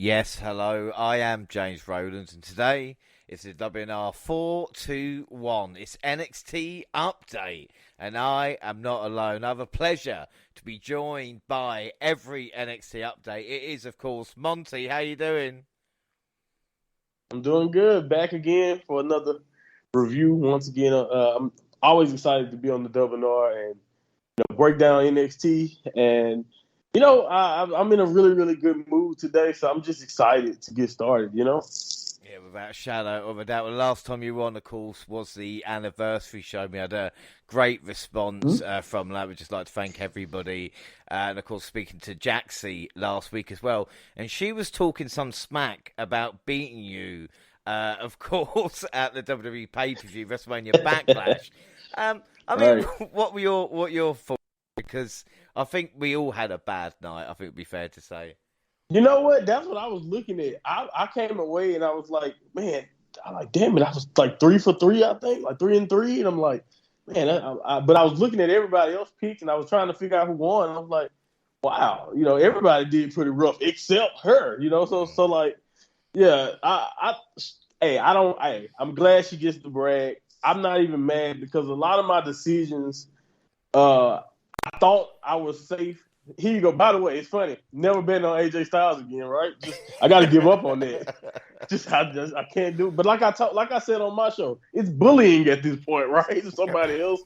Yes, hello, I am James Rowlands, and today it's the WNR421. It's NXT Update, and I am not alone. I have a pleasure to be joined by every NXT Update. It is, of course, Monty. How you doing? I'm doing good. Back again for another review. Once again, I'm always excited to be on the WNR and break down NXT. And I'm in a really, really good mood today, so I'm just excited to get started. Yeah, without a shadow of a doubt. The last time you were on, of course, was the anniversary show. We had a great response from that. We'd just like to thank everybody. And, of course, speaking to Jaxie last week as well. And she was talking some smack about beating you, of course, at the WWE pay-per-view, WrestleMania Backlash. Right. what were your thoughts? Because I think we all had a bad night, I think it'd be fair to say. You know what? That's what I was looking at. I came away and I was like, man, damn it. I was like 3 for 3, I think, like 3 and 3. And I'm like, man, but I was looking at everybody else picked and I was trying to figure out who won. And I was like, wow, everybody did pretty rough except her, so like, yeah, I'm glad she gets the brag. I'm not even mad because a lot of my decisions, I thought I was safe. Here you go. By the way, it's funny. Never been on AJ Styles again, right? I got to give up on that. I can't do it. But like I said on my show, it's bullying at this point, right? Somebody else.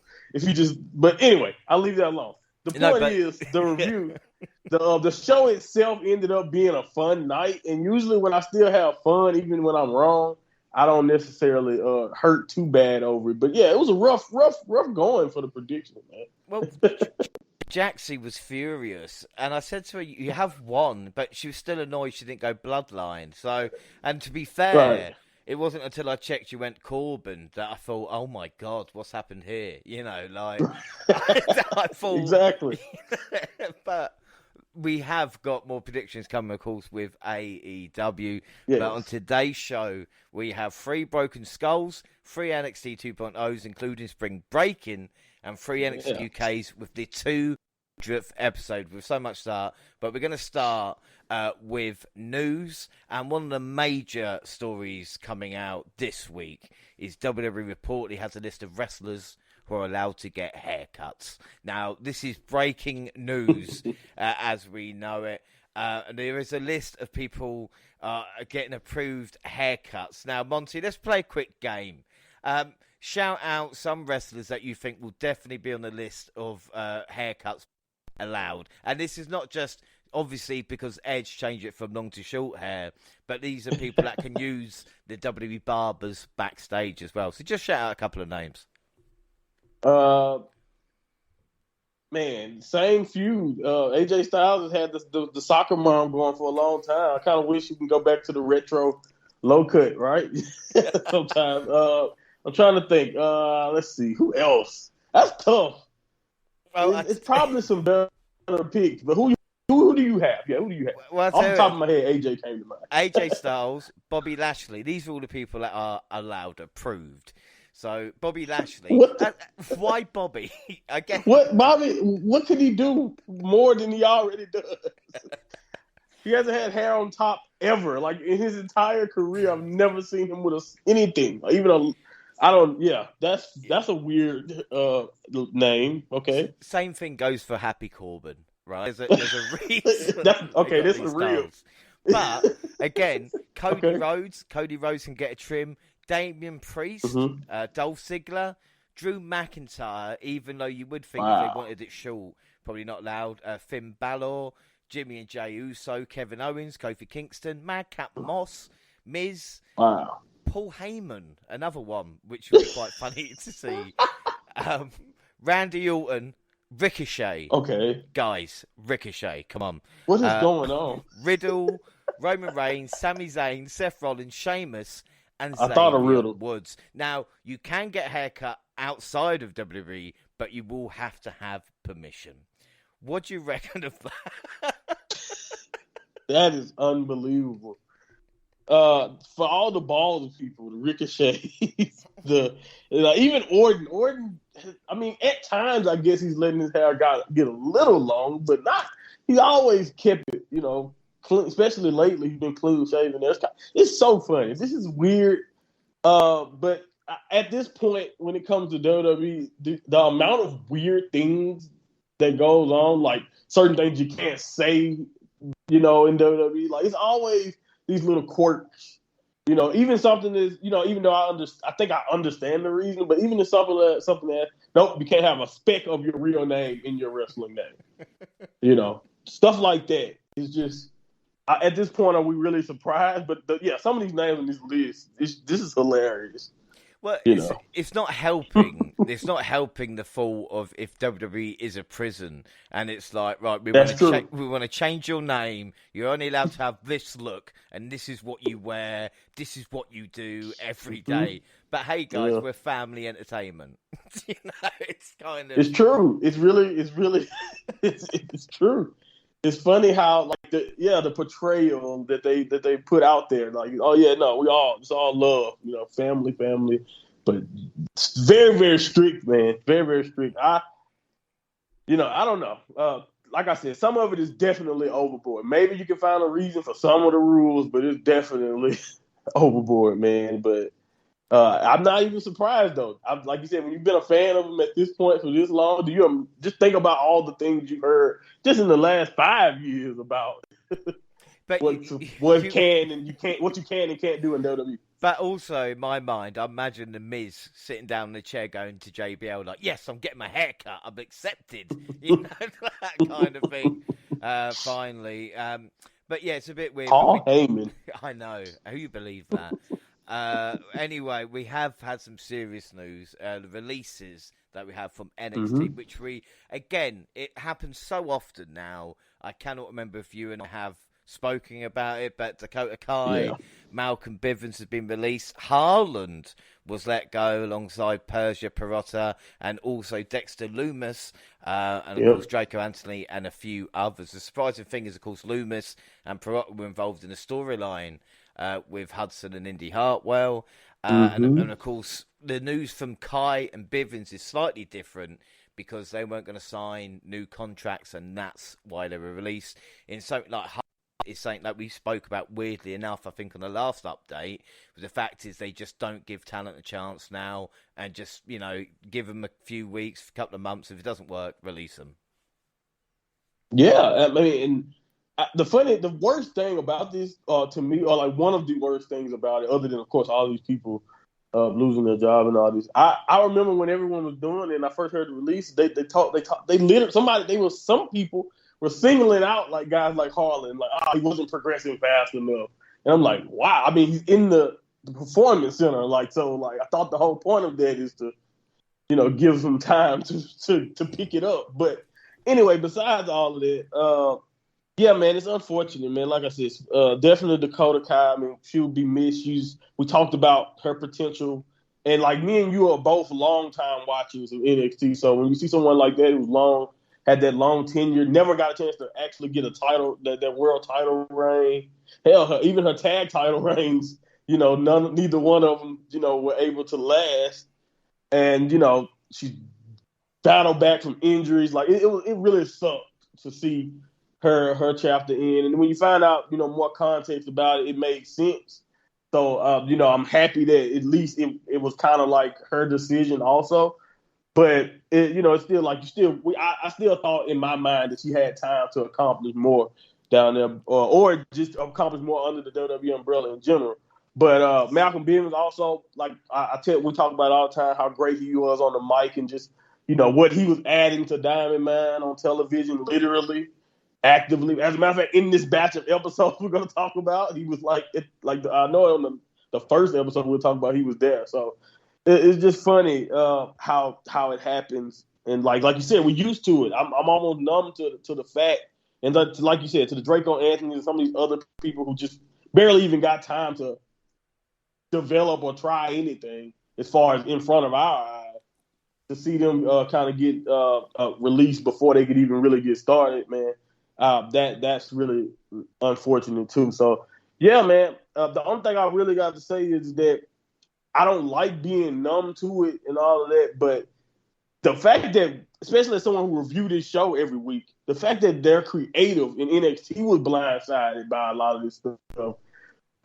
But anyway, I'll leave that alone. The point is the review. The show itself ended up being a fun night, and usually when I still have fun, even when I'm wrong, I don't necessarily hurt too bad over it. But yeah, it was a rough going for the prediction, man. Well, Jaxie was furious, and I said to her, "You have won," but she was still annoyed she didn't go Bloodline. So, and to be fair, Right. it wasn't until I checked you went Corbin that I thought, "Oh my God, what's happened here?" I thought Exactly. But we have got more predictions coming, of course, with AEW. Yes. But on today's show, we have 3 Broken Skulls, 3 NXT 2.0s, including Spring Breakin, and 3 NXT UKs with the 200th episode. With so much start, but we're going to start with news. And one of the major stories coming out this week is WWE reportedly has a list of wrestlers who are allowed to get haircuts. Now, this is breaking news as we know it. There is a list of people getting approved haircuts. Now, Monty, let's play a quick game. Shout out some wrestlers that you think will definitely be on the list of haircuts allowed. And this is not just, obviously, because Edge changed it from long to short hair, but these are people that can use the WWE barbers backstage as well. So just shout out a couple of names. Man, same feud. AJ Styles has had the soccer mom going for a long time. I kind of wish you can go back to the retro low cut, right? Sometimes. I'm trying to think. Let's see. Who else? That's tough. Well, it's probably some better picks, but who do you have? Yeah, who do you have? Well, off the top of my head, AJ came to mind. AJ Styles, Bobby Lashley. These are all the people that are allowed, approved. So, Bobby Lashley. Why Bobby? Again. What, Bobby? What could he do more than he already does? He hasn't had hair on top ever. Like, in his entire career, I've never seen him with anything. That's a weird name. Okay. Same thing goes for Happy Corbin, right? There's a reason. This is real. But, again, Cody Rhodes can get a trim. Damian Priest, Dolph Ziggler, Drew McIntyre, even though you would think if they wanted it short, probably not allowed. Finn Balor, Jimmy and Jey Uso, Kevin Owens, Kofi Kingston, Madcap Moss, Miz, Wow. Paul Heyman, another one, which would be quite funny to see. Randy Orton, Ricochet. Okay. Guys, Ricochet, come on. What is going on? Riddle, Roman Reigns, Sami Zayn, Seth Rollins, Sheamus, and I thought of Xavier Woods. Now, you can get a haircut outside of WWE, but you will have to have permission. What do you reckon of that? That is unbelievable. For all the balls of people, the Ricochet, even Orton. Orton, I mean, at times I guess he's letting his hair get a little long, but not. He always kept it, clean, especially lately, he's been clean shaven. It's so funny. This is weird. But at this point, when it comes to WWE, the amount of weird things that goes on, like certain things you can't say, in WWE, like it's always these little quirks. Even something is, even though I think I understand the reason, but even if something that nope, you can't have a speck of your real name in your wrestling name. Stuff like that. It's just at this point, are we really surprised? But some of these names on this list, this is hilarious. Well, it's not helping. It's not helping the thought of if WWE is a prison and it's like, right, we want to change your name. You're only allowed to have this look, and this is what you wear. This is what you do every day. But hey, guys, we're family entertainment. It's kind of. It's true. It's really. It's true. It's funny how like the portrayal that they put out there, like, oh yeah, no, it's all love, family, but it's very, very strict, man, very, very strict. I don't know. Like I said, some of it is definitely overboard. Maybe you can find a reason for some of the rules, but it's definitely overboard, man. But I'm not even surprised though. Like you said, when you've been a fan of them at this point for this long, do you just think about all the things you heard just in the last 5 years about what you can and can't do in WWE? But also, in my mind, I imagine the Miz sitting down in the chair going to JBL like, "Yes, I'm getting my hair cut. I'm accepted." That kind of thing. Finally, but yeah, it's a bit weird. Paul Heyman. I know. Who you believe that? Anyway, we have had some serious news. The releases that we have from NXT, which it happens so often now. I cannot remember if you and I have spoken about it, but Dakota Kai, Malcolm Bivens has been released. Haaland was let go alongside Persia Pirotta and also Dexter Lumis, and of course Draco Anthony and a few others. The surprising thing is, of course, Lumis and Pirotta were involved in a storyline with Hudson and Indy Hartwell. And of course, the news from Kai and Bivens is slightly different because they weren't going to sign new contracts, and that's why they were released. In something like is something that we spoke about, weirdly enough, I think, on the last update. But the fact is they just don't give talent a chance now and just, give them a few weeks, a couple of months. If it doesn't work, release them. Yeah, I mean, the worst thing about this, to me, or like one of the worst things about it, other than, of course, all these people losing their job and all this. I remember when everyone was doing it and I first heard the release, some people were singling out like guys like Harlan, like, he wasn't progressing fast enough. And I'm like, wow. I mean, he's in the performance center. Like, so like, I thought the whole point of that is to, give them time to pick it up. But anyway, besides all of that, yeah, man, it's unfortunate, man. Like I said, definitely Dakota Kai. I mean, she'll be missed. We talked about her potential. And like me and you are both longtime watchers of NXT. So when you see someone like that who's had that long tenure, never got a chance to actually get a title, that world title reign. Hell, even her tag title reigns, neither one of them, were able to last. And, she battled back from injuries. Like, it really sucked to see her chapter end. And when you find out, more context about it, it made sense. So, I'm happy that at least it was kind of like her decision also. But it's still like I still thought in my mind that she had time to accomplish more down there, or just accomplish more under the WWE umbrella in general. But Malcolm Bivens also, like we talk about all the time how great he was on the mic and just what he was adding to Diamond Mine on television, literally, actively. As a matter of fact, in this batch of episodes we're going to talk about, he was I know on the first episode we'll talk about, he was there. So. It's just funny how it happens, and like you said, we're used to it. I'm almost numb to the fact, and like you said, to the Draco Anthony and some of these other people who just barely even got time to develop or try anything as far as in front of our eyes. To see them kind of get released before they could even really get started, man, that's really unfortunate too. So yeah, man, the only thing I really got to say is that I don't like being numb to it and all of that, but the fact that, especially as someone who review this show every week, the fact that they're creative in NXT was blindsided by a lot of this stuff.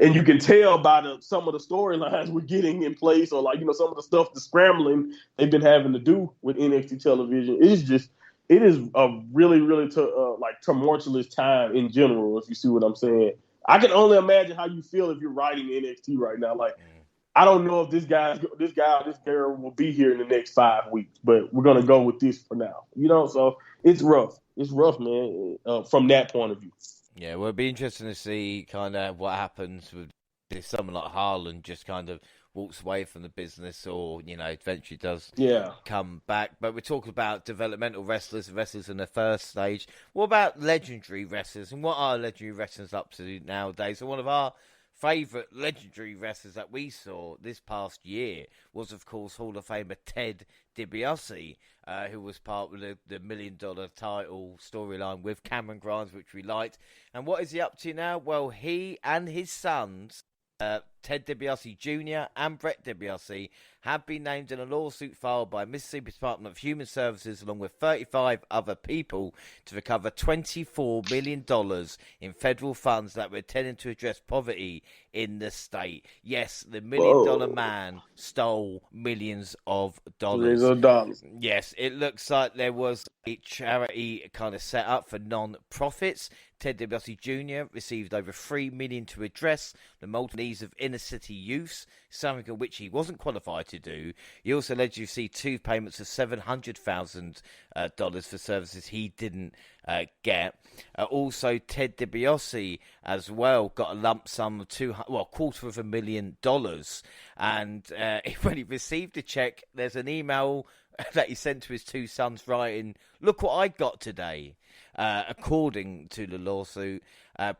And you can tell by some of the storylines we're getting in place, or like, some of the stuff, the scrambling they've been having to do with NXT television. It is a really, really tumultuous time in general, if you see what I'm saying. I can only imagine how you feel if you're writing NXT right now. Like, I don't know if this guy or this girl will be here in the next 5 weeks, but we're gonna go with this for now. So it's rough. It's rough, man. From that point of view. Yeah, well, it'd be interesting to see kind of what happens with if someone like Haaland just kind of walks away from the business, or eventually does come back. But we're talking about developmental wrestlers in the first stage. What about legendary wrestlers, and what are legendary wrestlers up to nowadays? So one of our favourite legendary wrestlers that we saw this past year was, of course, Hall of Famer Ted DiBiase, who was part of the $1 million title storyline with Cameron Grimes, which we liked. And what is he up to now? Well, he and his sons, Ted DiBiase Jr. and Brett DiBiase, have been named in a lawsuit filed by Mississippi Department of Human Services along with 35 other people to recover $24 million in federal funds that were intended to address poverty in the state. Yes, the $1 million man stole millions of dollars. Millions of dollars. Yes, it looks like there was a charity kind of set up for non-profits. Ted DiBiase Jr. received over $3 million to address the multiple needs of inner-city youths, something of which he wasn't qualified to do. He also allegedly received 2 payments of $700,000 for services he didn't get. Also, Ted DiBiase as well got a lump sum of $250,000. And when he received the check, there's an email that he sent to his 2 sons writing, "Look what I got today." According to the lawsuit,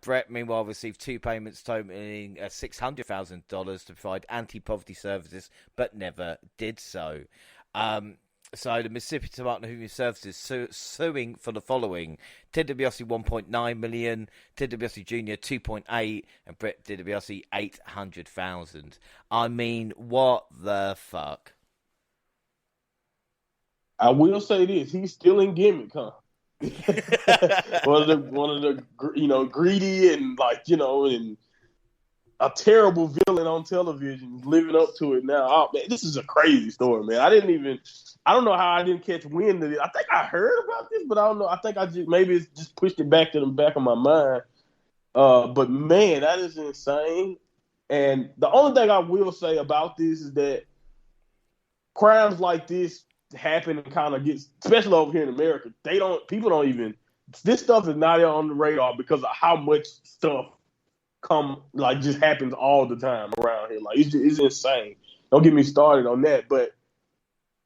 Brett, meanwhile, received 2 payments totaling $600,000 to provide anti-poverty services, but never did so. So the Mississippi Department of Human Services suing for the following: Ted DiBiase $1.9 million, Ted DiBiase Jr. $2.8, and Brett DiBiase $800,000. I mean, what the fuck? I will say this: he's still in gimmick, huh? one of the greedy and and a terrible villain on television, living up to it now. Oh, man, this is a crazy story, man. I don't know how I didn't catch wind of it. I think I heard about this, but I don't know. I think maybe it's just pushed it back to the back of my mind. But man, that is insane. And the only thing I will say about this is that crimes like this happen and kind of gets, especially over here in America, people don't even, this stuff is not on the radar because of how much stuff just happens all the time around here. Like, it's insane. Don't get me started on that. But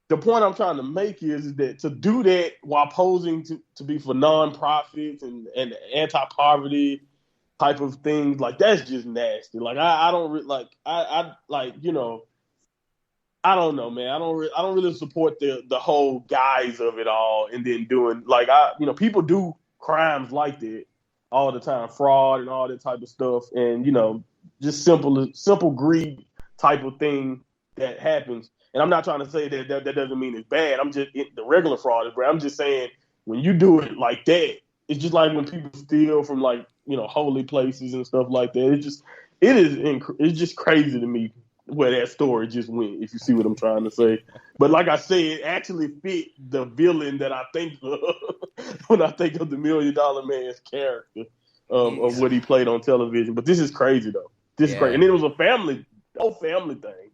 the point I'm trying to make is that to do that while posing to be for nonprofits and anti-poverty type of things, like, that's just nasty. Like, I don't know, man. I don't really support the whole guise of it all, and then doing people do crimes like that all the time, fraud and all that type of stuff, and just simple greed type of thing that happens. And I'm not trying to say that doesn't mean it's bad. I'm just the regular fraud is bad. I'm just saying when you do it like that, it's just like when people steal from holy places and stuff like that. It's just crazy to me where that story just went, if you see what I'm trying to say. But like I say, it actually fit the villain that I think of when I think of the $1 Million Man's character of what he played on television. But this is crazy, though. This is crazy. And it was a family thing,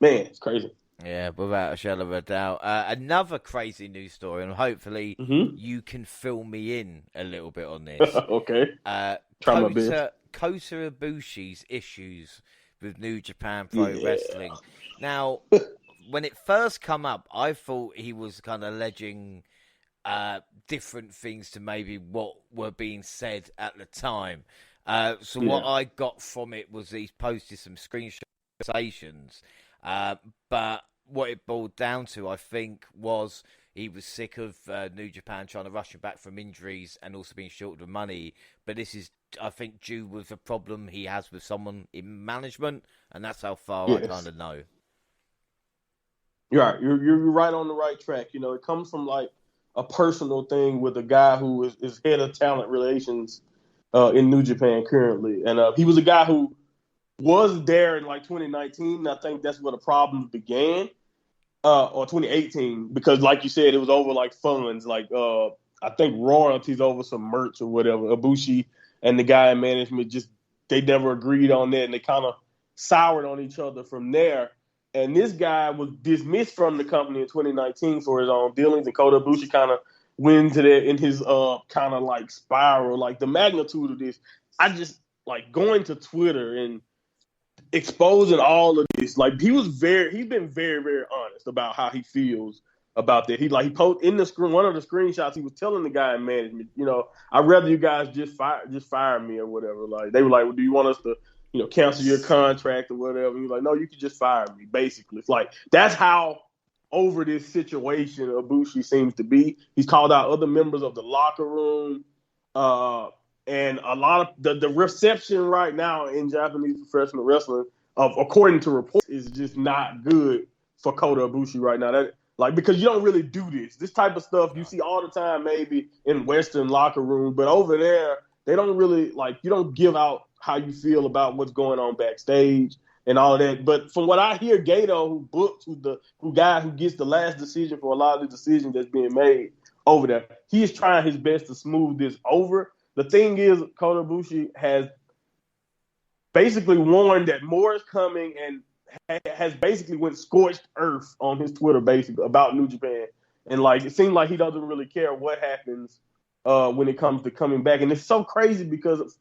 Man, it's crazy. Yeah, without a shadow of a doubt. Another crazy news story, and hopefully you can fill me in a little bit on this. Okay. Try my best. Kota Ibushi's issues with New Japan Pro Wrestling. Now, when it first come up, I thought he was kind of alleging different things to maybe what were being said at the time. What I got from it was he posted some screenshots, but what it boiled down to, I think, was he was sick of New Japan trying to rush him back from injuries and also being short of money. But this is, I think, due with a problem he has with someone in management, and that's how far I kind of know. You're right. You're right on the right track. You know, it comes from like a personal thing with a guy who is head of talent relations in New Japan currently, and he was a guy who was there in like 2019. And I think that's where the problems began, or 2018, because like you said, it was over like funds, like I think royalties over some merch or whatever. Ibushi and the guy in management just they never agreed on that, and they kind of soured on each other from there. And this guy was dismissed from the company in 2019 for his own dealings, and Kota Ibushi kind of went into that in his kind of like spiral. Like the magnitude of this, I just like going to Twitter and exposing all of this. Like he's been very, very honest about how he feels about that. He posted in the screen, one of the screenshots, he was telling the guy in management, you know, I'd rather you guys just fire me or whatever. Like they were like, well, do you want us to, you know, cancel your contract or whatever? He's like, no, you can just fire me. Basically, it's like that's how over this situation Ibushi seems to be. He's called out other members of the locker room. And a lot of the reception right now in Japanese professional wrestling, according to reports, is just not good for Kota Ibushi right now. Because you don't really do this type of stuff you see all the time, maybe in Western locker rooms, but over there they don't really you don't give out how you feel about what's going on backstage and all of that. But from what I hear, Gato, who gets the last decision for a lot of the decisions that's being made over there, he is trying his best to smooth this over. The thing is, Kota Ibushi has basically warned that more is coming and has basically went scorched earth on his Twitter basically about New Japan. And it seems like he doesn't really care what happens when it comes to coming back. And it's so crazy because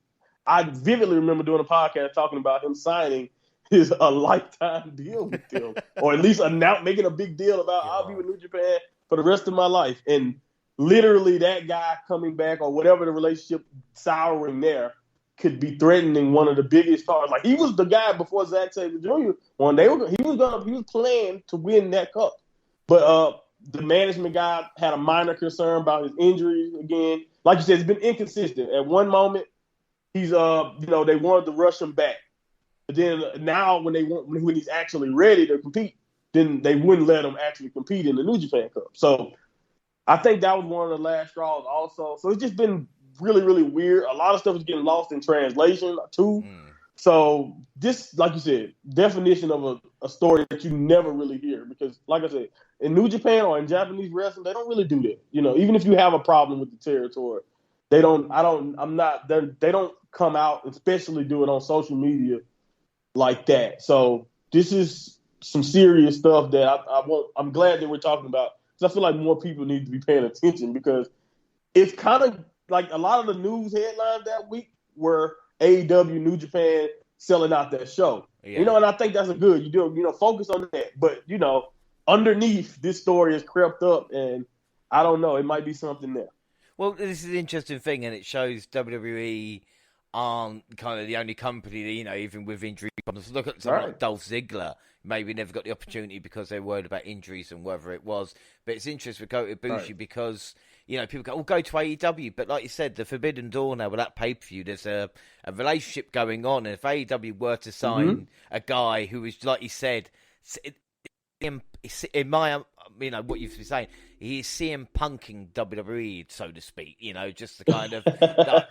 I vividly remember doing a podcast talking about him signing a lifetime deal with them, or at least making a big deal about I'll be with New Japan for the rest of my life. And literally that guy coming back or whatever the relationship souring there could be threatening one of the biggest stars. Like he was the guy before Zack Sabre Jr. He was playing to win that cup. But the management guy had a minor concern about his injuries again. Like you said, it's been inconsistent. At one moment, he's they wanted to rush him back. But then now when he's actually ready to compete, then they wouldn't let him actually compete in the New Japan Cup. So I think that was one of the last straws also. So it's just been really, really weird. A lot of stuff is getting lost in translation too. So this, like you said, definition of a story that you never really hear, because like I said, in New Japan or in Japanese wrestling, they don't really do that. You know, even if you have a problem with the territory, they don't come out, especially do it on social media like that. So this is some serious stuff that I'm glad that we're talking about. I feel like more people need to be paying attention, because it's kind of like a lot of the news headlines that week were AEW, New Japan selling out that show. Yeah. You know, and I think that's a good. Focus on that. But, underneath this story has crept up, and I don't know. It might be something there. Well, this is an interesting thing, and it shows WWE aren't kind of the only company that, even with injury problems. Look at someone like Dolph Ziggler. Maybe never got the opportunity because they were worried about injuries and whether it was. But it's interesting with Kota Ibushi because, people go to AEW. But like you said, the Forbidden Door now with that pay-per-view, there's a relationship going on. And if AEW were to sign a guy who is, like you said, in my, what you've been saying, he is CM punking WWE, so to speak, just the kind of,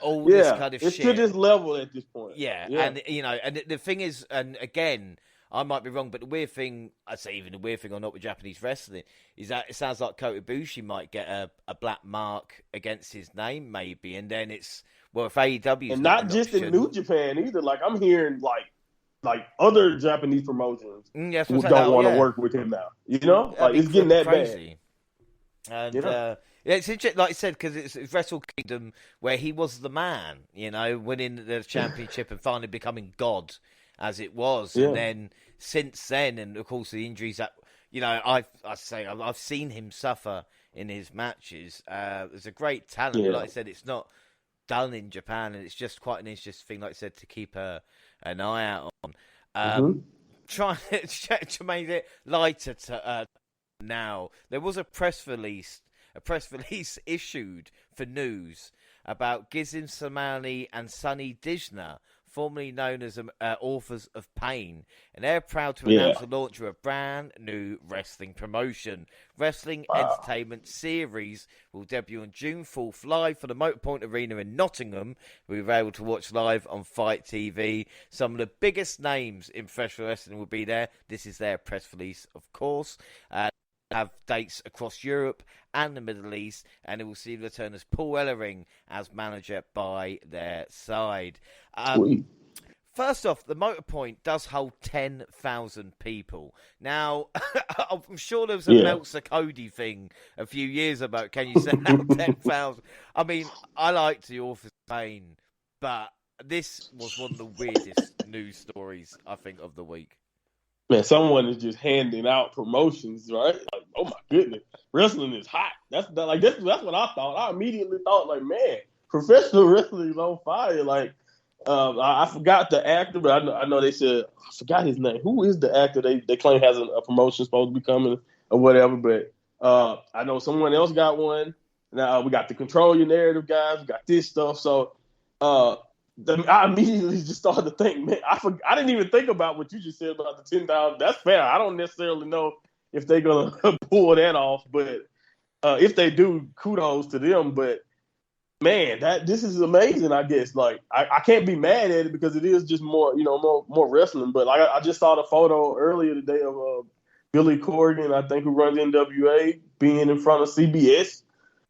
all this kind of it's shit. It's to this level at this point. Yeah. And, and the thing is, and again, I might be wrong, but the weird thing, I'd say even the weird thing or not with Japanese wrestling, is that it sounds like Kota Ibushi might get a black mark against his name, maybe, and then it's, well, if AEW... And not just in New Japan either. Like, I'm hearing, like other Japanese promotions who don't want to work with him now. It's getting that crazy. Bad. And, it's interesting, like I said, because it's Wrestle Kingdom where he was the man, winning the championship and finally becoming God, as it was. And then since then, and of course the injuries that I've seen him suffer in his matches. There's a great talent, but like I said, it's not done in Japan, and it's just quite an interesting thing, like I said, to keep an eye out on. Trying to make it lighter now. There was a press release issued for news about Gizem Samani and Sonny Dishner formerly known as Authors of Pain, and they're proud to Yeah. announce the launch of a brand new wrestling promotion. Wrestling Entertainment Series will debut on June 4th live for the Motorpoint Arena in Nottingham. We were able to watch live on Fight TV. Some of the biggest names in professional wrestling will be there. This is their press release, of course. Have dates across Europe and the Middle East, and it will see the return as Paul Ellering as manager by their side. First off, the Motorpoint does hold 10,000 people. Now, I'm sure there was a Meltzer Cody thing a few years ago. Can you send out 10,000? I mean, I liked the Authors of Pain, but this was one of the weirdest news stories, I think, of the week. Man, someone is just handing out promotions, right? Like, oh my goodness, wrestling is hot. That's what I thought. I immediately thought, like, man, professional wrestling is on fire. Like, I forgot the actor, but I know they said I forgot his name. Who is the actor they claim has a promotion supposed to be coming or whatever? But I know someone else got one. Now we got the Control Your Narrative guys. We got this stuff. So I immediately just started to think, man, I didn't even think about what you just said about the 10,000. That's fair. I don't necessarily know if they're gonna pull that off, but if they do, kudos to them. But man, this is amazing. I guess like I can't be mad at it because it is just more wrestling. But like I just saw the photo earlier today of Billy Corgan, I think, who runs NWA, being in front of CBS.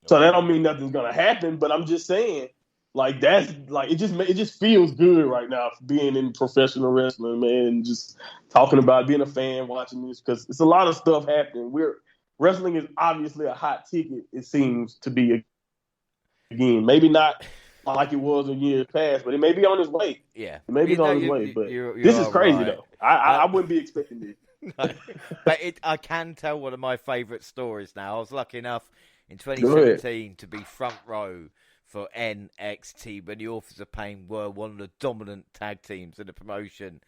So that don't mean nothing's gonna happen. But I'm just saying. Like that's like it just feels good right now being in professional wrestling, man. Just talking about being a fan, watching this because it's a lot of stuff happening. Wrestling is obviously a hot ticket. It seems to be again, maybe not like it was in years past, but it may be on its way. Yeah, it may be on its way. But this is crazy though. I wouldn't be expecting this. No, but I can tell one of my favourite stories now. I was lucky enough in 2017 to be front row for NXT when the Authors of Pain were one of the dominant tag teams in the promotion.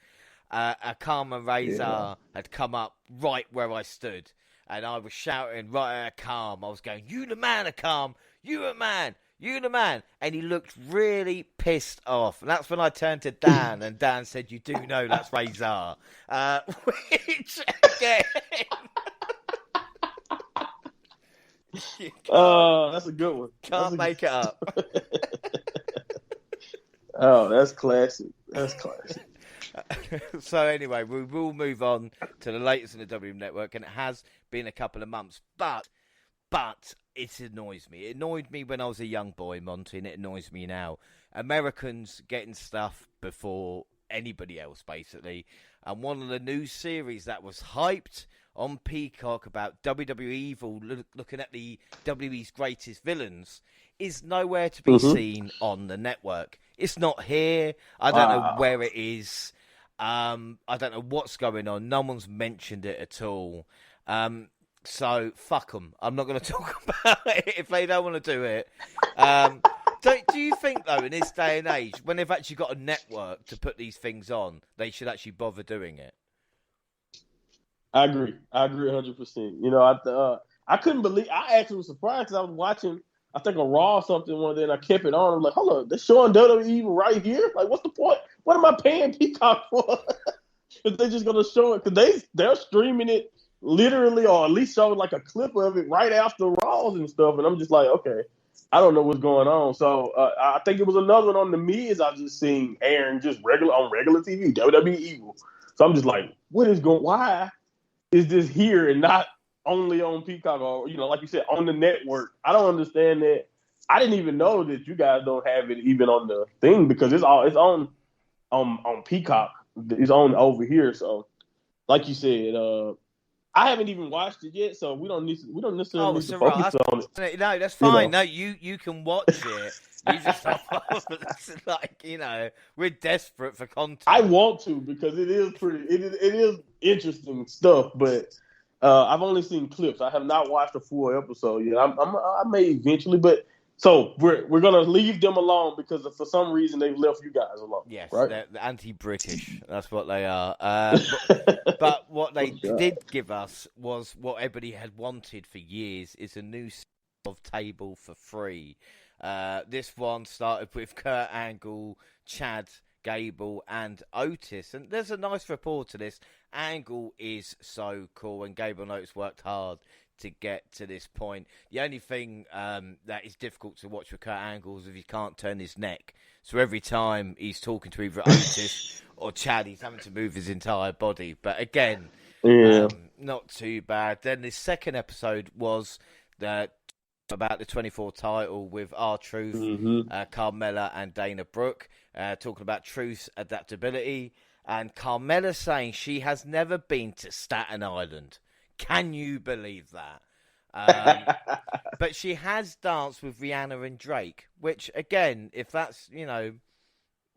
Akam and Razor had come up right where I stood, and I was shouting right at Akam. I was going, "You the man, Akam! You the man! You the man!" And he looked really pissed off. And that's when I turned to Dan, and Dan said, "You do know that's Razor." Which again. That's a good one. Can't make it up. Oh, that's classic. That's classic. So anyway, we will move on to the latest in the W Network, and it has been a couple of months, but it annoys me. It annoyed me when I was a young boy, Monty, and it annoys me now. Americans getting stuff before anybody else, basically. And one of the new series that was hyped on Peacock about WWE Evil, looking at the WWE's greatest villains, is nowhere to be seen on the network. It's not here. I don't know where it is. I don't know what's going on. No one's mentioned it at all. So fuck them. I'm not going to talk about it if they don't want to do it. Do you think, though, in this day and age, when they've actually got a network to put these things on, they should actually bother doing it? I agree 100%. You know, I couldn't believe. I actually was surprised because I was watching, I think, a Raw or something one day, and I kept it on. I'm like, hold on, they're showing WWE Evil right here. Like, what's the point? What am I paying Peacock for? If they're just gonna show it, because they're streaming it literally, or at least showing like a clip of it right after Raws and stuff. And I'm just like, okay, I don't know what's going on. So I think it was another one on the Miz I just seen airing just regular TV, WWE Evil. So I'm just like, what is going? Why is this here and not only on Peacock or, you know, like you said, on the network? I don't understand that. I didn't even know that you guys don't have it even on the thing, because it's on Peacock. It's on over here. So, like you said, I haven't even watched it yet, so we don't necessarily need to focus on it. No, that's fine. You know? No, you can watch it. You just like, you know, we're desperate for content. I want to, because it is interesting stuff, but I've only seen clips. I have not watched a full episode yet. I may eventually, but so we're gonna leave them alone because for some reason they've left you guys alone. Yes, right? They're anti-British. That's what they are. But what they did give us was what everybody had wanted for years: is a new of Table for Free. This one started with Kurt Angle, Chad Gable, and Otis. And there's a nice rapport to this. Angle is so cool, and Gable and Otis worked hard to get to this point. The only thing that is difficult to watch with Kurt Angle is if he can't turn his neck. So every time he's talking to either Otis or Chad, he's having to move his entire body. But again, not too bad. Then the second episode was about the 24 title with R-Truth, Carmella and Dana Brooke, talking about Truth's adaptability. And Carmella saying she has never been to Staten Island. Can you believe that? But she has danced with Rihanna and Drake, which, again, if that's,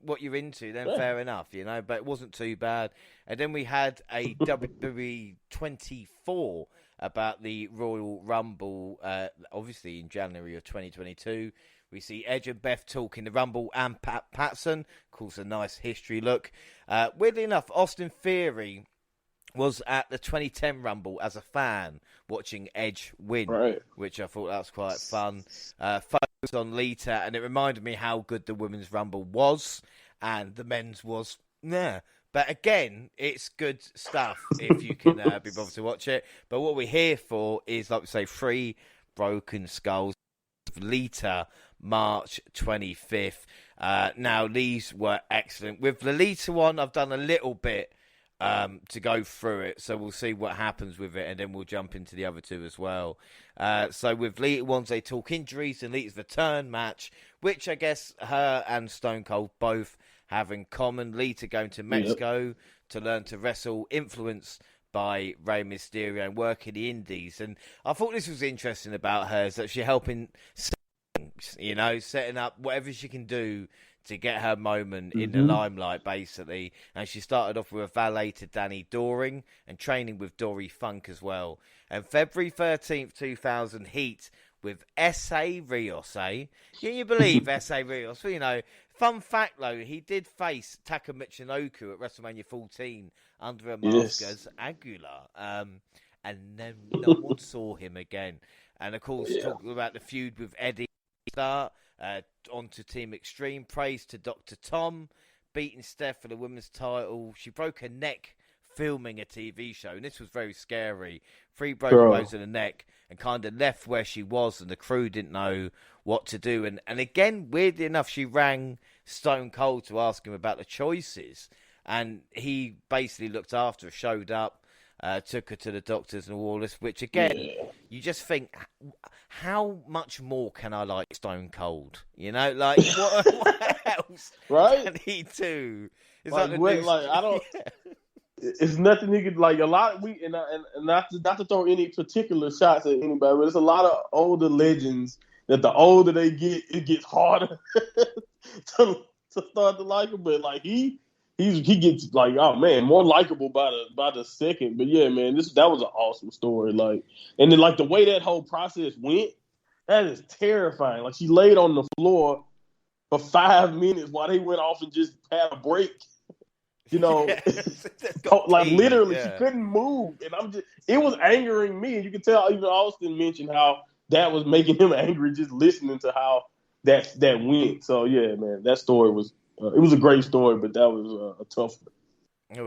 what you're into, then fair enough, but it wasn't too bad. And then we had a WWE 24 about the Royal Rumble, obviously in January of 2022. We see Edge and Beth talking the Rumble and Pat Patterson. Of course, a nice history look. Weirdly enough, Austin Theory was at the 2010 Rumble as a fan watching Edge win, which I thought that was quite fun. Focused on Lita, and it reminded me how good the Women's Rumble was, and the men's was, But again, it's good stuff if you can be bothered to watch it. But what we're here for is, like we say, 3 Broken Skulls. Lita, March 25th. Now, these were excellent. With the Lita one, I've done a little bit to go through it, so we'll see what happens with it, and then we'll jump into the other 2 as well. So with Lita ones, they talk injuries and Lita's return match, which I guess her and Stone Cold both have in common. Lita going to Mexico to learn to wrestle, influenced by Rey Mysterio, and work in the Indies. And I thought this was interesting about her, is that she's helping, setting up whatever she can do to get her moment in the limelight, basically. And she started off with a valet to Danny Doring and training with Dory Funk as well. And February 13th, 2000, Heat with S.A. Rios, eh? Can you believe S.A. Rios? Well, fun fact, though, he did face Taka Michinoku at WrestleMania 14 under a mask as Aguilar. And then no one saw him again. And, of course, talking about the feud with Eddie Start, onto Team Extreme. Praise to Dr. Tom, beating Steph for the women's title. She broke her neck filming a TV show, and this was very scary. 3 broken bones in the neck, and kind of left where she was, and the crew didn't know what to do. And again, weirdly enough, she rang Stone Cold to ask him about the choices, and he basically looked after her, showed up, took her to the doctors and all this, which again, you just think, how much more can I like Stone Cold? What else can he do? It's I don't. It's nothing he could a lot. And not to throw any particular shots at anybody, but there's a lot of older legends that the older they get, it gets harder to start to like him. But he gets more likable by the second. But yeah, man, that was an awesome story. And then the way that whole process went, that is terrifying. She laid on the floor for 5 minutes while they went off and just had a break. Literally, she couldn't move, and it was angering me. And you can tell even Austin mentioned how that was making him angry just listening to how that went. So yeah, man, that story was. It was a great story, but that was a tough one.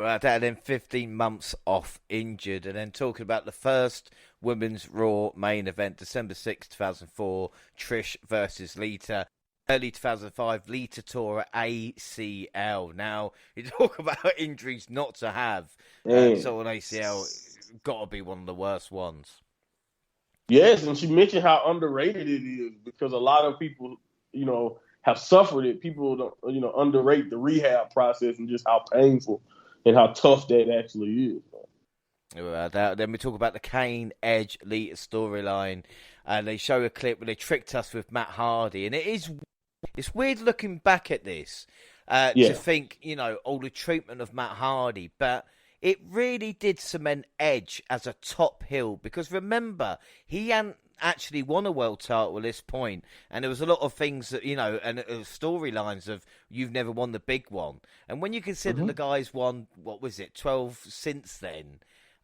Right, that then 15 months off injured, and then talking about the first Women's Raw main event, December 6, 2004, Trish versus Lita. Early 2005, Lita tore ACL. Now, you talk about injuries not to have. So an ACL got to be one of the worst ones. Yes, and she mentioned how underrated it is because a lot of people, have suffered it. People don't, underrate the rehab process and just how painful and how tough that actually is. Then we talk about the Kane Edge Lita storyline, and they show a clip where they tricked us with Matt Hardy, and it's weird looking back at this to think, the treatment of Matt Hardy, but it really did cement Edge as a top heel, because remember, he hadn't actually won a world title at this point, and there was a lot of things that, and storylines of you've never won the big one. And when you consider the guy's won, 12 since then,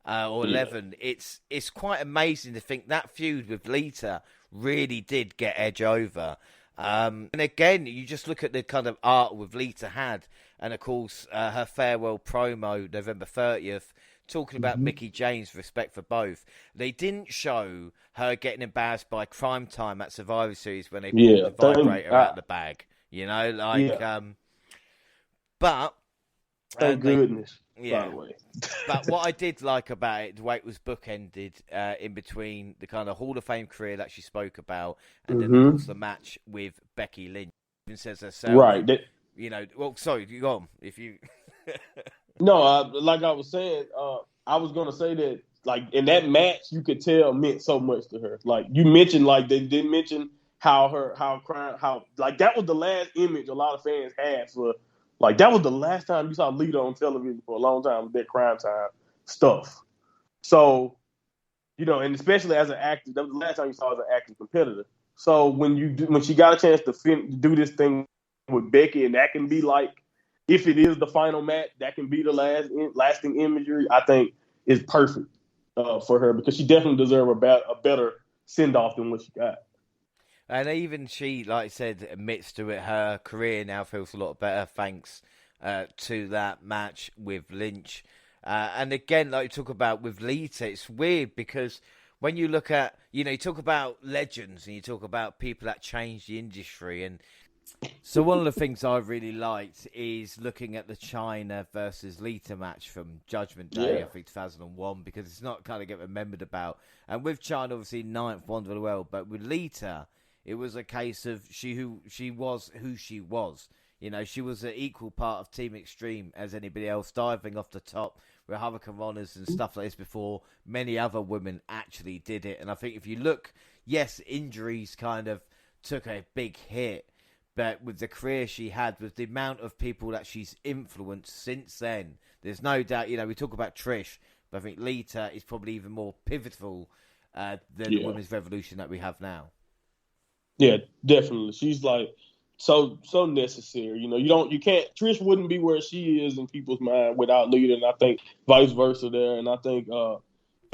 or 11, it's quite amazing to think that feud with Lita really did get Edge over. And again, you just look at the kind of art with Lita had, and of course her farewell promo November 30th, talking about Mickie James' respect for both. They didn't show her getting embarrassed by Crime Time at Survivor Series when they pulled the vibrator out of the bag. You know, like, but thank goodness. By the way, but what I did like about it, the way it was bookended in between the kind of Hall of Fame career that she spoke about, and then of course the match with Becky Lynch. Even says herself, right? You know, well, sorry, you go on. If you no, like I was saying, I was gonna say that, like, in that match, you could tell meant so much to her. Like you mentioned, like they did mention how like that was the last image a lot of fans had for, like, that was the last time you saw Lita on television for a long time with that Crime Time stuff. So, you know, and especially as an actor, that was the last time you saw her as an active competitor. So when she got a chance to do this thing with Becky, and that can be like, if it is the final match, that can be the lasting imagery, I think is perfect for her, because she definitely deserves a better send-off than what she got. And even she, like I said, admits to it, her career now feels a lot better thanks to that match with Lynch. And again, like you talk about with Lita, it's weird because when you look at, you know, you talk about legends and you talk about people that changed the industry. And so one of the things I really liked is looking at the Chyna versus Lita match from Judgment Day, I think 2001, because it's not kind of get remembered about. And with Chyna, obviously, ninth wonder of the world, but with Lita, it was a case of she was who she was. You know, she was an equal part of Team Extreme as anybody else, diving off the top with Hurricane Runners and stuff like this before many other women actually did it. And I think if you look, yes, injuries kind of took a big hit, but with the career she had, with the amount of people that she's influenced since then, there's no doubt, you know, we talk about Trish, but I think Lita is probably even more pivotal than the women's revolution that we have now. Yeah, definitely. She's like so necessary. You know, you can't. Trish wouldn't be where she is in people's mind without Lita, and I think vice versa there. And I think you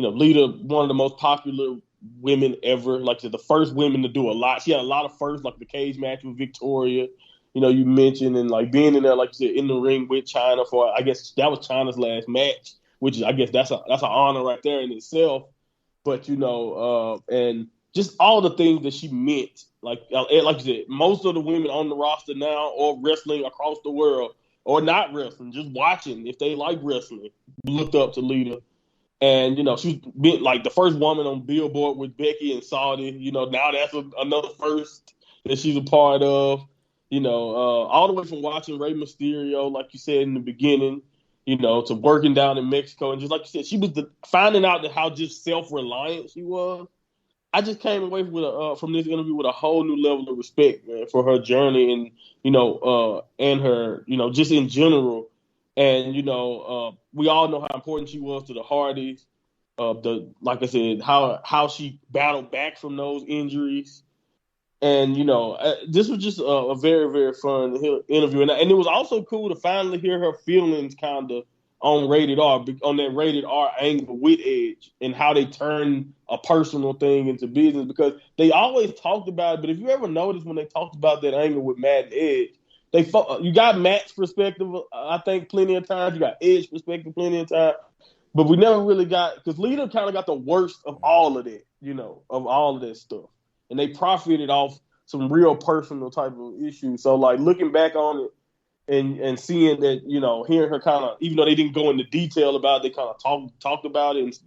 know, Lita, one of the most popular women ever. Like the first women to do a lot. She had a lot of firsts, like the cage match with Victoria. You know, you mentioned, and like being in there, like you said, in the ring with Chyna for, I guess that was Chyna's last match, which is, I guess that's an honor right there in itself. But you know, and just all the things that she meant. Like you said, most of the women on the roster now are wrestling across the world, or not wrestling, just watching. If they like wrestling, looked up to Lita. And, you know, she's been like the first woman on Billboard with Becky and Saudi. You know, now that's another first that she's a part of. You know, all the way from watching Rey Mysterio, like you said in the beginning, you know, to working down in Mexico. And just like you said, she was finding out how just self-reliant she was. I just came away from this interview with a whole new level of respect, man, for her journey and, you know, and her, you know, just in general. And, you know, we all know how important she was to the Hardys. Like I said, how she battled back from those injuries. And, you know, this was just a very, very fun interview. And it was also cool to finally hear her feelings kind of on Rated R, on that Rated R angle with Edge, and how they turned a personal thing into business, because they always talked about it. But if you ever noticed when they talked about that angle with Matt and Edge, you got Matt's perspective, I think, plenty of times. You got Edge's perspective plenty of times. But we never really got, because Lita kind of got the worst of all of that, you know, of all of that stuff. And they profited off some real personal type of issues. So, like, looking back on it, and seeing that, you know, hearing her kind of, even though they didn't go into detail about it, they kind of talked about it,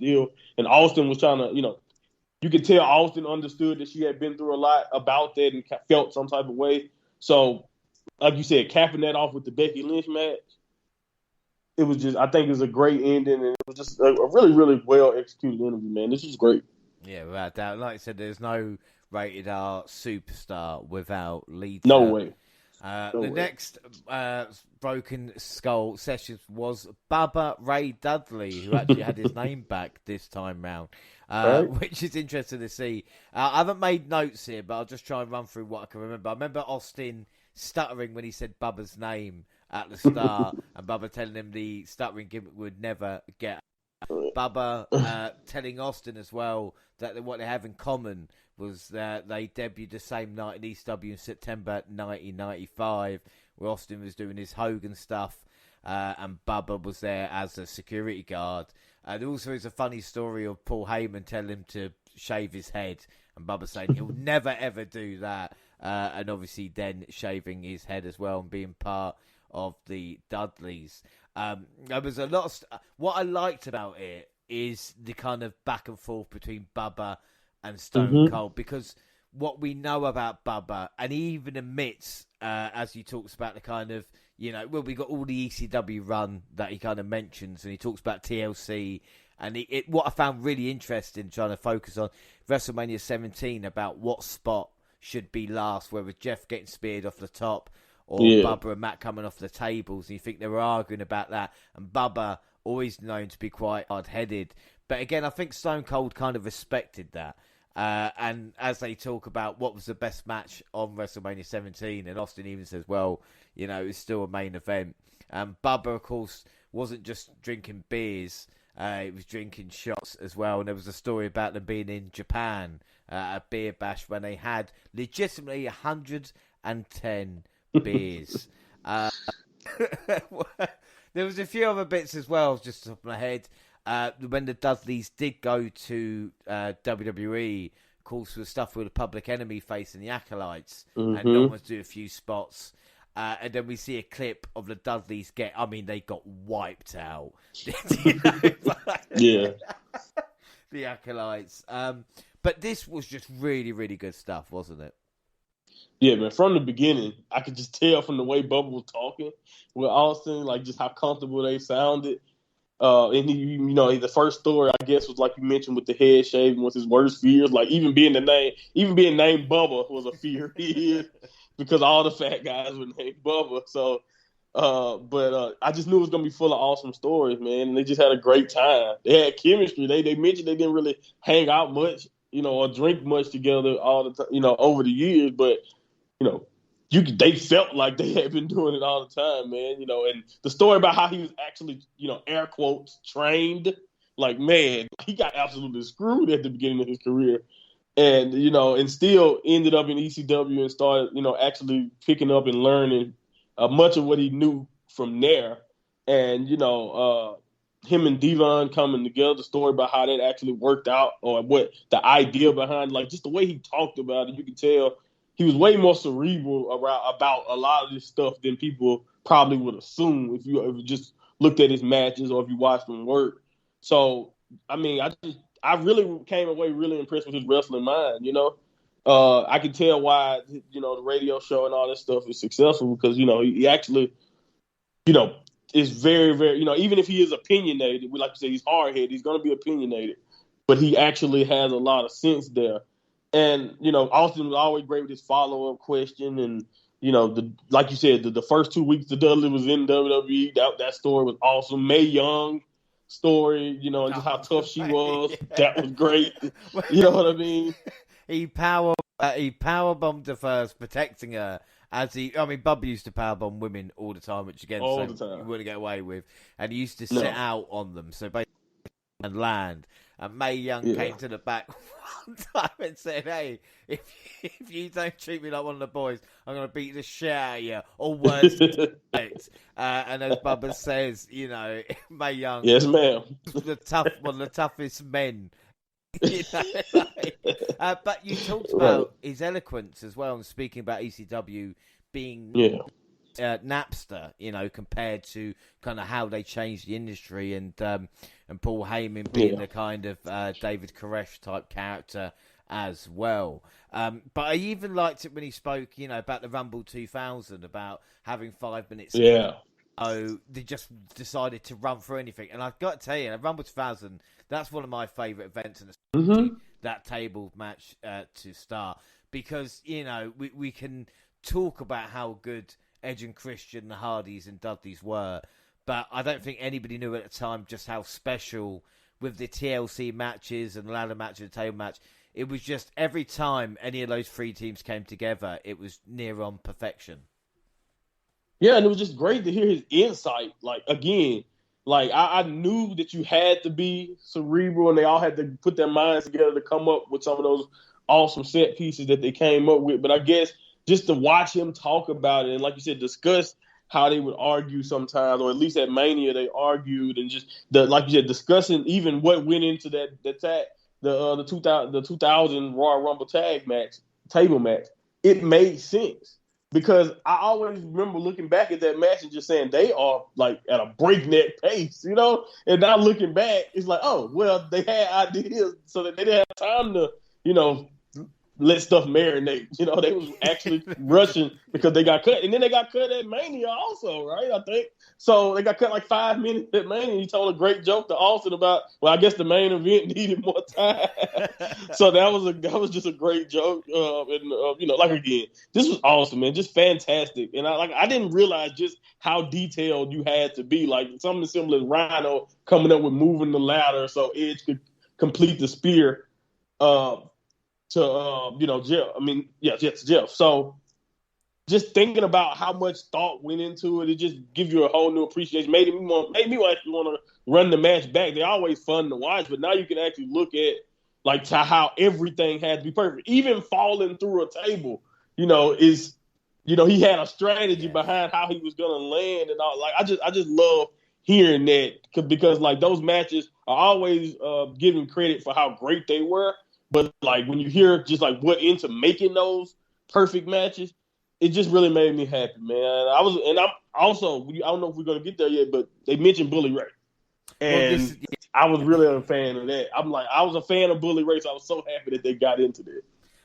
and Austin was trying to, you know, you could tell Austin understood that she had been through a lot about that and felt some type of way. So, like you said, capping that off with the Becky Lynch match, it was just, I think it was a great ending, and it was just a really, really well executed interview, man. This was great. Yeah, without doubt. Like I said, there's no Rated R superstar without Lita. No way. Next Broken Skull sessions was Bubba Ray Dudley, who actually had his name back this time round, which is interesting to see. I haven't made notes here, but I'll just try and run through what I can remember. I remember Austin stuttering when he said Bubba's name at the start, and Bubba telling him the stuttering gimmick would never get. Bubba telling Austin as well that what they have in common was that they debuted the same night in ECW in September 1995, where Austin was doing his Hogan stuff, and Bubba was there as a security guard. There also is a funny story of Paul Heyman telling him to shave his head, and Bubba saying he'll never ever do that, and obviously then shaving his head as well and being part of the Dudleys. There was a lot of what I liked about it is the kind of back and forth between Bubba and Stone Cold, because what we know about Bubba, and he even admits, as he talks about the kind of, we got all the ECW run that he kind of mentions, and he talks about TLC, and what I found really interesting, trying to focus on WrestleMania 17, about what spot should be last, whether Jeff getting speared off the top, or Bubba and Matt coming off the tables, and you think they were arguing about that, and Bubba, always known to be quite hard-headed, but again, I think Stone Cold kind of respected that. And as they talk about what was the best match on WrestleMania 17, and Austin even says, well, it was still a main event. Bubba, of course, wasn't just drinking beers, he was drinking shots as well. And there was a story about them being in Japan at a beer bash when they had legitimately 110 beers. There was a few other bits as well, just off my head. When the Dudleys did go to WWE, of course, with stuff with the Public Enemy facing the Acolytes, and no one's doing a few spots. And then we see a clip of the Dudleys they got wiped out. Yeah. The Acolytes. But this was just really, really good stuff, wasn't it? Yeah, man. From the beginning, I could just tell from the way Bubba was talking with Austin, like just how comfortable they sounded. And he, the first story, I guess, was like you mentioned with the head shaving was his worst fears. Like even being named Bubba was a fear because all the fat guys were named Bubba. So, but I just knew it was gonna be full of awesome stories, man. And they just had a great time. They had chemistry. They mentioned they didn't really hang out much, or drink much together all the time, over the years, but they felt like they had been doing it all the time, man. And the story about how he was actually, air quotes, trained, like, man, he got absolutely screwed at the beginning of his career. And, and still ended up in ECW and started, actually picking up and learning much of what he knew from there. And, him and Devon coming together, the story about how that actually worked out, or what the idea behind, like, just the way he talked about it, you could tell he was way more cerebral about a lot of this stuff than people probably would assume if you just looked at his matches or if you watched him work. So, I really came away really impressed with his wrestling mind, I could tell why, the radio show and all this stuff is successful because, he actually, is very, very, even if he is opinionated, we like to say he's hard-headed, he's going to be opinionated, but he actually has a lot of sense there. And, Austin was always great with his follow-up question. And, like you said, the first 2 weeks the Dudley was in WWE, that story was awesome. Mae Young story, and just how tough she was. Yeah. That was great. You know what I mean? He power bombed her first, protecting her. Bubba used to powerbomb women all the time, which again, all the time. You wouldn't get away with. And he used to sit out on them, so basically and land. And Mae Young came to the back one time and said, "Hey, if you don't treat me like one of the boys, I'm going to beat the shit out of you." Or worse. And as Bubba says, Mae Young, yes, ma'am, one of the toughest men. But you talked about his eloquence as well, and speaking about ECW being Napster, compared to kind of how they changed the industry, and Paul Heyman being the kind of David Koresh type character as well. But I even liked it when he spoke, about the Rumble 2000, about having 5 minutes. Yeah. Oh, they just decided to run through anything. And I've got to tell you, Rumble 2000, that's one of my favourite events, and that table match to start. Because, we can talk about how good Edge and Christian, the Hardys and Dudleys were, but I don't think anybody knew at the time just how special, with the TLC matches and the ladder match and the table match, it was just every time any of those 3 teams came together, it was near on perfection. Yeah, and it was just great to hear his insight. Like, again, I knew that you had to be cerebral, and they all had to put their minds together to come up with some of those awesome set pieces that they came up with. But I guess just to watch him talk about it and, like you said, discuss how they would argue sometimes, or at least at Mania they argued, and just like you said, discussing even what went into the 2000 Royal Rumble table match. It made sense because I always remember looking back at that match and just saying they are like at a breakneck pace, And now looking back, it's like, oh well, they had ideas so that they didn't have time to, let stuff marinate. They was actually rushing because they got cut. And then they got cut at Mania also, right? I think. So they got cut like 5 minutes at Mania. He told a great joke to Austin about, well, I guess the main event needed more time. So that was just a great joke. Like again, this was awesome, man. Just fantastic. And I didn't realize just how detailed you had to be. Like something as simple as Rhino coming up with moving the ladder so Edge could complete the spear. To Jeff. To Jeff. So just thinking about how much thought went into it, it just gives you a whole new appreciation. Made me actually want to run the match back. They're always fun to watch, but now you can actually look at like to how everything had to be perfect. Even falling through a table, he had a strategy behind how he was gonna land and all. Like I just love hearing that because like those matches are always giving credit for how great they were. But like when you hear just like what into making those perfect matches, it just really made me happy, man. I don't know if we're gonna get there yet, but they mentioned Bully Ray, and I was really a fan of that. I was a fan of Bully Ray, so I was so happy that they got into that.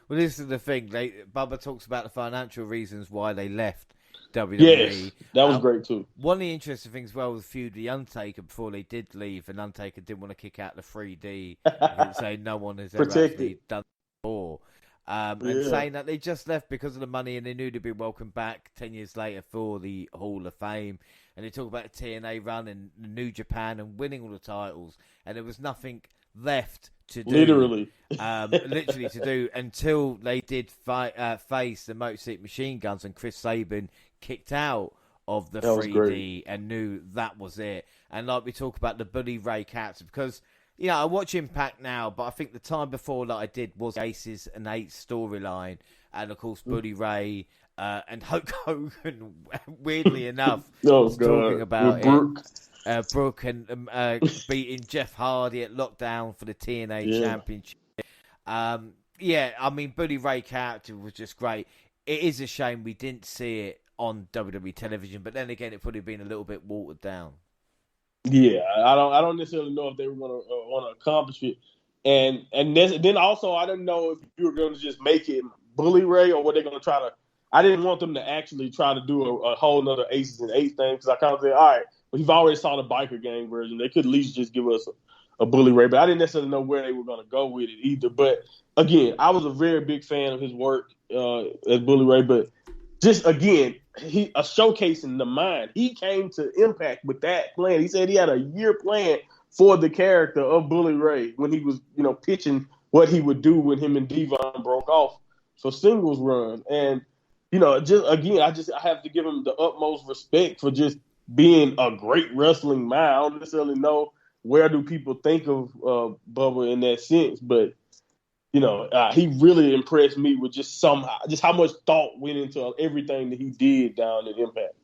Well, this is the thing. Bubba talks about the financial reasons why they left WWE. Yes, that was great too. One of the interesting things, well, with feud the Undertaker before they did leave, and Undertaker didn't want to kick out the 3D and say no one has ever actually done it before. And saying that they just left because of the money and they knew they'd be welcomed back 10 years later for the Hall of Fame. And they talk about the TNA run and New Japan and winning all the titles, and there was nothing left to do. Literally to do until they did face the Motor City Machine Guns and Chris Sabin kicked out of the 3D and knew that was it. And like we talk about the Bully Ray character, because I watch Impact now, but I think the time before that I did was Aces and Eights storyline, and of course Bully Ray and Hulk Hogan, weirdly enough, was talking about it. Brooke and beating Jeff Hardy at Lockdown for the TNA Championship. Bully Ray character was just great. It is a shame we didn't see it on WWE television, but then again, it would have been a little bit watered down. Yeah, I don't necessarily know if they were going to want to accomplish it, and then also I didn't know if you were going to just make it Bully Ray or what they're going to try to. I didn't want them to actually try to do a whole nother Aces and Eights thing because I kind of said, all right, but you've already saw the biker gang version. They could at least just give us a Bully Ray, but I didn't necessarily know where they were going to go with it either. But again, I was a very big fan of his work as Bully Ray, but just again, a showcasing the mind. He came to Impact with that plan. He said he had a year plan for the character of Bully Ray when he was, pitching what he would do when him and Devon broke off for singles run. And, just again, I have to give him the utmost respect for just being a great wrestling man. I don't necessarily know where do people think of Bubba in that sense, but he really impressed me with just how much thought went into everything that he did down at Impact.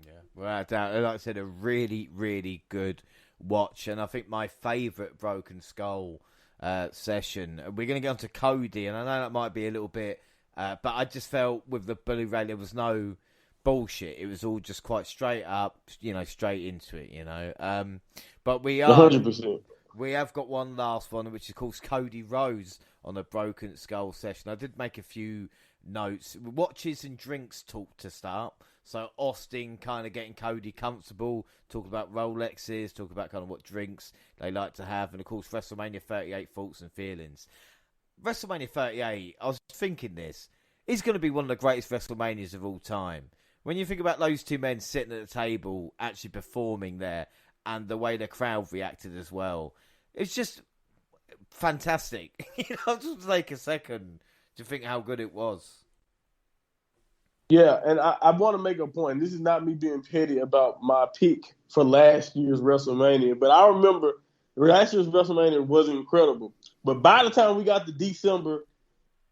Yeah, without doubt. Like I said, a really, really good watch. And I think my favourite Broken Skull session, we're going to get on to Cody, and I know that might be a little bit, but I just felt with the Bully Ray, there was no bullshit. It was all just quite straight up, straight into it, But we are 100%. We have got one last one, which is called Cody Rhodes on a Broken Skull session. I did make a few notes. Watches and drinks talk to start. So Austin kind of getting Cody comfortable, talk about Rolexes, talk about kind of what drinks they like to have. And, of course, WrestleMania 38 thoughts and feelings. WrestleMania 38, I was thinking this, is going to be one of the greatest WrestleManias of all time. When you think about those two men sitting at the table, actually performing there, and the way the crowd reacted as well, it's just fantastic. Just take a second to think how good it was. Yeah, and I want to make a point. This is not me being petty about my pick for last year's WrestleMania, but I remember last year's WrestleMania was incredible. But by the time we got to December,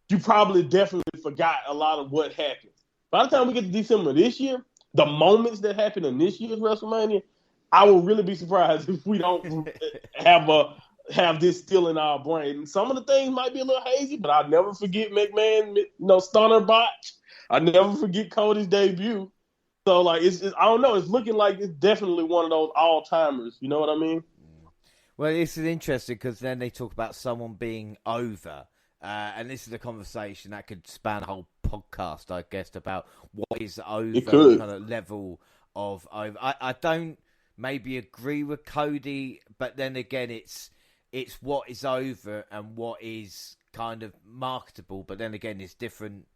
you probably definitely forgot a lot of what happened. By the time we get to December this year, the moments that happened in this year's WrestleMania, I will really be surprised if we don't have this still in our brain. And some of the things might be a little hazy, but I'll never forget McMahon, stunner botch. I never forget Cody's debut. So like, it's I don't know. It's looking like it's definitely one of those all timers. You know what I mean? Well, this is interesting because then they talk about someone being over, and this is a conversation that could span a whole podcast, I guess, about what is over, kind of level of over. I don't maybe agree with Cody, but then again, it's what is over and what is kind of marketable. But then again, it's different.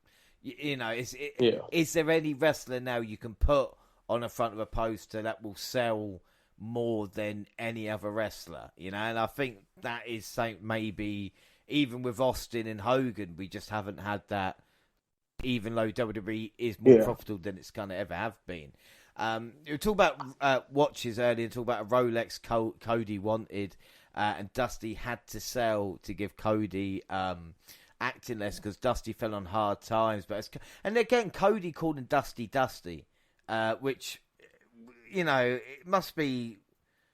You know, is there any wrestler now you can put on the front of a poster that will sell more than any other wrestler? You know, and I think that is something maybe even with Austin and Hogan, we just haven't had that. Even though WWE is more profitable than it's kind of ever have been. We talk about watches earlier, and talk about a Rolex Cody wanted, and Dusty had to sell to give Cody acting less because Dusty fell on hard times. And again, Cody called him Dusty, which, you know, it must be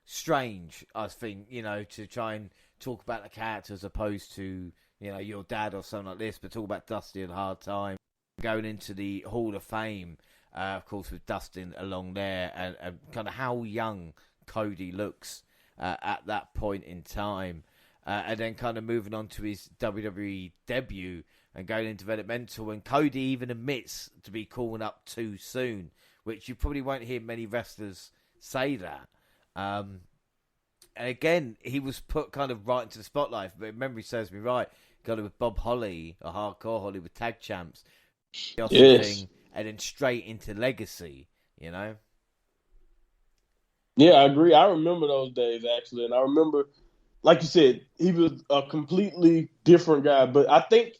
strange, I think, you know, to try and talk about the character as opposed to, you know, your dad or something like this, but talk about Dusty and hard time. Going into the Hall of Fame, of course, with Dustin along there, and kind of how young Cody looks at that point in time. And then kind of moving on to his WWE debut and going into developmental. And Cody even admits to be calling up too soon, which you probably won't hear many wrestlers say that. And again, he was put kind of right into the spotlight. But if memory serves me right, got it with Bob Holly, a Hardcore Holly with tag champs. Thing, and then straight into Legacy, you know? Yeah, I agree. I remember those days, actually. And I remember, like you said, he was a completely different guy. But I think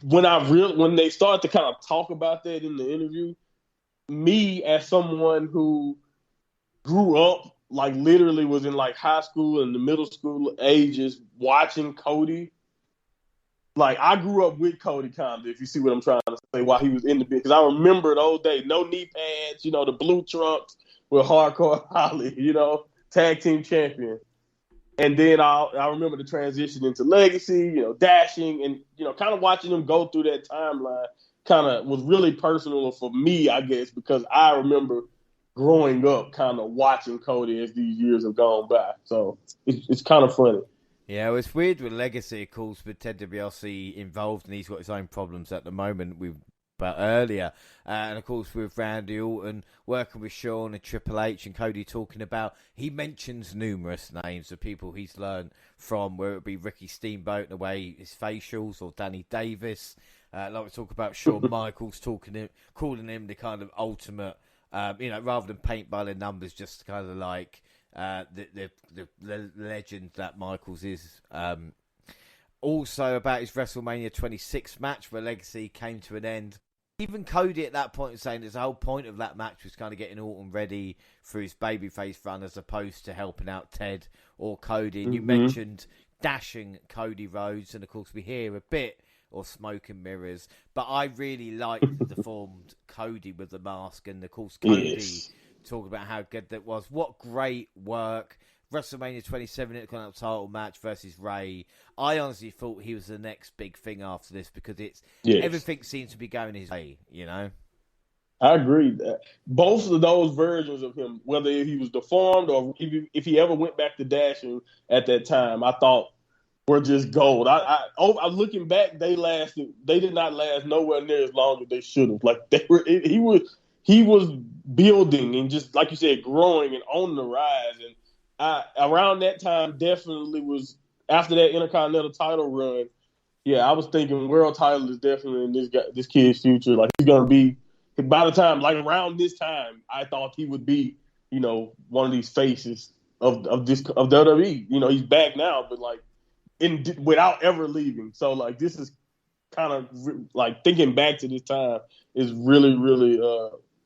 when they started to kind of talk about that in the interview, me as someone who grew up, like literally was in like high school and the middle school ages watching Cody, like I grew up with Cody kind of, if you see what I'm trying to say, while he was in the bit. Because I remember those days, no knee pads, you know, the blue trucks with Hardcore Holly, you know, tag team champion. And then I remember the transition into Legacy, you know, dashing, and, you know, kind of watching them go through that timeline kind of was really personal for me, I guess, because I remember growing up kind of watching Cody as these years have gone by. So it's kind of funny. Yeah, well, it's weird with Legacy, of course, with Ted DiBiase involved, and he's got his own problems at the moment with about earlier. And, of course, with Randy Orton working with Shawn and Triple H and Cody talking about, he mentions numerous names of people he's learned from, whether it be Ricky Steamboat, the way his facials, or Danny Davis. Like we talk about Shawn Michaels calling him the kind of ultimate, you know, rather than paint by the numbers, just kind of like the legend that Michaels is. Also about his WrestleMania 26 match where Legacy came to an end. Even Cody at that point was saying the whole point of that match was kind of getting Orton ready for his babyface run as opposed to helping out Ted or Cody. And you mentioned dashing Cody Rhodes, and of course we hear a bit of smoke and mirrors, but I really liked the deformed Cody with the mask, and of course Cody talking about how good that was. What great work. WrestleMania 27 Intercontinental title match versus Ray. I honestly thought he was the next big thing after this because everything seems to be going his way, you know? I agree. Both of those versions of him, whether he was deformed or if he ever went back to dashing at that time, I thought were just gold. I'm looking back, they did not last nowhere near as long as they should have. Like he was building and just, like you said, growing and on the rise. And around that time definitely was after that Intercontinental title run. Yeah, I was thinking world title is definitely in this kid's future. Like he's gonna be, by the time, like around this time, I thought he would be, you know, one of these faces of WWE. You know, he's back now, but like without ever leaving. So like this is kind of like thinking back to this time is really, really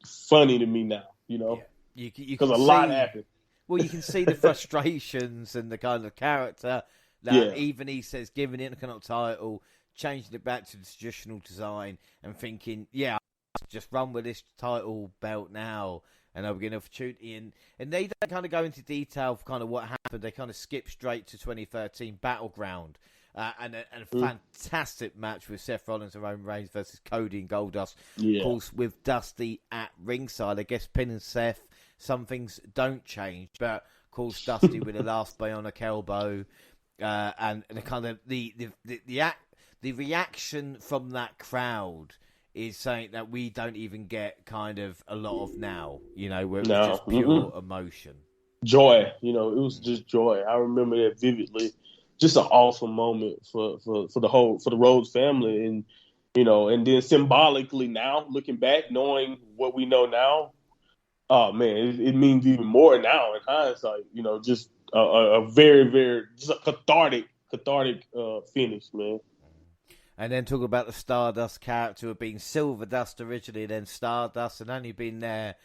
funny to me now. You know, because a lot happened. Well, you can see the frustrations and the kind of character that even he says, giving the Intercontinental title changing it back to the traditional design and thinking, yeah, I'll just run with this title belt now and I'll get an opportunity. And they don't kind of go into detail of kind of what happened. They kind of skip straight to 2013 Battleground. And a fantastic match with Seth Rollins and Roman Reigns versus Cody and Goldust. Yeah. Of course, with Dusty at ringside. I guess pinning Seth, some things don't change. But, of course, Dusty with the last bionic elbow. And the kind of the reaction from that crowd is something that we don't even get kind of a lot of now. You know, where it was just pure emotion. Joy. You know, it was just joy. I remember that vividly. Just an awesome moment for the Rhodes family, and you know, and then symbolically now looking back, knowing what we know now, oh man, it means even more now in hindsight. You know, just a very, very just a cathartic finish, man. And then talk about the Stardust character of being Silver Dust originally, then Stardust, and only been there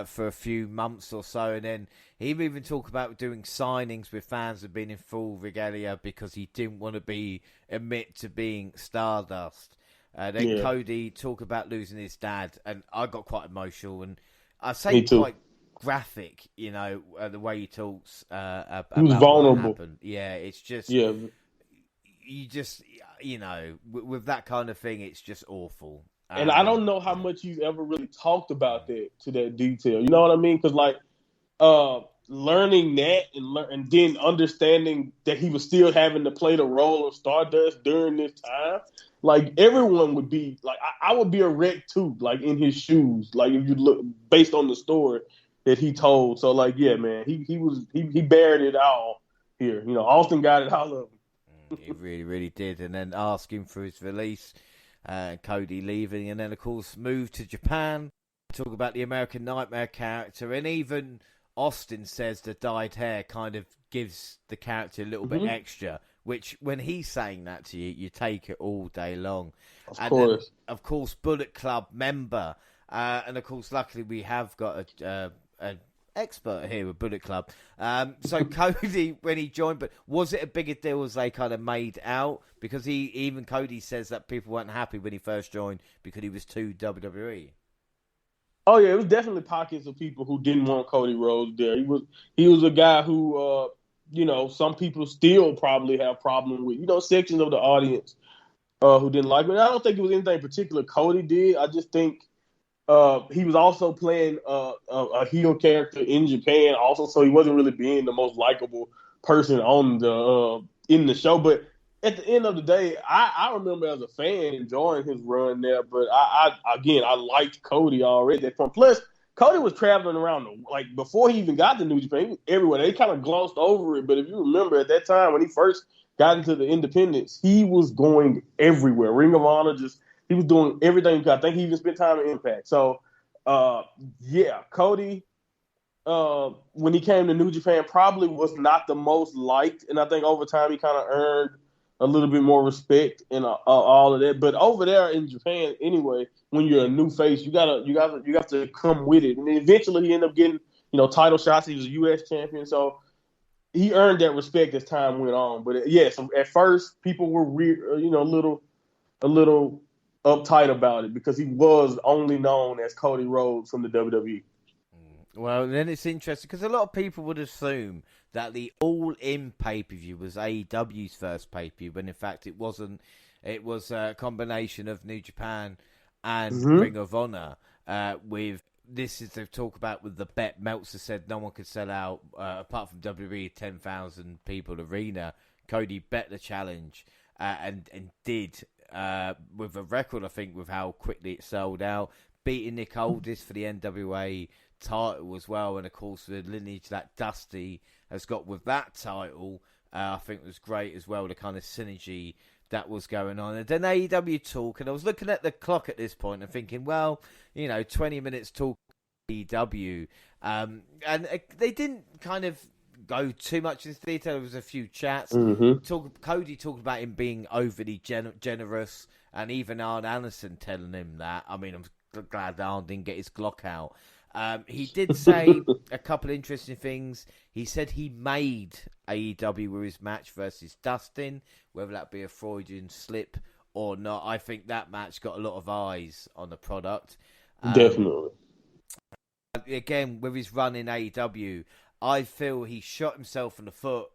for a few months or so, and then he even talked about doing signings with fans and being in full regalia because he didn't want to admit to being Stardust. Then Cody talked about losing his dad, and I got quite emotional, and I say quite graphic, you know, the way he talks about he was vulnerable. What happened. Yeah, it's just you just, you know, with that kind of thing, it's just awful. And I don't know how much he's ever really talked about that to that detail. You know what I mean? Because like learning that and then understanding that he was still having to play the role of Stardust during this time, like everyone would be like, I would be a wreck too, like in his shoes. Like if you look based on the story that he told. So like, yeah, man, he bared it all here. You know, Austin got it all of him. He really, really did. And then asking for his release. Cody leaving, and then of course moved to Japan. Talk about the American Nightmare character, and even Austin says the dyed hair kind of gives the character a little bit extra. Which, when he's saying that to you, you take it all day long. Then, of course, Bullet Club member, and of course, luckily we have got an expert here with Bullet Club. So Cody, when he joined, but was it a bigger deal as they kind of made out? Because Cody says that people weren't happy when he first joined because he was too WWE. Oh yeah, it was definitely pockets of people who didn't want Cody Rhodes there. He was a guy who, you know, some people still probably have problem with, you know, sections of the audience who didn't like him. I don't think it was anything particular Cody did. I just think he was also playing a heel character in Japan also, so he wasn't really being the most likable person on the in the show. But at the end of the day, I remember as a fan enjoying his run there. But I liked Cody already at that point. Plus, Cody was traveling around like before he even got to New Japan, he was everywhere. They kind of glossed over it, but if you remember at that time when he first got into the independents, he was going everywhere. Ring of Honor he was doing everything. I think he even spent time in Impact. So, Cody, when he came to New Japan, probably was not the most liked. And I think over time he kind of earned a little bit more respect and all of that. But over there in Japan, anyway, when you're a new face, you got to come with it. And eventually he ended up getting, you know, title shots. He was a U.S. champion. So he earned that respect as time went on. But so at first people were a little uptight about it because he was only known as Cody Rhodes from the WWE. Well, then it's interesting because a lot of people would assume that the All In pay-per-view was AEW's first pay-per-view, when in fact it wasn't. It was a combination of New Japan and Ring of Honor. This is the talk about with the bet. Meltzer said no one could sell out apart from WWE 10,000 people arena. Cody bet the challenge and did. With a record, I think, with how quickly it sold out, beating Nick Aldis for the NWA title as well, and of course the lineage that Dusty has got with that title, I think was great as well, the kind of synergy that was going on. And then AEW talk, and I was looking at the clock at this point and thinking, well, you know, 20 minutes talk AEW, and they didn't kind of go too much into detail. There was a few chats. Cody talked about him being overly generous, and even Arn Anderson telling him that. I mean, I'm glad Arn didn't get his Glock out. He did say a couple of interesting things. He said he made AEW with his match versus Dustin, whether that be a Freudian slip or not. I think that match got a lot of eyes on the product. Definitely. Again, with his run in AEW, I feel he shot himself in the foot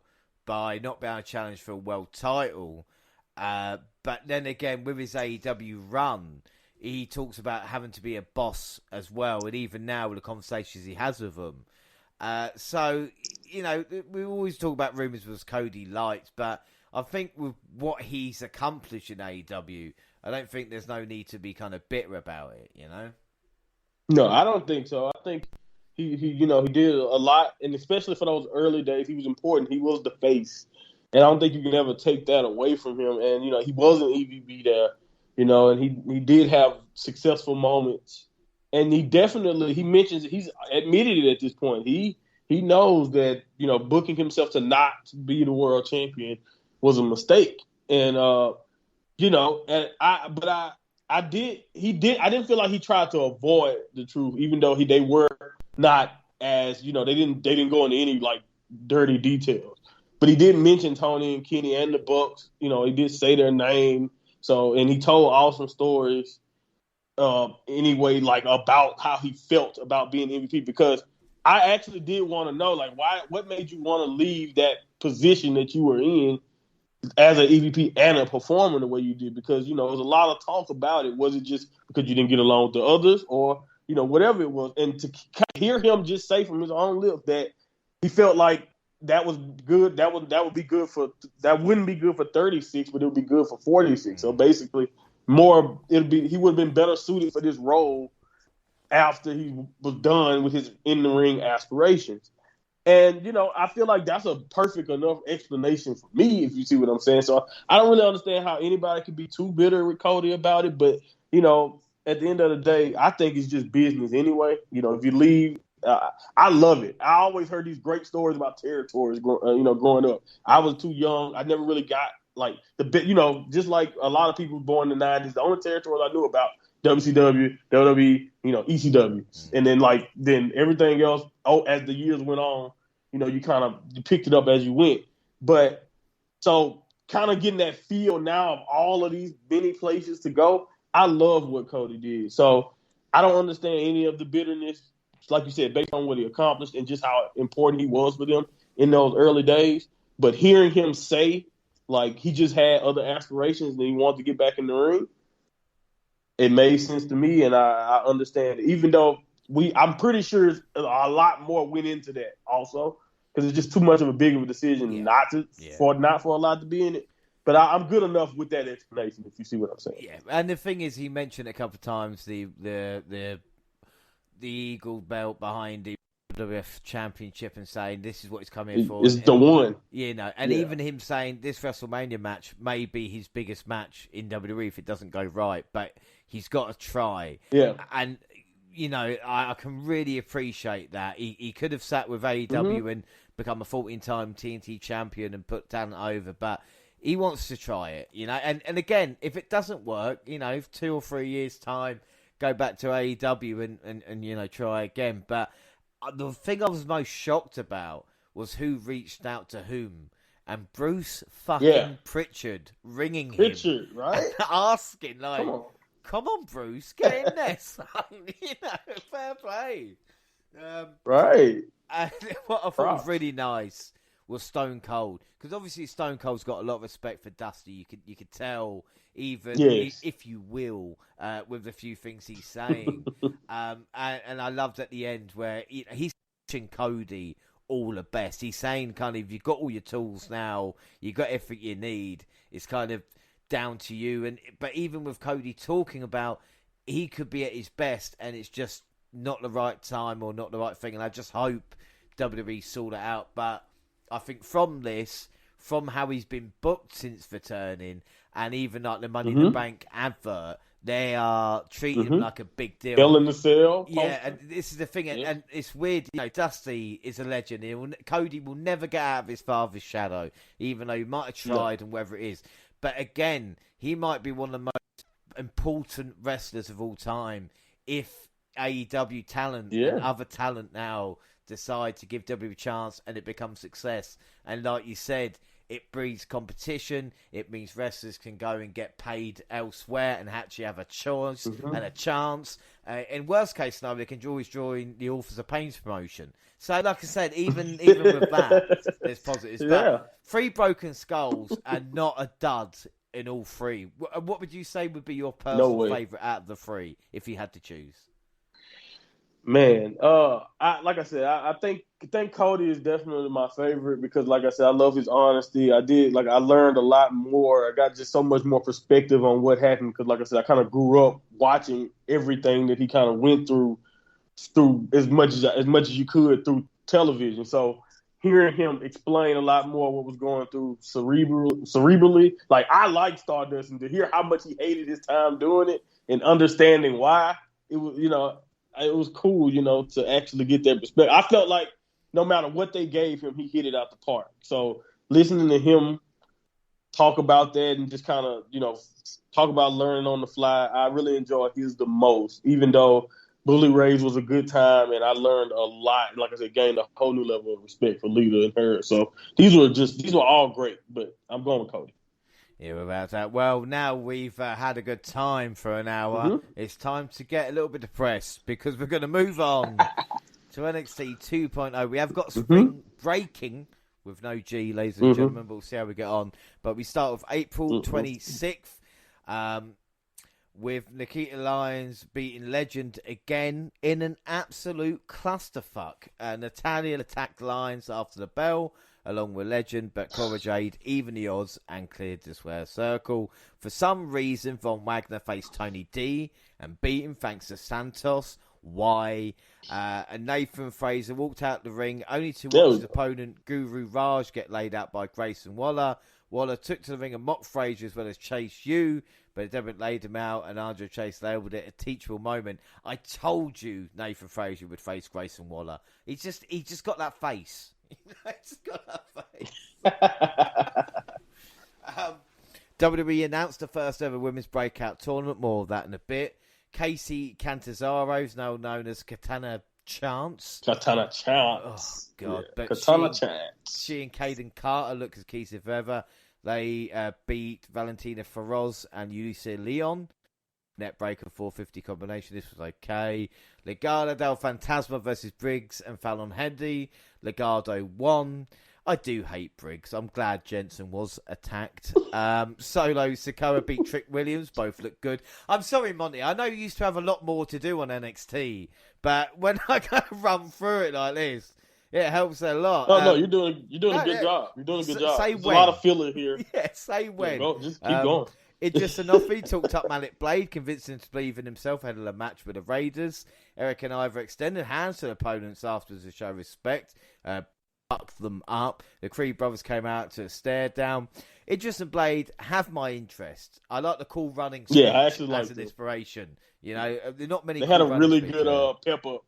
by not being able to challenge for a world title. But then again, with his AEW run, he talks about having to be a boss as well. And even now, with the conversations he has with them. So, we always talk about rumors with Cody Lights, but I think with what he's accomplished in AEW, I don't think there's no need to be kind of bitter about it, No, I don't think so. I think he did a lot, and especially for those early days, he was important. He was the face, and I don't think you can ever take that away from him. And he was an EVP there, and he did have successful moments, and he mentions he's admitted it at this point. He knows that booking himself to not be the world champion was a mistake, and I didn't feel like he tried to avoid the truth, even though they were not as, they didn't go into any like dirty details. But he did mention Tony and Kenny and the Bucks. He did say their name. So, and he told awesome stories anyway, like about how he felt about being MVP, because I actually did want to know, like, what made you want to leave that position that you were in as an EVP and a performer the way you did? Because, there was a lot of talk about it. Was it just because you didn't get along with the others, or, whatever it was? And to hear him just say from his own lips that he felt like that was good, that wouldn't be good for 36, but it would be good for 46. So basically he would have been better suited for this role after he was done with his in-the-ring aspirations. And, I feel like that's a perfect enough explanation for me, if you see what I'm saying. So I don't really understand how anybody could be too bitter with Cody about it. But, at the end of the day, I think it's just business anyway. If you leave, I love it. I always heard these great stories about territories, growing up. I was too young. I never really got, like, just like a lot of people born in the 90s, the only territories I knew about, WCW, WWE, ECW. And then everything else, as the years went on, you picked it up as you went. But so kind of getting that feel now of all of these many places to go, I love what Cody did. So I don't understand any of the bitterness, like you said, based on what he accomplished and just how important he was for them in those early days. But hearing him say, like, he just had other aspirations and he wanted to get back in the ring, it made sense to me, and I understand it. Even though I'm pretty sure a lot more went into that also, because it's just too much of a big of a decision for a lot to be in it. But I'm good enough with that explanation, if you see what I'm saying. Yeah, and the thing is, he mentioned a couple of times the Eagle belt behind the WWF Championship and saying this is what he's come here for. It's the one. Even him saying this WrestleMania match may be his biggest match in WWE if it doesn't go right, but he's got to try. Yeah. And, I can really appreciate that. He could have sat with AEW and become a 14-time TNT champion and put talent over, but he wants to try it, And again, if it doesn't work, 2 or 3 years' time, go back to AEW and try again. But the thing I was most shocked about was who reached out to whom. And Bruce fucking Pritchard ringing him. Right? Asking, like, come on, Bruce, get in there, son. Fair play. Right. And what I thought was really nice was Stone Cold. Because obviously Stone Cold's got a lot of respect for Dusty. You could tell, even if you will, with the few things he's saying. And I loved at the end where he's teaching Cody all the best. He's saying kind of, you've got all your tools now, you've got everything you need. It's kind of down to you. But even with Cody talking about he could be at his best and it's just not the right time or not the right thing. And I just hope WWE sort it out. But I think from how he's been booked since returning, and even like the Money in the Bank advert, they are treating him like a big deal. Hell in the Cell. Yeah, and this is the thing, and it's weird. Dusty is a legend. Cody will never get out of his father's shadow, even though he might have tried and whether it is. But again, he might be one of the most important wrestlers of all time if AEW talent and other talent now decide to give WWE a chance and it becomes success. And like you said, It breeds competition. It means wrestlers can go and get paid elsewhere and actually have a choice and a chance. In worst case scenario, they can always join the Authors of Pain's promotion. So, like I said, even with that, there's positives. But 3 Broken Skulls and not a dud in all 3. What would you say would be your personal favourite out of the 3 if you had to choose? Man, I think Cody is definitely my favorite because, like I said, I love his honesty. I learned a lot more. I got just so much more perspective on what happened because, like I said, I kind of grew up watching everything that he kind of went through as much as you could through television. So hearing him explain a lot more what was going through cerebrally, like I like Stardust, and to hear how much he hated his time doing it and understanding why, it was, it was cool, to actually get that perspective. I felt like no matter what they gave him, he hit it out the park. So listening to him talk about that and just kind of, talk about learning on the fly, I really enjoyed his the most, even though Bully Ray's was a good time and I learned a lot. Like I said, gained a whole new level of respect for Lita and her. So these were all great, but I'm going with Cody. Yeah, without that. Well, now we've had a good time for an hour. It's time to get a little bit depressed because we're going to move on to NXT 2.0. We have got spring breaking with no G, ladies and gentlemen, but we'll see how we get on. But we start with April 26th with Nikita Lyons beating Legend again in an absolute clusterfuck. Nathaniel attacked Lyons after the bell, along with Legend, but Cora Jade evened the odds and cleared the square circle. For some reason, Von Wagner faced Tony D and beat him thanks to Santos. Why? And Nathan Fraser walked out the ring only to watch his opponent, Guru Raj, get laid out by Grayson Waller. Waller took to the ring and mocked Fraser as well as Chase U, but Devitt laid him out and Andre Chase labelled it a teachable moment. I told you Nathan Fraser would face Grayson Waller. He just got that face. He's got that face. WWE announced the first ever women's breakout tournament. More of that in a bit. Casey Cantazaro's now known as Katana Chance. Katana Oh, Chance. God. Yeah. Katana Chance. She and Kaden Carter look as key as ever. They beat Valentina Feroz and Ulysses Leon. Net breaker 450 combination. This was okay. Legado del Fantasma versus Briggs and Fallon Hendy. Legado won. I do hate Briggs. I'm glad Jensen was attacked. Solo Sikoa beat Trick Williams. Both look good. I'm sorry, Monty. I know you used to have a lot more to do on NXT, but when I kind of run through it like this, it helps a lot. No, you're doing a good job. You're doing a good job. Say There's when. a lot of filler here. Yeah, say when. Yeah, just keep going. Idris Anofi talked up Malik Blade, convinced him to believe in himself ahead of the match with the Raiders. Eric and Ivor extended hands to the opponents afterwards to show respect. Bucked them up. The Creed brothers came out to a stare down. Idris and Blade have my interest. I like the cool running speech I actually like as an inspiration. There are not many. They had a really good pep up.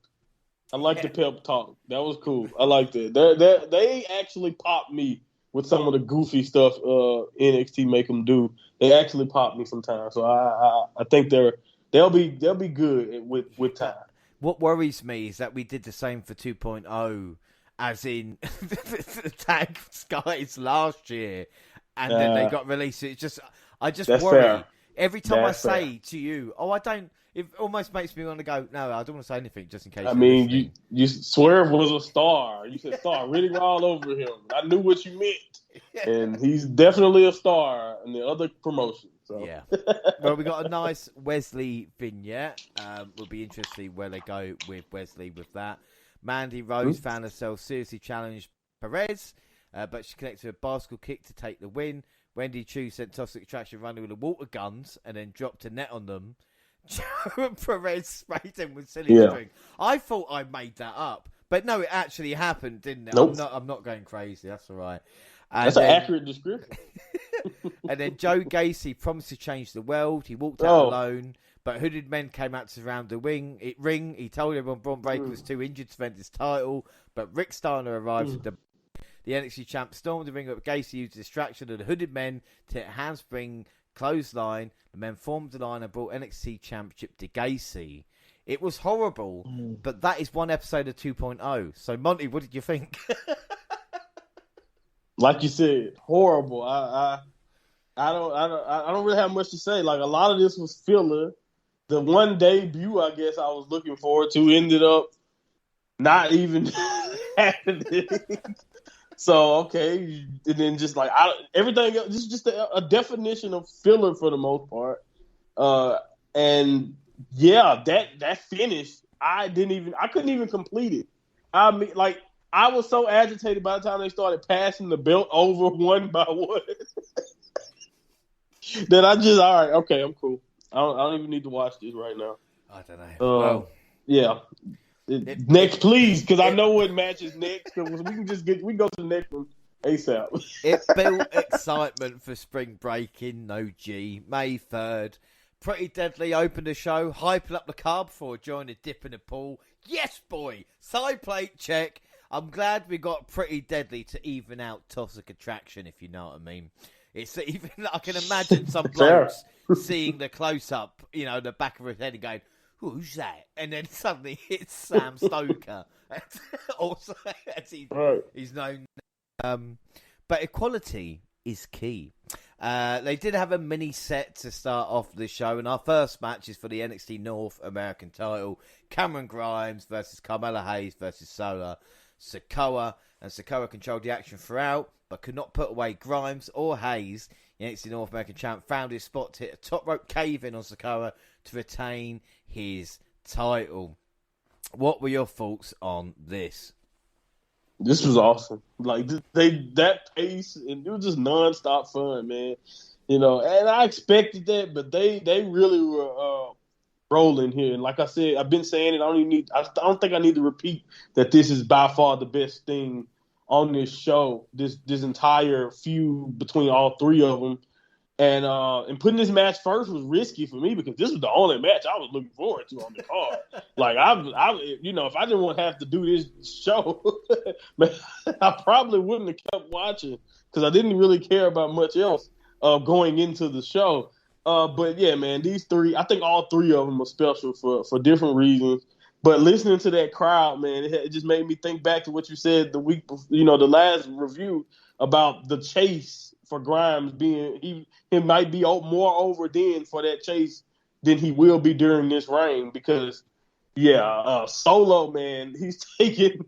I like the pep talk. That was cool. I liked it. They actually popped me with some of the goofy stuff NXT make them do. They actually pop me sometimes. So I think they'll be good with time. What worries me is that we did the same for 2.0, as in the tag guys last year, and then they got released. I just worry. Fair. Every time I say to you, I don't. It almost makes me want to go, no, I don't want to say anything just in case. I mean, you Swerve was a star. You said star written all over him. I knew what you meant. And he's definitely a star in the other promotion. So. Yeah. Well, we got a nice Wesley vignette. Will be interesting where they go with Wesley with that. Mandy Rose found herself seriously challenged Perez, but she connected a bicycle kick to take the win. Wendy Chu sent Toxic Attraction running with the water guns and then dropped a net on them. Perez sprayed him with silly string. I thought I made that up, but no, it actually happened, didn't it? Nope. I'm not going crazy. That's all right. That's an accurate description. And then Joe Gacy promised to change the world. He walked out alone, but hooded men came out to surround the ring. He told everyone Braun Breaker was too injured to defend his title, but Rick Steiner arrived at the NXT champ stormed the ring, but Gacy used a distraction of the hooded men to hit a handspring clothesline. The men formed the line and brought NXT Championship to Gacy. It was horrible, but that is one episode of 2.0. So, Monty, what did you think? like you said, horrible. I don't really have much to say. Like, a lot of this was filler. The one debut, I guess, I was looking forward to ended up not even happening. So, okay, and then just like everything else, this is just a definition of filler for the most part. And yeah, that finish, I couldn't even complete it. I mean, like, I was so agitated by the time they started passing the belt over one by one that I just, all right, okay, I'm cool. I don't even need to watch this right now. I don't know. Yeah. Next, please, because I know what match is next. Because we can go to the next one ASAP. It built excitement for Spring Breakin, no G. May 3rd. Pretty Deadly opened the show, hyping up the card before joining a dip in the pool. Yes, boy. Side plate check. I'm glad we got Pretty Deadly to even out Toxic Attraction, if you know what I mean. It's even, I can imagine some blokes seeing the close-up, the back of his head and going, who's that? And then suddenly it's Sam Stoker. Also, he's known. But equality is key. They did have a mini set to start off the show, and our first match is for the NXT North American title. Cameron Grimes versus Carmella Hayes versus Sikoa, and Sikoa controlled the action throughout, but could not put away Grimes or Hayes. The NXT North American champ found his spot to hit a top rope cave-in on Sikoa to retain his title. What were your thoughts on this? This was awesome. Like, that pace, and it was just nonstop fun, man. And I expected that, but they really were rolling here. And like I said, I've been saying it. I don't think I need to repeat that this is by far the best thing on this show. This entire feud between all three of them. And putting this match first was risky for me because this was the only match I was looking forward to on the card. Like, if I didn't want to have to do this show, I probably wouldn't have kept watching because I didn't really care about much else going into the show. But yeah, man, these three, I think all three of them are special for different reasons. But listening to that crowd, man, it just made me think back to what you said the week before, the last review about the chase for Grimes being he might be more over then for that chase than he will be during this reign because Solo, man, he's taking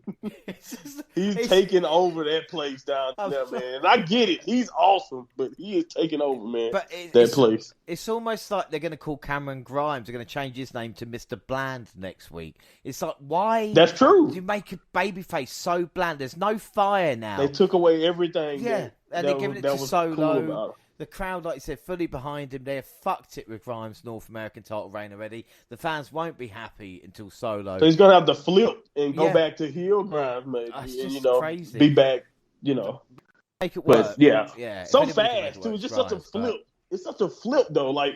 over that place down there, man. I get it, he's awesome, but he is taking over, man. But that place. It's almost like they're going to call Cameron Grimes. They're going to change his name to Mr. Bland next week. It's like, why? That's true. You make a babyface so bland. There's no fire now. They took away everything. Yeah, and they're giving it to Solo. Cool. The crowd, like you said, fully behind him. They have fucked it with Grimes' North American title reign already. The fans won't be happy until Solo. So he's going to have to flip and go back to heel Grimes, maybe. That's and, just crazy. Be back, Make it work. But, yeah. So fast, too. It's just such a flip. It's such a flip, though. Like,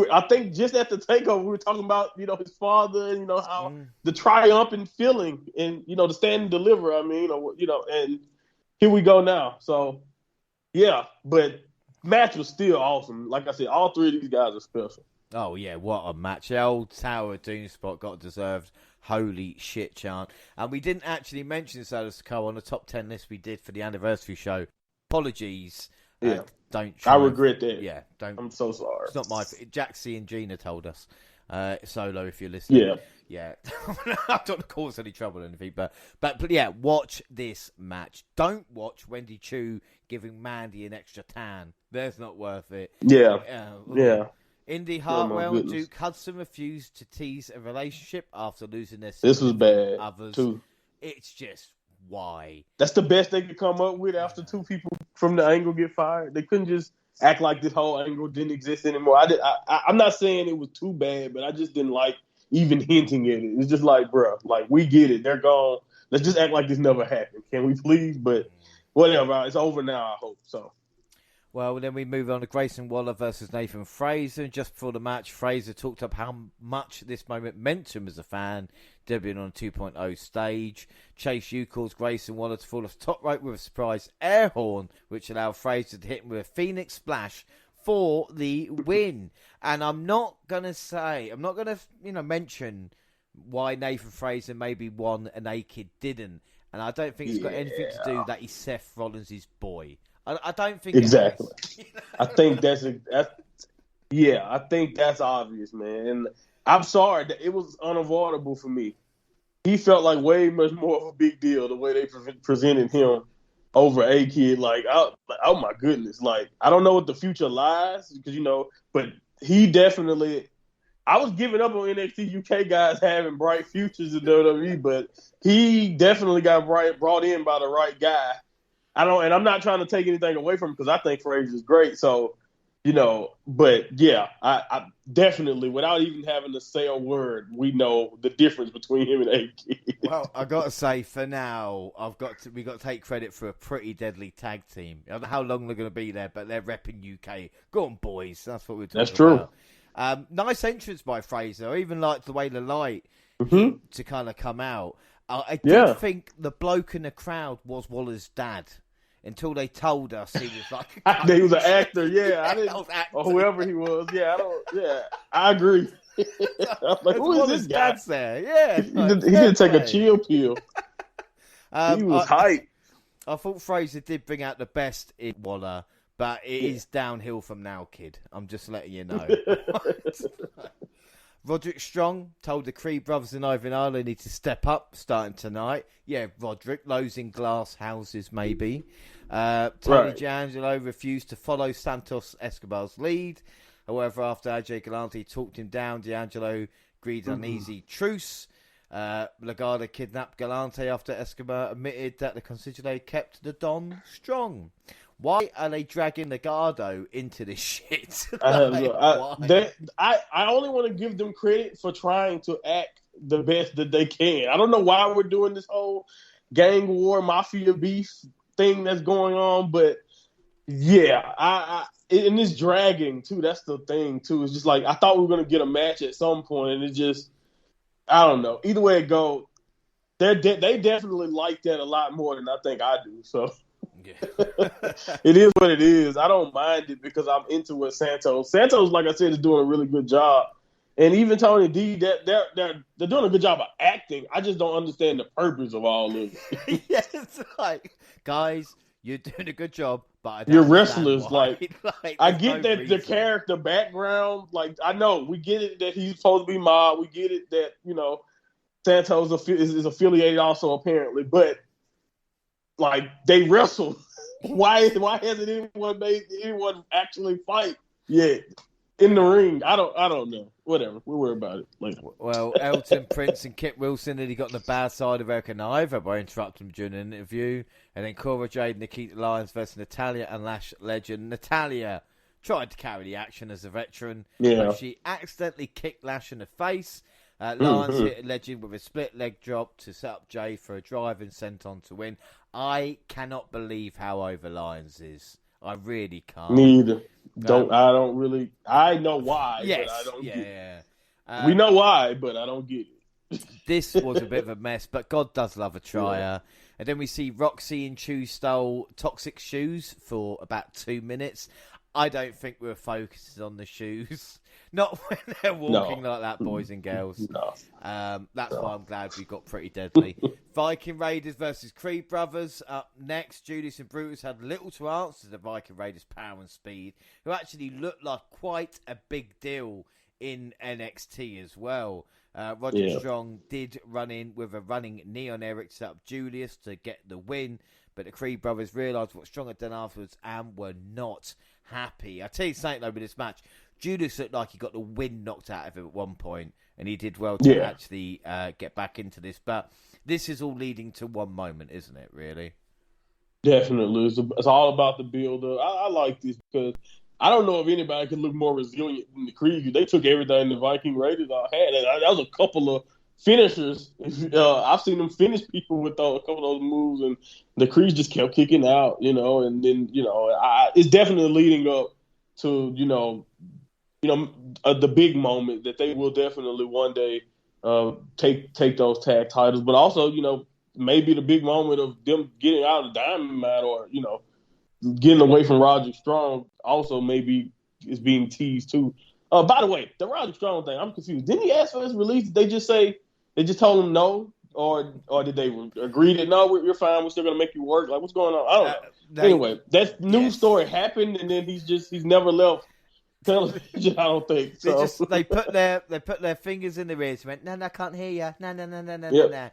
I think just at the takeover, we were talking about, his father and, how the triumphant feeling and, the stand and deliver, and here we go now. So, yeah, but match was still awesome. Like I said, all three of these guys are special. Oh, yeah, what a match. The old Tower of Doom spot got deserved. Holy shit chant. And we didn't actually mention Solo Sikoa on the top 10 list we did for the anniversary show. Apologies. Yeah. Don't. I regret that. Yeah, don't. I'm so sorry. It's not my. Jaxie and Gina told us. Solo, if you're listening. Yeah. I don't cause any trouble or anything, but yeah, watch this match. Don't watch Wendy Chu giving Mandy an extra tan. That's not worth it. Yeah. Indy Hartwell and Duke Hudson refused to tease a relationship after losing their. This was bad. Others. Too. It's just why. That's the best they could come up with after two people from the angle get fired. They couldn't just act like this whole angle didn't exist anymore. I'm not saying it was too bad, but I just didn't like even hinting at it. It's just like, bro, like, we get it. They're gone. Let's just act like this never happened. Can we please? But whatever. It's over now, I hope. So. Well, then we move on to Grayson Waller versus Nathan Fraser. And just before the match, Fraser talked up how much this moment meant to him as a fan, debuting on a 2.0 stage. Chase U calls Grayson Waller to fall off the top rope with a surprise air horn, which allowed Fraser to hit him with a Phoenix Splash for the win. And I'm not going to mention why Nathan Fraser maybe won and A-Kid didn't. And I don't think it's got anything to do that he's Seth Rollins' boy. I don't think Exactly. it has. I think that's yeah. I think that's obvious, man. And I'm sorry that it was unavoidable for me. He felt like way much more of a big deal the way they presented him over A Kid. Like, oh my goodness. Like, I don't know what the future lies because but he definitely. I was giving up on NXT UK guys having bright futures in WWE, but he definitely got brought in by the right guy. And I'm not trying to take anything away from him because I think Frazier's great. So, but yeah, I definitely, without even having to say a word, we know the difference between him and A-Kid. Well, I got to say, for now, we got to take credit for a pretty deadly tag team. I don't know how long they're going to be there, but they're repping UK. Go on, boys. That's what we're talking That's true. about. Nice entrance by Fraser. I even liked the way the light hit to kind of come out. I did think the bloke in the crowd was Waller's dad until they told us he was like he was an actor. Yeah, I didn't, or whoever he was. Yeah, I agree. I was like, who is this guy? Dad's there. Yeah, he didn't take a chill pill. He was hype. I thought Fraser did bring out the best in Waller, but it is downhill from now, kid. I'm just letting you know. Roderick Strong told the Creed brothers in Ivan Island need to step up starting tonight. Yeah, Roderick, those in glass houses maybe. Tony D'Angelo refused to follow Santos Escobar's lead. However, after AJ Galante talked him down, D'Angelo agreed an easy truce. Legado kidnapped Galante after Escobar admitted that the Consigliere kept the Don strong. Why are they dragging Legado into this shit? I only want to give them credit for trying to act the best that they can. I don't know why we're doing this whole gang war, mafia beef thing that's going on, but yeah, and it's dragging too. That's the thing too. It's just like I thought we were gonna get a match at some point, and it just I don't know. Either way it goes, they definitely like that a lot more than I think I do. So. Yeah. It is what it is. I don't mind it because I'm into what Santos, like I said, is doing a really good job. And even Tony D, they're doing a good job of acting. I just don't understand the purpose of all of it. Yeah, it's like, guys, you're doing a good job, but I don't you're wrestlers. Why. Like I get that the character background. Like I know we get it that he's supposed to be mob. We get it that Santos is affiliated also apparently, but. Like they wrestle. Why hasn't anyone made anyone actually fight yet in the ring? I don't know. Whatever. We'll worry about it later. Well, Elton Prince and Kit Wilson nearly got on the bad side of Eric and Ivor by interrupting him during an interview. And then Cora Jade and Nikita Lyons versus Natalya and Lash legend. Natalya tried to carry the action as a veteran. Yeah. But she accidentally kicked Lash in the face. Lyons hit a legend with a split leg drop to set up Jay for a drive and sent on to win. I cannot believe how over Lyons is. I really can't. Neither. I don't really. I know why, yes, but I don't get it. We know why, but I don't get it. This was a bit of a mess, but God does love a trier. Yeah. And then we see Roxy in Shoe-style toxic shoes for about 2 minutes. I don't think we're focused on the shoes. Not when they're walking like that, boys and girls. No. That's why I'm glad we got pretty deadly. Viking Raiders versus Creed Brothers. Up next, Julius and Brutus had little to answer to the Viking Raiders' power and speed, who actually looked like quite a big deal in NXT as well. Roger Strong did run in with a running knee on Eric to set up Julius to get the win, but the Creed Brothers realised what Strong had done afterwards and were not happy. I'll tell you something though with this match. Julius looked like he got the wind knocked out of him at one point, and he did well to actually get back into this. But this is all leading to one moment, isn't it, really? Definitely. It's all about the build-up. I like this because I don't know if anybody can look more resilient than the Creed. They took everything the Viking Raiders had. And that was a couple of finishers. I've seen them finish people with a couple of those moves, and the Creed just kept kicking out, and then, it's definitely leading up to, the big moment that they will definitely one day take those tag titles, but also, maybe the big moment of them getting out of Dynamite or, getting away from Roger Strong also maybe is being teased too. By the way, the Roger Strong thing, I'm confused. Didn't he ask for his release? Did they just told him no? or did they agree that no, you're fine, we're still gonna make you work? Like, what's going on? I don't know. Anyway, that news story happened, and then he's never left television. I don't think so. They put their fingers in their ears and went, no, I can't hear you. No.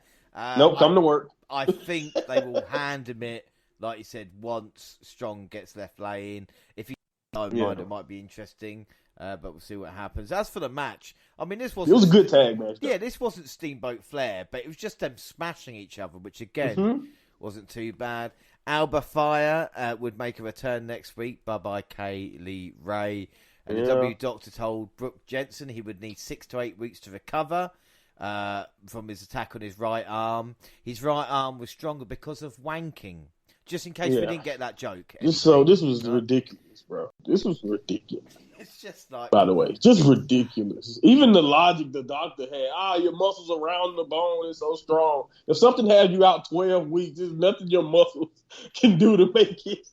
Nope, come to work. I think they will hand him it, like you said, once Strong gets left laying. If he don't mind, it might be interesting. But we'll see what happens. As for the match, I mean, it was a good tag match. Yeah, this wasn't Steamboat Flair, but it was just them smashing each other, which again wasn't too bad. Alba Fire would make a return next week. Bye-bye, Kaylee Ray. And the W Doctor told Brooke Jensen he would need 6 to 8 weeks to recover from his attack on his right arm. His right arm was stronger because of wanking. Just in case we didn't get that joke. This was ridiculous, bro. This was ridiculous. It's just like... By the way, just ridiculous. Even the logic the doctor had, your muscles around the bone is so strong. If something had you out 12 weeks, there's nothing your muscles can do to make it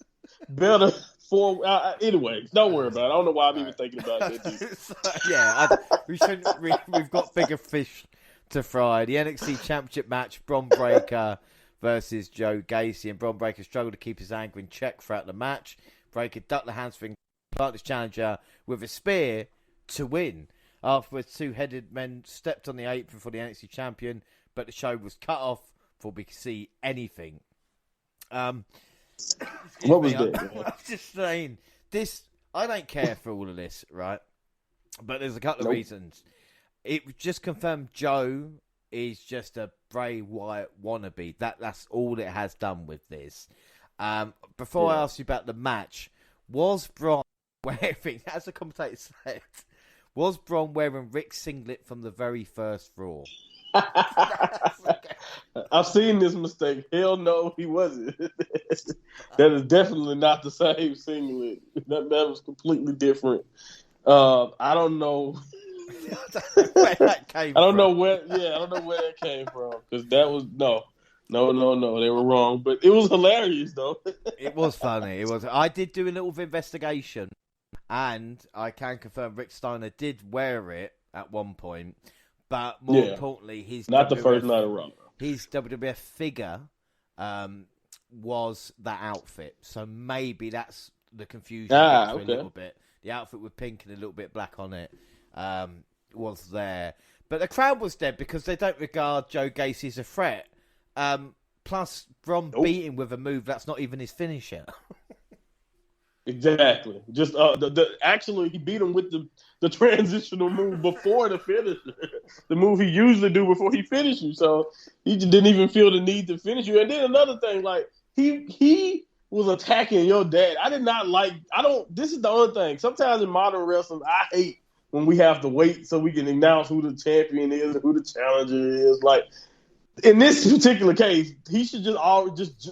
better. Anyway, don't worry about it. I don't know why I'm even thinking about that. We've got bigger fish to fry. The NXT Championship match, Bron Breakker versus Joe Gacy, and Bron Breakker struggled to keep his anger in check throughout the match. Breakker ducked the handspring, planted his challenger with a spear to win. Afterwards, two-headed men stepped on the apron for the NXT champion, but the show was cut off before we could see anything. What was that? I'm just saying, I don't care for all of this, right? But there's a couple of reasons. It just confirmed Joe is just a Bray Wyatt wannabe. That's all it has done with this. Before I ask you about the match, was Bron wearing, as the commentator said, was Bron wearing Rick's singlet from the very first Raw? I've seen this mistake. Hell no, he wasn't. That is definitely not the same singlet. That was completely different. I don't know. Where that came I don't know where that came from, because that was no. They were wrong, but it was hilarious though. It was funny. It was. I did do a little investigation, and I can confirm Rick Steiner did wear it at one point. But more importantly, his not the first night of Raw. His WWF figure was that outfit, so maybe that's the confusion a little bit. The outfit with pink and a little bit black on it was there, but the crowd was dead because they don't regard Joe Gacy as a threat. Plus, Bron beat him with a move that's not even his finisher. Exactly. Just actually, he beat him with the transitional move before the finisher, the move he usually do before he finishes you. So he just didn't even feel the need to finish you. And then another thing, like he was attacking your dad. I did not like. This is the other thing. Sometimes in modern wrestling, I hate when we have to wait so we can announce who the champion is and who the challenger is. Like, in this particular case, he should just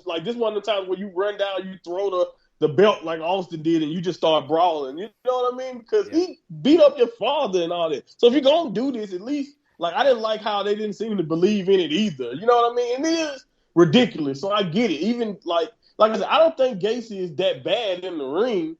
like, this one of the times where you run down, you throw the belt like Austin did, and you just start brawling. You know what I mean? Because he beat up your father and all that. So if you're going to do this, at least, like, I didn't like how they didn't seem to believe in it either. You know what I mean? And it is ridiculous. So I get it. Even like I said, I don't think Gacy is that bad in the ring.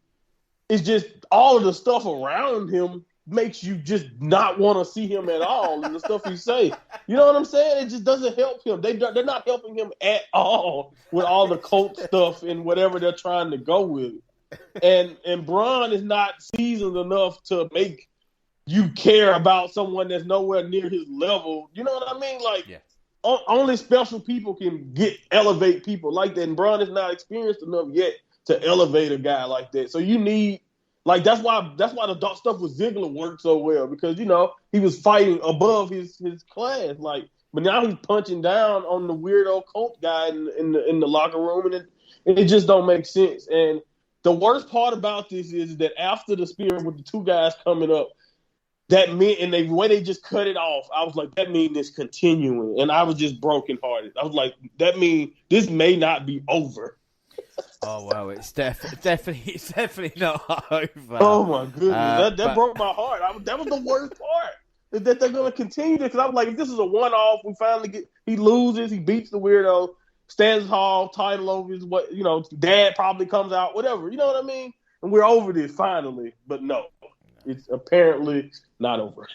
It's just all of the stuff around him makes you just not want to see him at all, and the stuff he say. You know what I'm saying? It just doesn't help him. They're not helping him at all with all the cult stuff and whatever they're trying to go with. And Bron is not seasoned enough to make you care about someone that's nowhere near his level. You know what I mean? Like, only special people can elevate people like that, and Bron is not experienced enough yet to elevate a guy like that. So you need, like, that's why the stuff with Ziggler worked so well, because, you know, he was fighting above his class. Like, but now he's punching down on the weirdo cult guy in the locker room, and it just don't make sense. And the worst part about this is that after the spear with the two guys coming up, that meant, and the way they just cut it off, I was like, that means it's continuing, and I was just brokenhearted. I was like, that means this may not be over. Oh well, it's definitely not over. Oh my goodness, that broke my heart. That was the worst part. Is that they're going to continue this? Because I was like, if this is a one-off, we finally he loses, he beats the weirdo, stands tall, title over his dad probably comes out, whatever. You know what I mean? And we're over this finally, but no, it's apparently not over.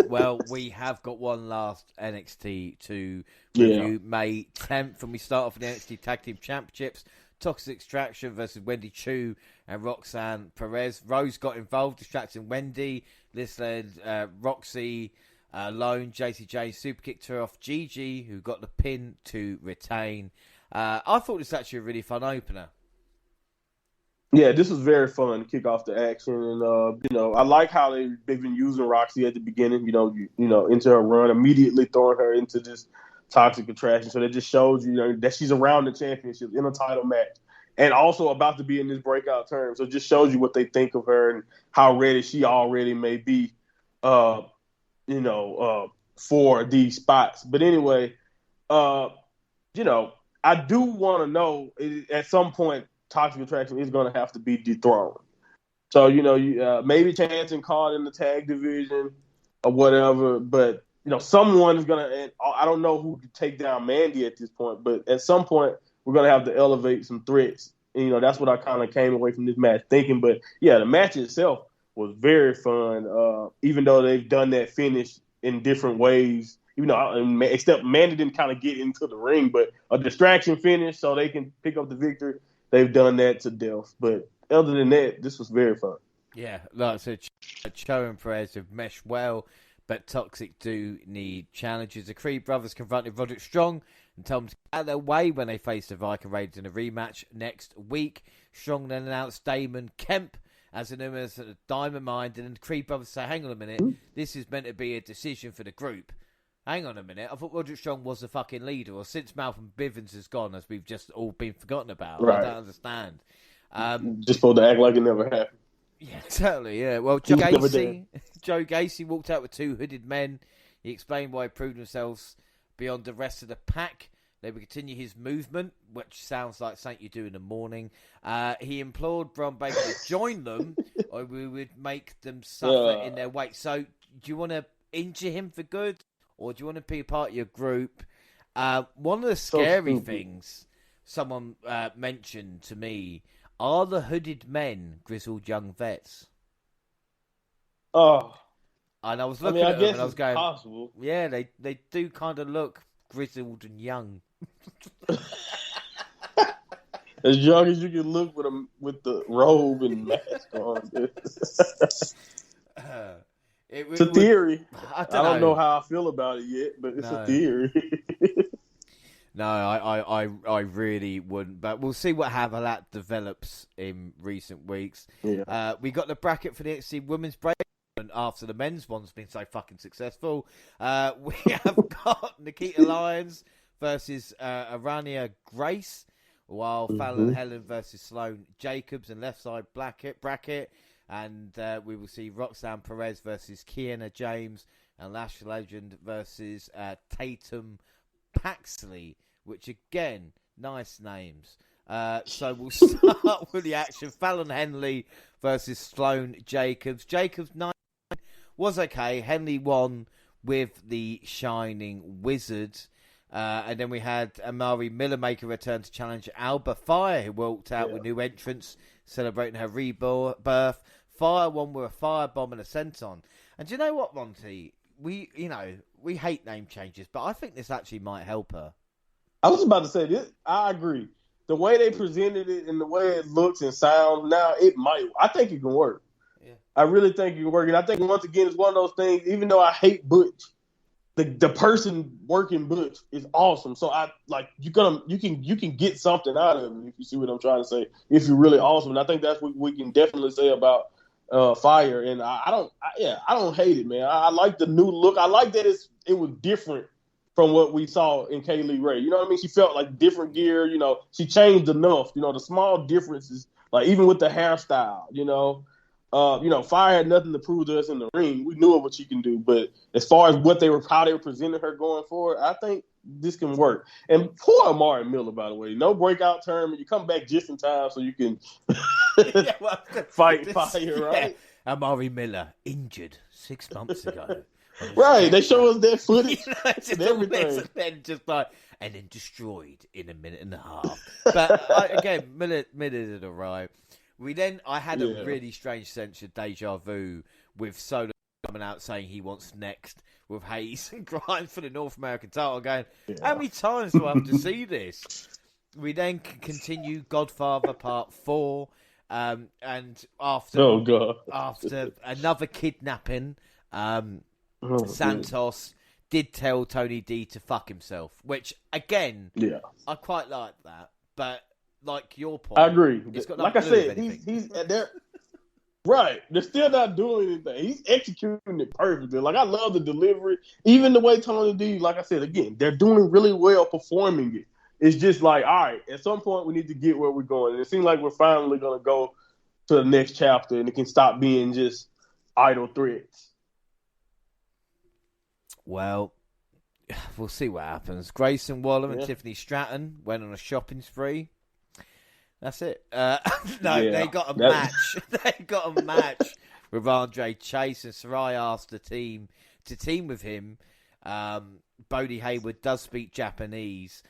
Well, we have got one last NXT to Yeah. review, May 10th, and we start off with the NXT Tag Team Championships. Toxic Extraction versus Wendy Chu and Roxanne Perez. Rose got involved, distracting Wendy. This led Roxy alone. JCJ super kicked her off. Gigi, who got the pin to retain. I thought this was actually a really fun opener. Yeah, this was very fun to kick off the action, and I like how they've been using Roxy at the beginning. Into her run, immediately throwing her into this toxic attraction. So that just shows that she's around the championship in a title match, and also about to be in this breakout term. So it just shows you what they think of her and how ready she already may be, for these spots. But anyway, I do want to know at some point. Toxic Attraction is going to have to be dethroned. So, maybe Chance and caught in the tag division or whatever, but, someone is going to, I don't know who could take down Mandy at this point, but at some point, we're going to have to elevate some threats. And, that's what I kind of came away from this match thinking. But, yeah, the match itself was very fun, even though they've done that finish in different ways. Except Mandy didn't kind of get into the ring, but a distraction finish so they can pick up the victory. They've done that to death. But other than that, this was very fun. Yeah, like I said, Cho and Perez have meshed well, but Toxic do need challenges. The Creed brothers confronted Roderick Strong and told him to get out of their way when they face the Viking Raiders in a rematch next week. Strong then announced Damon Kemp as an Diamond Mine, and the Creed brothers say, hang on a minute, this is meant to be a decision for the group. Hang on a minute. I thought Roderick Strong was the fucking leader, or since Malcolm Bivens has gone, as we've just all been forgotten about. Right. I don't understand. Just supposed to act like it never happened. Yeah, totally, yeah. Well, Joe Gacy walked out with two hooded men. He explained why he proved themselves beyond the rest of the pack. They would continue his movement, which sounds like something you do in the morning. He implored Bron Breakker to join them, or we would make them suffer in their wake. So, do you want to injure him for good? Or do you want to be a part of your group? One of the scary things someone mentioned to me are the hooded men grizzled young vets. Oh. And I was looking at them and I was going, possible. Yeah, they do kind of look grizzled and young. As young as you can look with the robe and mask on. It's a theory. I don't know how I feel about it yet, but it's a theory. No, I really wouldn't. But we'll see how that develops in recent weeks. Yeah. We got the bracket for the NXT Women's Break after the men's one's been so fucking successful. We have got Nikita Lyons versus Arania Grace, while Fallon Helen versus Sloane Jacobs and left side bracket. And we will see Roxanne Perez versus Kiana James and Lash Legend versus Tatum Paxley, which again, nice names. So we'll start with the action. Fallon Henley versus Sloane Jacobs. Jacobs 9 was okay. Henley won with the Shining Wizard. And then we had Amari Millermaker return to challenge Alba Fire, who walked out with new entrants, celebrating her rebirth. Fire won with a firebomb and a senton. And do you know what, Monty? We hate name changes, but I think this actually might help her. I was about to say this. I agree. The way they presented it and the way it looks and sounds now, I think it can work. Yeah. I really think it can work. And I think, once again, it's one of those things, even though I hate Butch, the person working Butch is awesome. So you can get something out of him, if you see what I'm trying to say, if you're really awesome. And I think that's what we can definitely say about Fire. And I don't hate it, man. I like the new look. I like that it was different from what we saw in Kaylee Ray. You know what I mean? She felt like different gear. She changed enough. The small differences, like even with the hairstyle. Fire had nothing to prove to us in the ring. We knew what she can do, but as far as how they were presenting her going forward, I think this can work. And poor Amari Miller, by the way, no breakout term, and you come back just in time so you can fight Fire, right? Amari Miller injured 6 months ago. Right, they show us that footage and everything. And then destroyed in a minute and a half. But again, Miller did all right. I had a really strange sense of deja vu with Solo coming out saying he wants next with Hayes and Grimes for the North American title. Going, how many times do I have to see this? We then continue Godfather Part 4, and after another kidnapping, Santos did tell Tony D to fuck himself, which again, I quite like that. But like your point, I agree. It's got like I said, he's there. Right, they're still not doing anything. He's executing it perfectly. Like I love the delivery, even the way Tony D. Like I said again, they're doing really well performing it. It's just like, all right, at some point we need to get where we're going. And it seems like we're finally going to go to the next chapter, and it can stop being just idle threats. Well, we'll see what happens. Grayson Waller and Tiffany Stratton went on a shopping spree. That's it. They got a match. They got a match with Andre Chase, and Sarai asked the team to team with him. Bodie Hayward does speak Japanese.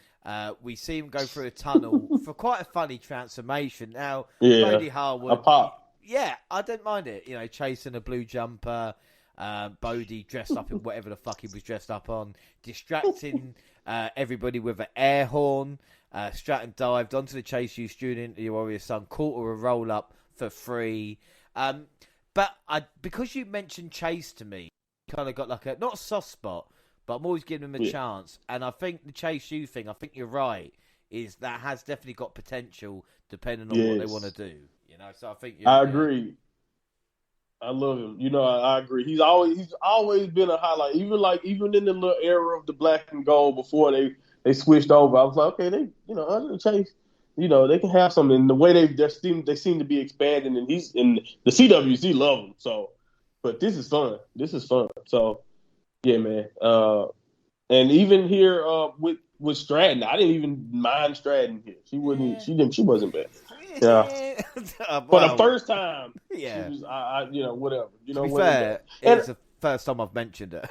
We see him go through a tunnel for quite a funny transformation. Now, Bodie Harwood, I don't mind it. You know, chasing a blue jumper, Bodie dressed up in whatever the fuck he was dressed up on, distracting everybody with an air horn. Stratton dived onto the Chase U student, the Warrior Son, caught her a roll up for free. But because you mentioned Chase to me, kind of got like not a soft spot, but I'm always giving him a chance. And I think the Chase U thing, I think you're right, is that has definitely got potential depending on what they want to do. You know, so I think I agree. I love him. You know, I agree. He's always been a highlight. Even in the little era of the black and gold before they switched over, I was like, okay, under the Chase, they can have something. And the way they seem to be expanding, and he's in the CWC love him. So, but this is fun. So, yeah, man. And even here with Stratton, I didn't even mind Stratton here. She wasn't bad. Yeah. For the first time, she was, whatever. To be fair, it's the first time I've mentioned her.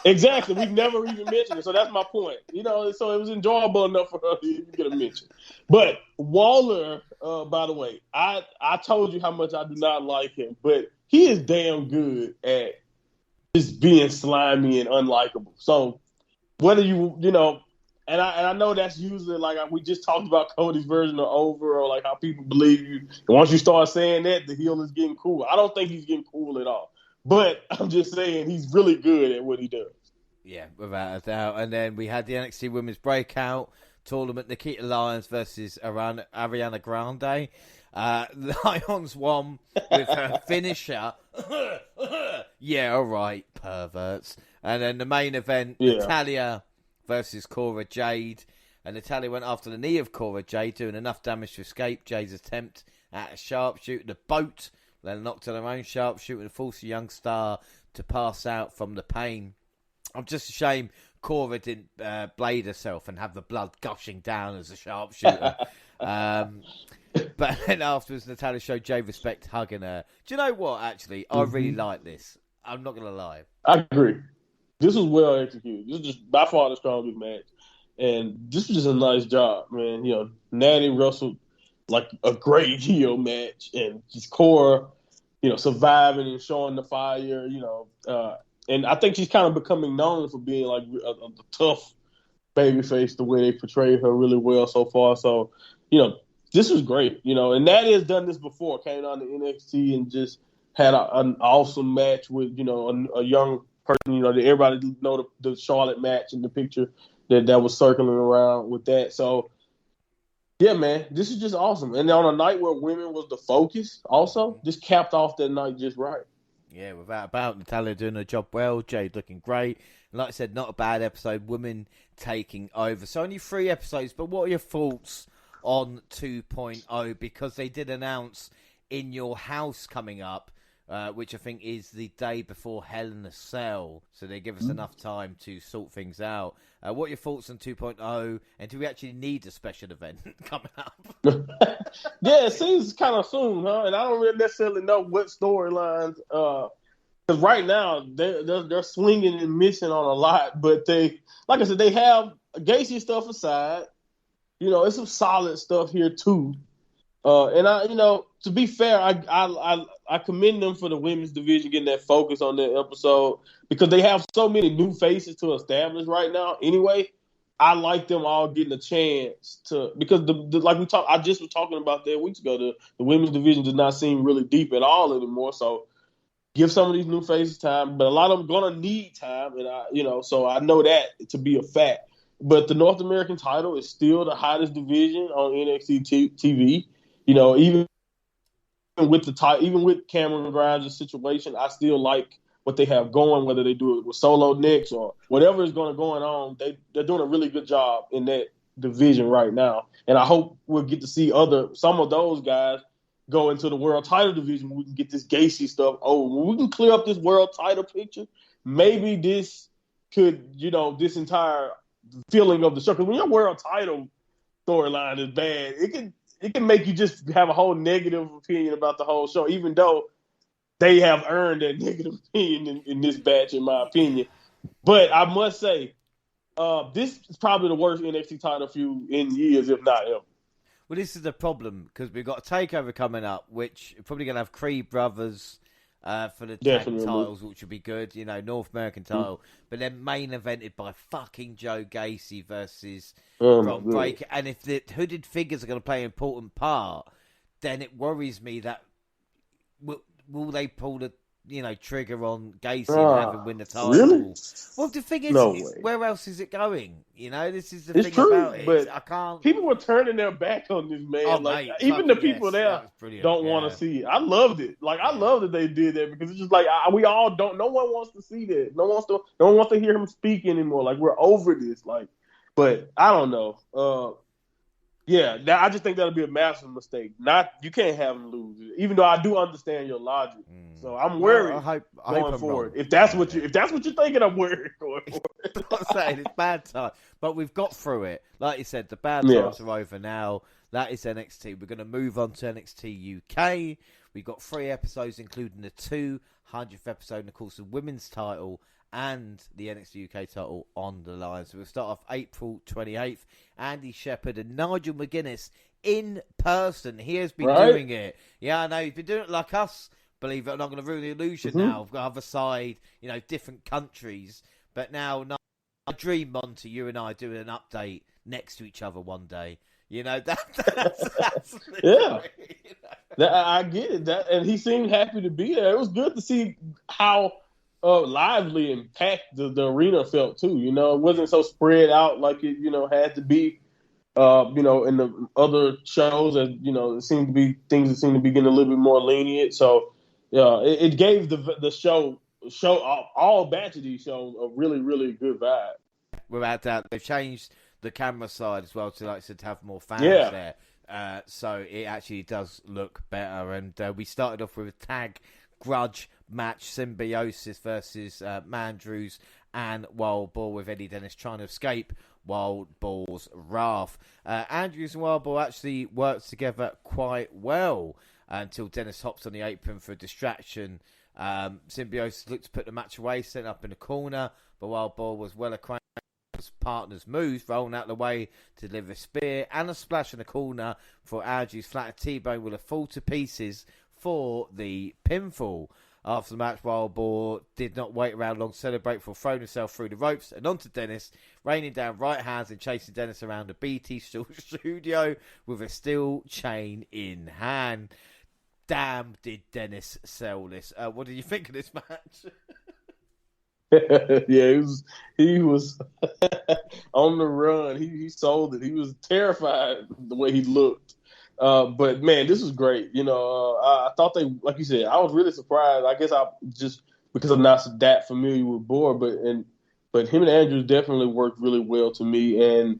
Exactly. We've never even mentioned it. So that's my point. So it was enjoyable enough for her to get a mention. But Waller, by the way, I told you how much I do not like him, but he is damn good at just being slimy and unlikable. So whether and I know that's usually like we just talked about Cody's version of over, or like how people believe you. And once you start saying that, the heel is getting cool. I don't think he's getting cool at all. But I'm just saying he's really good at what he does. Yeah, without a doubt. And then we had the NXT Women's Breakout tournament, Nikita Lyons versus Ariana Grande. Lyons won with her finisher. Yeah, all right, perverts. And then the main event, Natalya versus Cora Jade. And Natalya went after the knee of Cora Jade, doing enough damage to escape Jade's attempt at a sharpshooter. The boat then knocked on her own sharpshooter and forced the young star to pass out from the pain. I'm just ashamed Cora didn't blade herself and have the blood gushing down as a sharpshooter. But then afterwards, Natalya showed Jade respect, hugging her. Do you know what, actually? I really like this. I'm not going to lie. I agree. This was well executed. This is just by far the strongest match. And this was just a nice job, man. Natty wrestled like a great heel match. And just Cora, surviving and showing the fire, and I think she's kind of becoming known for being like a tough babyface, the way they portrayed her really well so far. So, this was great, and Natty has done this before, came on to NXT and just had an awesome match with, a young person, that everybody know the Charlotte match and the picture that was circling around with that. So, yeah, man, this is just awesome. And on a night where women was the focus also, just capped off that night just right. Yeah, without a doubt, Natalya doing her job well, Jade looking great. And like I said, not a bad episode, women taking over. So only 3 episodes, but what are your thoughts on 2.0? Because they did announce In Your House coming up, which I think is the day before Hell in a Cell. So they give us enough time to sort things out. What are your thoughts on 2.0? And do we actually need a special event coming up? Yeah, it seems kind of soon, huh? And I don't really necessarily know what storylines. Because right now, they're swinging and missing on a lot. But they, like I said, they have Gacy stuff aside. It's some solid stuff here, too. And to be fair, I commend them for the women's division getting that focus on that episode because they have so many new faces to establish right now. Anyway, I like them all getting a chance to because I just was talking about that weeks ago. The women's division does not seem really deep at all anymore. So give some of these new faces time, but a lot of them gonna need time, and so I know that to be a fact. But the North American title is still the hottest division on NXT TV. Even with Cameron Grimes' situation, I still like what they have going. Whether they do it with Solo next or whatever is going on, they're doing a really good job in that division right now. And I hope we'll get to see some of those guys go into the world title division. We can get this Gacy stuff. When we can clear up this world title picture, maybe this could, this entire feeling of the show. Because when your world title storyline is bad, it can make you just have a whole negative opinion about the whole show, even though they have earned that negative opinion in this batch, in my opinion. But I must say, this is probably the worst NXT title feud in years, if not ever. Well, this is the problem, because we've got a takeover coming up, which probably going to have Creed brothers for the tag titles, which would be good, North American title. But then main evented by fucking Joe Gacy versus Ron Breakin. And if the hooded figures are going to play an important part, then it worries me that will they pull the trigger on Gacy and have him win the title? Really? Well, the thing is, where else is it going? This is the thing true, about it. But I can't. People were turning their back on this man. Oh, mate, even the people there don't want to see it. I loved it. I love that they did that because it's just we all don't. No one wants to see that. No one wants to hear him speak anymore. We're over this. But I don't know. Yeah, I just think that'll be a massive mistake. You can't have him lose, even though I do understand your logic. So I'm worried going forward. If that's what you're thinking, I'm worried going forward. I'm not saying it's bad time, but we've got through it. Like you said, the bad times are over now. That is NXT. We're going to move on to NXT UK. We've got 3 episodes, including the 200th episode, and of course the women's title and the NXT UK title on the line. So we'll start off April 28th. Andy Shepherd and Nigel McGuinness in person. He has been doing it. Yeah, I know. He's been doing it like us. Believe it or not, I'm not going to ruin the illusion now. We've got other side, different countries. But now, I dream on to you and I doing an update next to each other one day. That's yeah. I get it. And he seemed happy to be there. It was good to see how lively and packed the arena felt too. It wasn't so spread out like it had to be. In the other shows, it seemed to be things that seemed to be getting a little bit more lenient. So it gave the show all batch of these shows a really, really good vibe. Without doubt, they've changed the camera side as well to have more fans there. So it actually does look better. And we started off with a tag grudge match, Symbiosis versus Mandrews and Wild Boar, with Eddie Dennis trying to escape Wild Boar's wrath. Andrews and Wild Boar actually worked together quite well until Dennis hops on the apron for a distraction. Symbiosis looked to put the match away, set up in the corner, but Wild Boar was well acquainted with his partner's moves, rolling out of the way to deliver a spear and a splash in the corner for Andrews flat T-bone with a fall to pieces for the pinfall. After the match, Wild Boar did not wait around long to celebrate for throwing himself through the ropes and onto Dennis, raining down right hands and chasing Dennis around the BT studio with a steel chain in hand. Damn, did Dennis sell this. What did you think of this match? Yeah, he was on the run. He sold it. He was terrified the way he looked. But man, this was great. I thought they, like you said, I was really surprised. I guess I just because I'm not that familiar with Boar, but him and Andrews definitely worked really well to me. And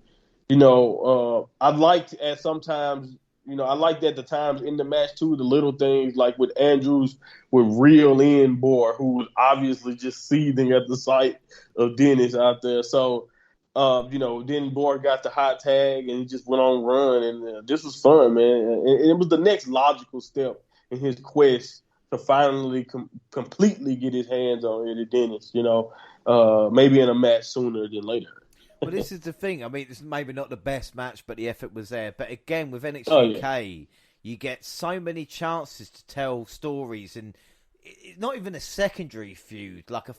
I liked at sometimes. I liked at the times in the match too, the little things like with Andrews would reel in Boar, who was obviously just seething at the sight of Dennis out there. So. Then Boar got the hot tag and he just went on run, and this was fun, man. And it was the next logical step in his quest to finally completely get his hands on Eddie Dennis. Maybe in a match sooner than later. Well, this is the thing. I mean, it's maybe not the best match, but the effort was there. But again, with NXT UK, you get so many chances to tell stories, and it's not even a secondary feud, like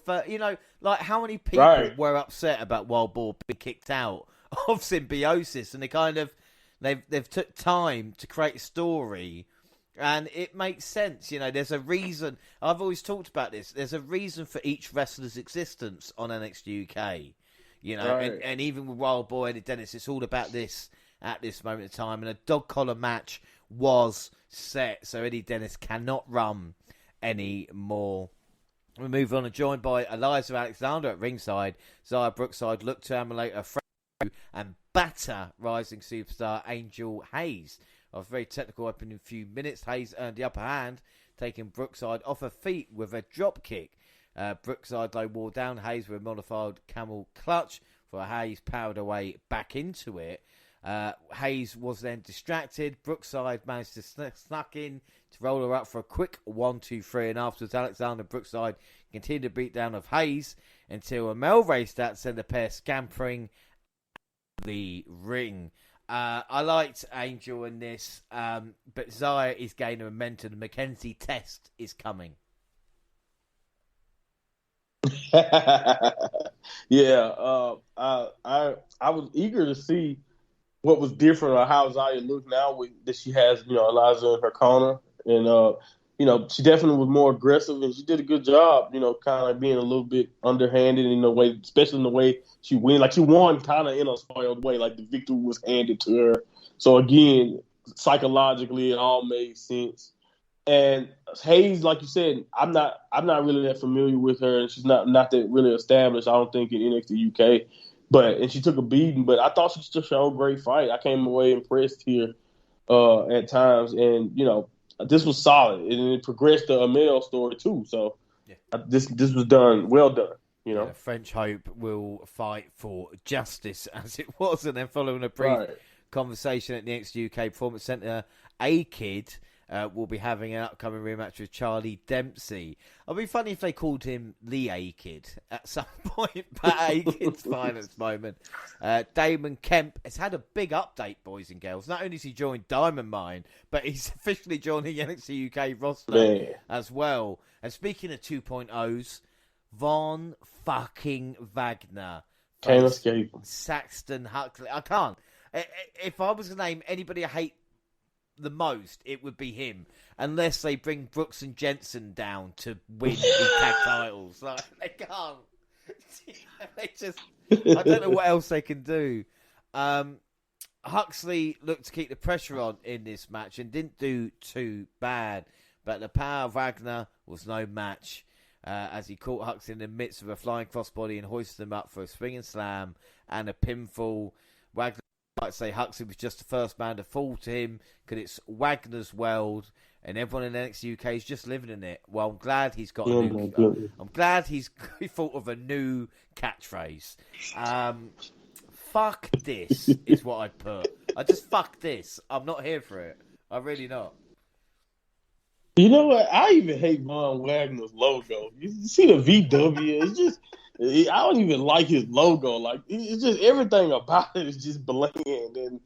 like how many people were upset about Wild Boar being kicked out of Symbiosis, and they've took time to create a story. And it makes sense, there's a reason. I've always talked about this. There's a reason for each wrestler's existence on NXT UK, and even with Wild Boar and Dennis, it's all about this at this moment in time. And a dog collar match was set, so Eddie Dennis cannot run anymore. We move on and joined by Eliza Alexander at ringside. Zaya Brookside look to emulate a friend and batter rising superstar Angel Hayes. A very technical opening few minutes. Hayes earned the upper hand, taking Brookside off her feet with a drop kick. Brookside though wore down Hayes with a modified camel clutch for Hayes powered away back into it. Hayes was then distracted. Brookside managed to snuck in to roll her up for a quick 1-2-3, and afterwards Alexander Brookside continued to beat down of Hayes until a male raced out to send the pair scampering the ring. I liked Angel in this, but Zaya is gaining momentum. The Mackenzie test is coming. Yeah, I was eager to see what was different or how Zaya looked now that she has, Eliza in her corner. And, she definitely was more aggressive, and she did a good job, kind of like being a little bit underhanded in the way, especially in the way she won. Like, she won kind of in a spoiled way, like the victory was handed to her. So, again, psychologically, it all made sense. And Hayes, like you said, I'm not really that familiar with her, and she's not that really established, I don't think, in NXT UK. And she took a beating, but I thought she still showed a great fight. I came away impressed here at times, and this was solid, and it progressed to a male story too. So this was well done. Yeah, French Hope will fight for justice, as it was, and then following a brief conversation at the NXT UK Performance Centre, A-Kid will be having an upcoming rematch with Charlie Dempsey. It'd be funny if they called him the A-Kid at some point, but A-Kid's fine at this moment. Damon Kemp has had a big update, boys and girls. Not only has he joined Diamond Mine, but he's officially joined the NXT UK roster as well. And speaking of 2.0s, Von fucking Wagner. Can't escape him. Saxton Huxley. I can't. If I was to name anybody I hate the most, it would be him, unless they bring Brooks and Jensen down to win the tag titles. Like, they can't. I don't know what else they can do. Huxley looked to keep the pressure on in this match and didn't do too bad, but the power of Wagner was no match as he caught Huxley in the midst of a flying crossbody and hoisted him up for a swinging slam and a pinfall. Wagner might say Huxley was just the first man to fall to him because it's Wagner's world and everyone in NXT UK is just living in it. Well, I'm glad he's got I'm glad he thought of a new catchphrase. Fuck this is what I'd put. I just fuck this. I'm not here for it. I'm really not. You know what? I even hate Von Wagner's logo. You see the VW? It's just, I don't even like his logo. Like, it's just everything about it is just bland. And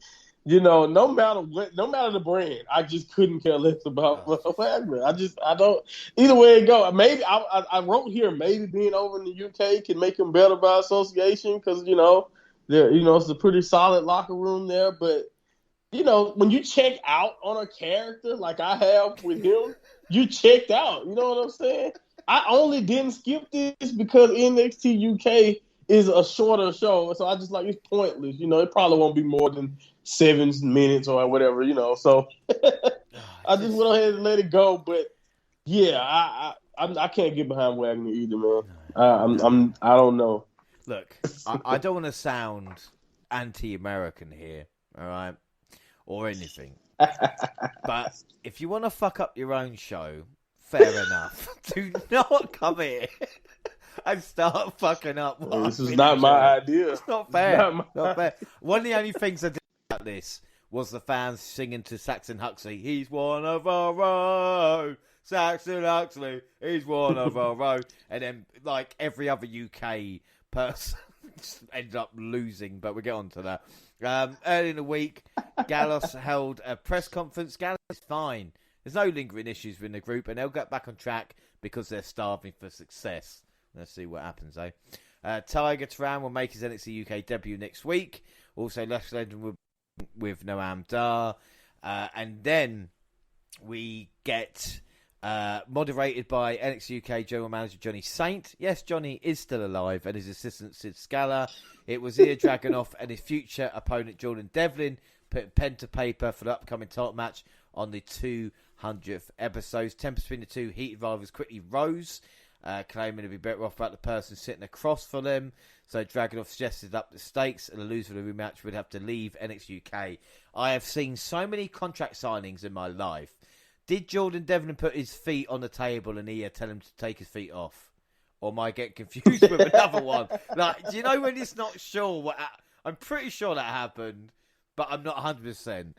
no matter the brand, I just couldn't care less about Wagner. I don't. Either way it go, maybe I wrote here maybe being over in the UK can make him better by association because it's a pretty solid locker room there, but. When you check out on a character like I have with him, you checked out. You know what I'm saying? I only didn't skip this because NXT UK is a shorter show. So I just it's pointless. It probably won't be more than 7 minutes or whatever, So I just went ahead and let it go. But yeah, I can't get behind Wagner either, man. I don't know. Look, I don't want to sound anti-American here, all right? Or anything. But if you want to fuck up your own show, fair enough. Do not come here and start fucking up. This is not my idea. It's not fair. Not fair. One of the only things I did about this was the fans singing to Saxon Huxley, he's one of our own. Saxon Huxley, he's one of our own. And then, like every other UK person ended up losing, but we'll get on to that. Early in the week, Gallows held a press conference. Gallows is fine. There's no lingering issues within the group, and they'll get back on track because they're starving for success. Let's see what happens, eh? Tiger Turan will make his NXT UK debut next week. Also, Lash Legend will with Noam Dar. And then we get moderated by NXT UK General Manager Johnny Saint. Yes, Johnny is still alive, and his assistant Sid Scala. It was Ilya Dragunov and his future opponent Jordan Devlin put pen to paper for the upcoming title match on the 200th episode. Tempers between the two heated rivals quickly rose, claiming to be better off about the person sitting across from them. So Dragunov suggested up the stakes, and the loser of the rematch would have to leave NXT UK. I have seen so many contract signings in my life. Did Jordan Devlin put his feet on the table and Ia tell him to take his feet off? Or am I getting confused with another one? Like, do you know when it's not sure? I'm pretty sure that happened, but I'm not 100%.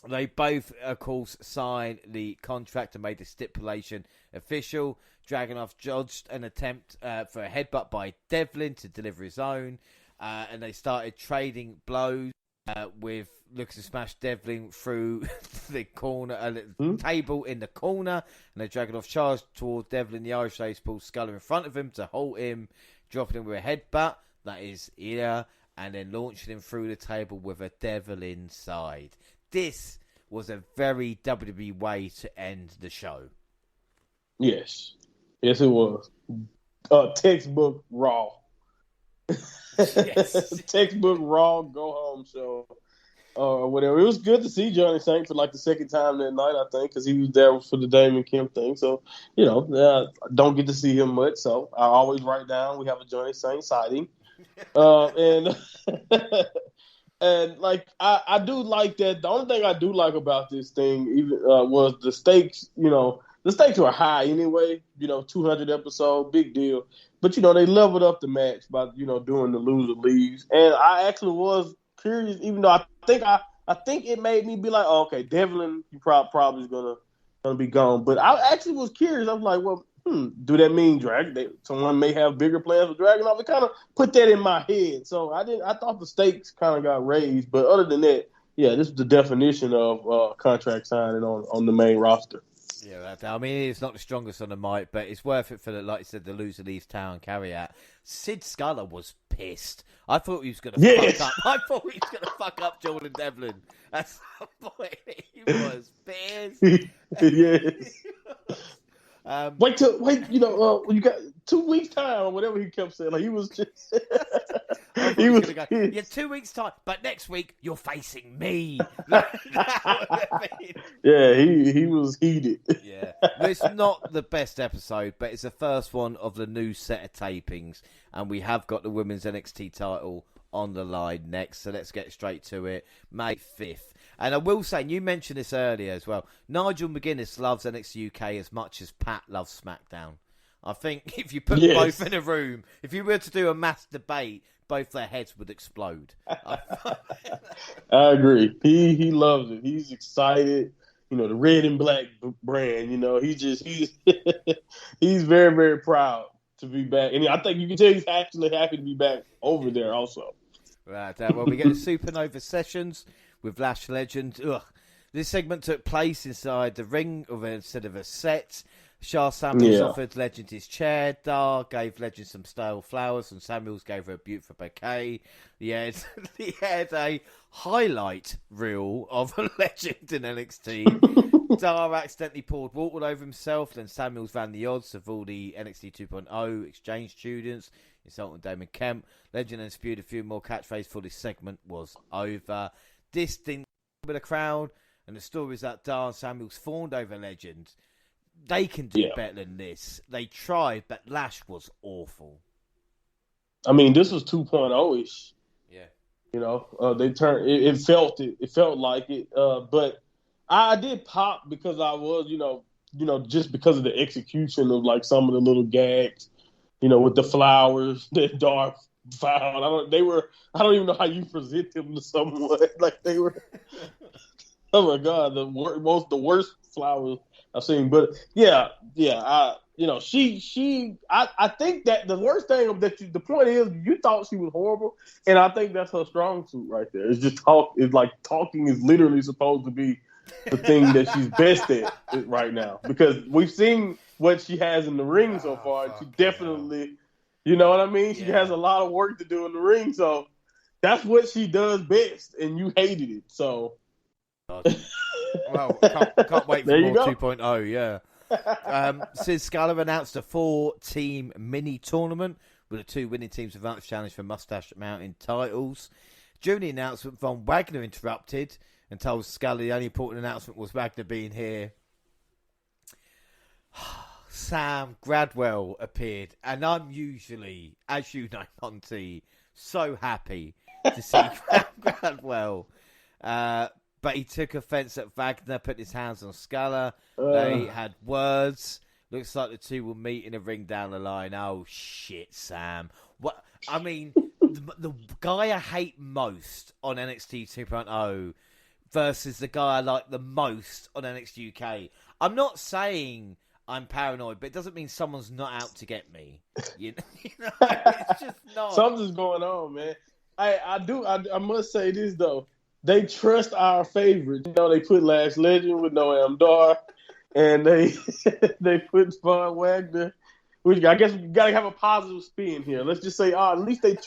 They both, of course, signed the contract and made the stipulation official. Dragunov dodged an attempt for a headbutt by Devlin to deliver his own, and they started trading blows with looking to smash Devlin through the corner, table in the corner, and then Dragunov charged towards Devlin. The Irish Ace pulled Sculler in front of him to halt him, dropping him with a headbutt. That is Ia, and then launching him through the table with a devil inside. This was a very WWE way to end the show. Yes, it was. Textbook Raw. Yes. Textbook Raw go home show or whatever. It was good to see Johnny Saint for like the second time that night, I think, because he was there for the Damon Kim thing. So, I don't get to see him much. So I always write down we have a Johnny Saint sighting. And like I do like that. The only thing I do like about this thing even was the stakes. The stakes were high anyway. 200 episode, big deal. But they leveled up the match by doing the loser leaves. And I actually was curious, even though I think it made me be like, oh, okay, Devlin, you probably is gonna be gone. But I actually was curious. I was like, well, do that mean someone may have bigger plans for Dragunov? It kind of put that in my head. So I thought the stakes kind of got raised. But other than that, yeah, this is the definition of contract signing on the main roster. Yeah, I mean, it's not the strongest on the mic, but it's worth it for like you said, the loser leaves town carry out. Sid Scala was pissed. I thought he was going to fuck up. I thought he was going to fuck up Jordan Devlin. At some point, he was pissed. Yes. Wait, you got 2 weeks time or whatever he kept saying. Like he was just. He was going to go. Yeah, 2 weeks time, but next week you're facing me. Yeah, he was heated. Yeah, it's not the best episode, but it's the first one of the new set of tapings, and we have got the women's NXT title on the line next. So let's get straight to it. May 5th. And I will say, and you mentioned this earlier as well, Nigel McGuinness loves NXT UK as much as Pat loves SmackDown. I think if you put both in a room, if you were to do a mass debate, both their heads would explode. I agree. He loves it. He's excited. The red and black brand. He's he's very, very proud to be back. And I think you can tell he's actually happy to be back over there also. Right. Well, we get the Supernova Sessions with Lash Legend. This segment took place inside the ring instead of a set. Charles Samuels offered Legend his chair. Dar gave Legend some stale flowers, and Samuels gave her a beautiful bouquet. He had a highlight reel of a Legend in NXT. Dar accidentally poured water all over himself. Then Samuels ran the odds of all the NXT 2.0 exchange students, insulting Damon Kemp. Legend then spewed a few more catchphrases before this segment was over. This didn't with the crowd, and the story is that Dar and Samuels fawned over Legend. They can do better than this. They tried, but Lash was awful. I mean, this was 2.0-ish. Yeah. They turned. It felt like it. But I did pop because I was, just because of the execution of like some of the little gags, with the flowers that Dar found. I don't even know how you present them to someone. Like they were. Oh my God, the worst flowers I've seen. But yeah, I think that the worst thing the point is you thought she was horrible, and I think that's her strong suit right there. It's just talk. It's like talking is literally supposed to be the thing that she's best at right now, because we've seen what she has in the ring so far, and she definitely, you know what I mean? She has a lot of work to do in the ring, so that's what she does best, and you hated it, so. Well, can't wait for more 2.0, yeah. Sid Scala announced a 4-team mini tournament with the 2 winning teams advance challenge for Mustache Mountain titles. During the announcement, Von Wagner interrupted and told Scala the only important announcement was Wagner being here. Sam Gradwell appeared, and I'm usually, as you know, Monty, so happy to see Gradwell. But he took offence at Wagner putting his hands on Scala. They had words. Looks like the two will meet in a ring down the line. Oh, shit, Sam. What? I mean, the guy I hate most on NXT 2.0 versus the guy I like the most on NXT UK. I'm not saying I'm paranoid, but it doesn't mean someone's not out to get me. You know, it's just not. Something's going on, man. I must say this, though. They trust our favorite. You know, they put Lash Legend with Noam Dar, and they put Von Wagner. Which I guess we gotta have a positive spin here. Let's just say, at least they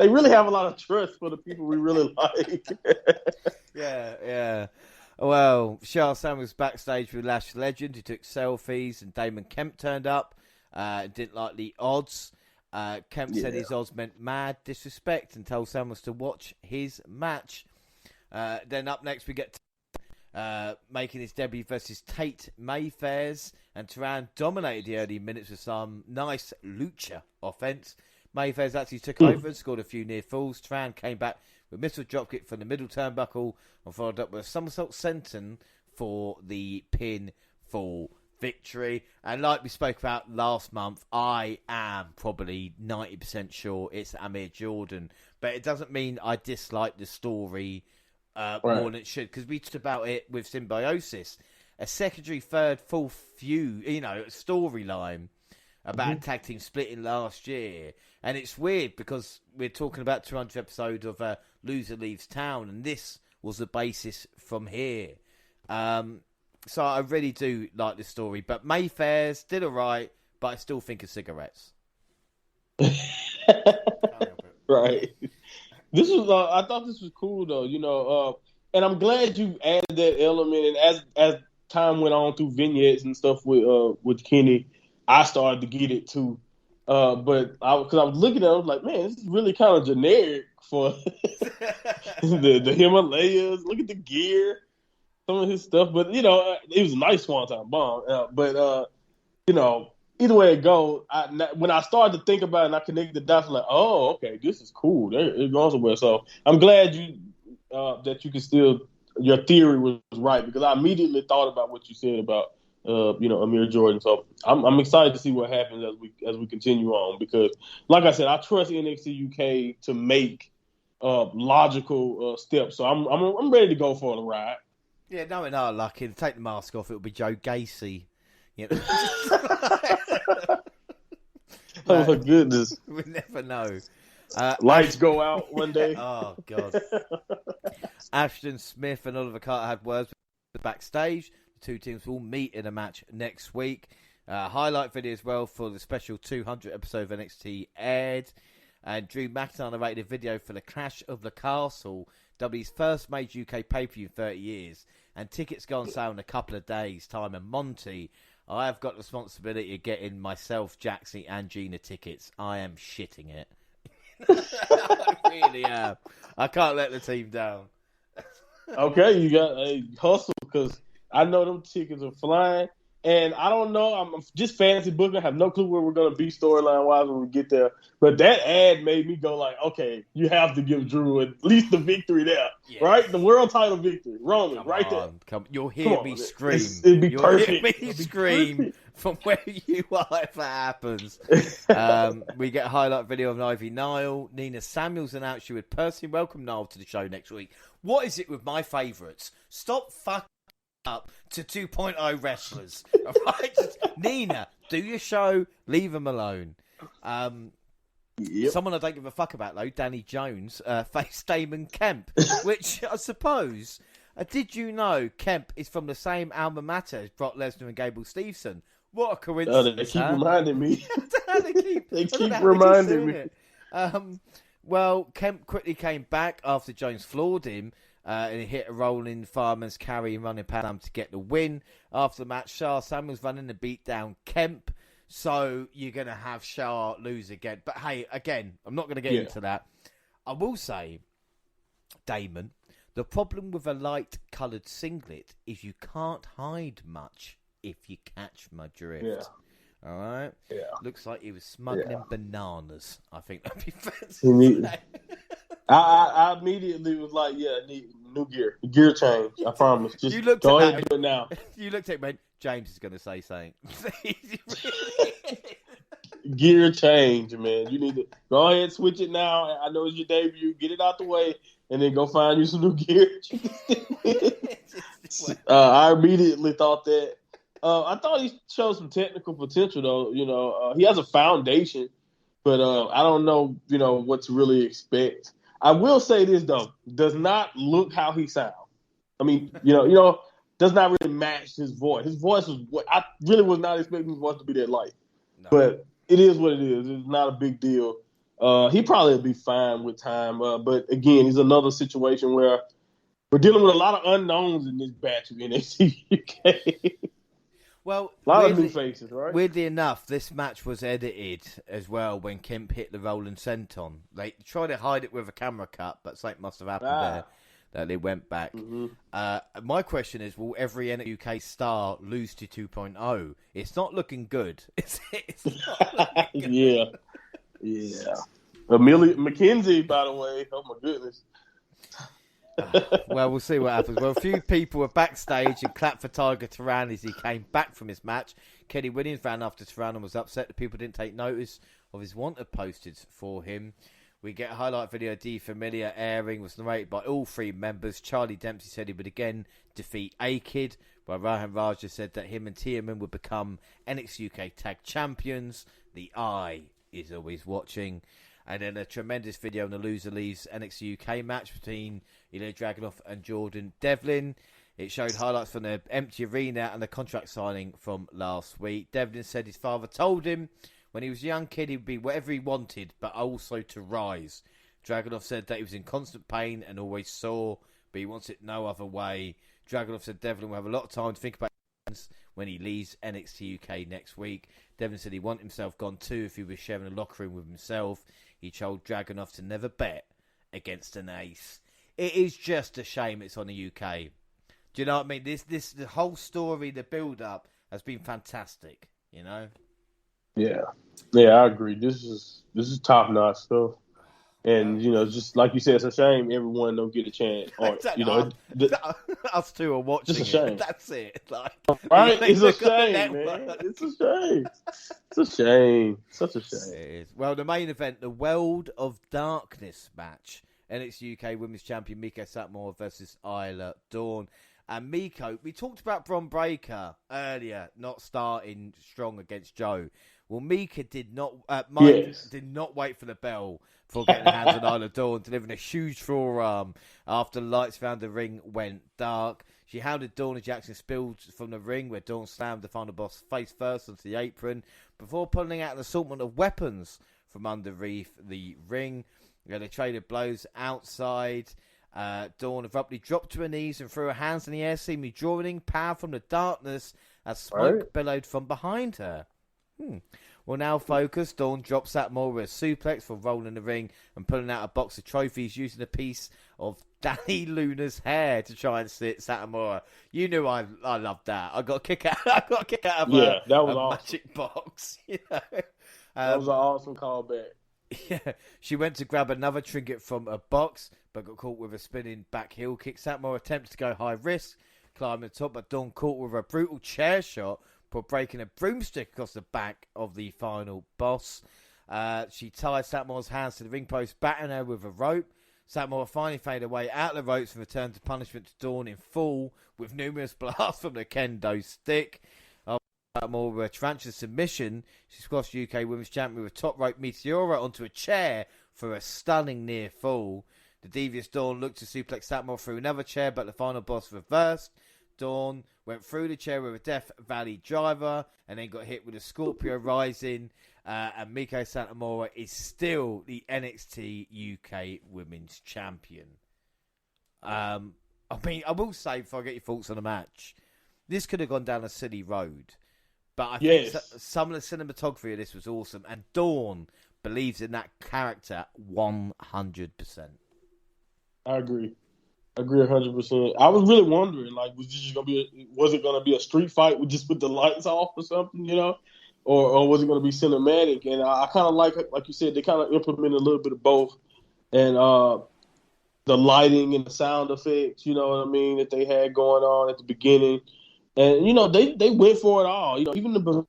really have a lot of trust for the people we really like. Yeah. Well, Charles Sam was backstage with Lash Legend, who took selfies, and Damon Kemp turned up. Didn't like the odds. Kemp said his odds meant mad disrespect and told Samuels to watch his match. Then up next we get making his debut versus Tate Mayfairs, and Turan dominated the early minutes with some nice lucha offense. Mayfairs actually took over and scored a few near falls. Turan came back with missile dropkick from the middle turnbuckle and followed up with a somersault senton for the pinfall victory. And like we spoke about last month, I am probably 90% sure it's Amir Jordan, but it doesn't mean I dislike the story more than it should, because we talked about it with Symbiosis, a secondary third full storyline about a tag team splitting last year. And it's weird because we're talking about 200 episodes of Loser Leaves Town, and this was the basis from here. So I really do like this story, but Mayfair's still alright, but I still think of cigarettes. Right. This was I thought this was cool though, and I'm glad you added that element. And as time went on through vignettes and stuff with Kenny, I started to get it too. But because I was looking at it, I was like, man, this is really kind of generic for the Himalayas. Look at the gear, some of his stuff. But it was a nice Swanton bomb. Either way it goes, when I started to think about it and I connected the dots, I'm like, oh, okay, this is cool. It goes somewhere. So I'm glad that you can still, your theory was right, because I immediately thought about what you said about Amir Jordan. So I'm excited to see what happens as we continue on, because like I said, I trust NXT UK to make logical steps. So I'm ready to go for the ride. Yeah, no, we're not lucky. To take the mask off, it'll be Joe Gacy. Oh my goodness. We never know. Lights go out one day. Oh God. Ashton Smith and Oliver Carter had words backstage. The two teams will meet in a match next week. Highlight video as well for the special 200 episode of NXT aired. And Drew McIntyre narrated a video for the Clash of the Castle, WWE's first major UK pay-per-view in 30 years. And tickets go on sale in a couple of days' time. And Monty, I have got the responsibility of getting myself, Jaxie, and Gina tickets. I am shitting it. I really am. I can't let the team down. Okay, you got a hustle, because I know them tickets are flying. And I don't know, I'm just fantasy booking. I have no clue where we're going to be storyline-wise when we get there. But that ad made me go like, okay, you have to give Drew at least the victory there, right? The world title victory. Roman, there. You'll hear me scream. It'd be perfect. You'll hear me scream from where you are if that happens. We get a highlight video of Ivy Nile. Nina Samuels announced she would personally welcome Nile to the show next week. What is it with my favourites? Stop fucking up to 2.0 wrestlers. All right? Nina, do your show, leave them alone. Yep. Someone I don't give a fuck about, though, Danny Jones, faced Damon Kemp, which I suppose, did you know Kemp is from the same alma mater as Brock Lesnar and Gable Steveson? What a coincidence. They keep reminding me. they keep reminding me. Well, Kemp quickly came back after Jones floored him and he hit a rolling fireman's carry and running past to get the win. After the match, Shah Samuels running and beat down Kemp. So you're going to have Shah lose again. But hey, again, I'm not going to get into that. I will say, Damon, the problem with a light-coloured singlet is you can't hide much if you catch my drift. Yeah. All right? Yeah. Looks like he was smuggling bananas. I think that'd be fair to say. I immediately was like, I need new gear change. I promise. Just you looked go at ahead and do it now. You looked at me, James is going to say something. Gear change, man. You need to go ahead and switch it now. I know it's your debut. Get it out the way, and then go find you some new gear. I immediately thought that. I thought he showed some technical potential, though. You know, he has a foundation, but I don't know, what to really expect. I will say this, though. Does not look how he sounds. I mean, does not really match his voice. His voice was what I really was not expecting his voice to be that light. No. But it is what it is. It's not a big deal. He probably will be fine with time. But again, it's another situation where we're dealing with a lot of unknowns in this batch of NXT UK. Well, a lot of new faces, right? Weirdly enough, this match was edited as well when Kemp hit the rolling senton. They tried to hide it with a camera cut, but something must have happened there that they went back. Mm-hmm. My question is, will every NXT UK star lose to 2.0? It's not looking good. It's not looking good. Yeah. Amelia McKenzie, by the way. Oh, my goodness. Well, we'll see what happens. Well, a few people were backstage and clapped for Tiger Turan as he came back from his match. Kenny Williams ran after Turan and was upset that people didn't take notice of his wanted posters for him. We get a highlight video of D Familia airing, was narrated by all three members. Charlie Dempsey said he would again defeat A-Kid, while Rahan Raja said that him and Tiaman would become NXT UK Tag Champions. The Eye is always watching. And then a tremendous video on the Loser Leaves NXT UK match between Ilya Dragunov and Jordan Devlin. It showed highlights from the empty arena and the contract signing from last week. Devlin said his father told him when he was a young kid, he would be whatever he wanted, but also to rise. Dragunov said that he was in constant pain and always sore, but he wants it no other way. Dragunov said Devlin will have a lot of time to think about when he leaves NXT UK next week. Devlin said he wanted himself gone too if he was sharing a locker room with himself. He told Dragunov to never bet against an ace. It is just a shame it's on the UK. Do you know what I mean? The whole story, the build-up has been fantastic, Yeah, I agree. This is top-notch stuff. And, just like you said, it's a shame everyone don't get a chance. Or, us two are watching just a shame. That's it. Right? It's a shame, man. It's a shame. It's a shame. Such a shame. It is. Well, the main event, the World of Darkness match. NXT UK Women's Champion Miko Satmore versus Isla Dawn. And Miko, we talked about Bron Breakker earlier, not starting strong against Joe. Well, Mika did not wait for the bell for getting the hands on Isla Dawn, delivering a huge forearm after the lights around the ring went dark. She hounded Dawn as Jackson spilled from the ring, where Dawn slammed the final boss face first onto the apron before pulling out an assortment of weapons from underneath the ring. They traded blows outside. Dawn abruptly dropped to her knees and threw her hands in the air, seemingly drawing power from the darkness as smoke billowed from behind her. Well, now focus. Dawn drops Satmore with a suplex for rolling the ring and pulling out a box of trophies using a piece of Danny Luna's hair to try and sit Satamura. You knew I loved that. I got a kick out of that was awesome. Magic box. That was an awesome callback. Yeah, she went to grab another trinket from a box, but got caught with a spinning back heel kick. Satmore attempted to go high risk, climbing the top, but Dawn caught with a brutal chair shot for breaking a broomstick across the back of the final boss. She tied Satmore's hands to the ring post, battering her with a rope. Satamura finally fade away out the ropes and returned to punishment to Dawn in full with numerous blasts from the kendo stick. Satamura with a tarantula submission. She squashed UK Women's Champion with a top rope Meteora onto a chair for a stunning near fall. The devious Dawn looked to suplex Satamura through another chair, but the final boss reversed. Dawn went through the chair with a Death Valley driver and then got hit with a Scorpio Rising. And Miko Satomura is still the NXT UK Women's Champion. I will say, before I get your thoughts on the match, this could have gone down a silly road. But I think some of the cinematography of this was awesome. And Dawn believes in that character 100%. I agree. 100%. I was really wondering, like, was it gonna be a street fight with the lights off or something, you know, or was it gonna be cinematic? And I kind of like you said, they kind of implemented a little bit of both, and the lighting and the sound effects, you know what I mean, that they had going on at the beginning, and you know they went for it all, you know, even the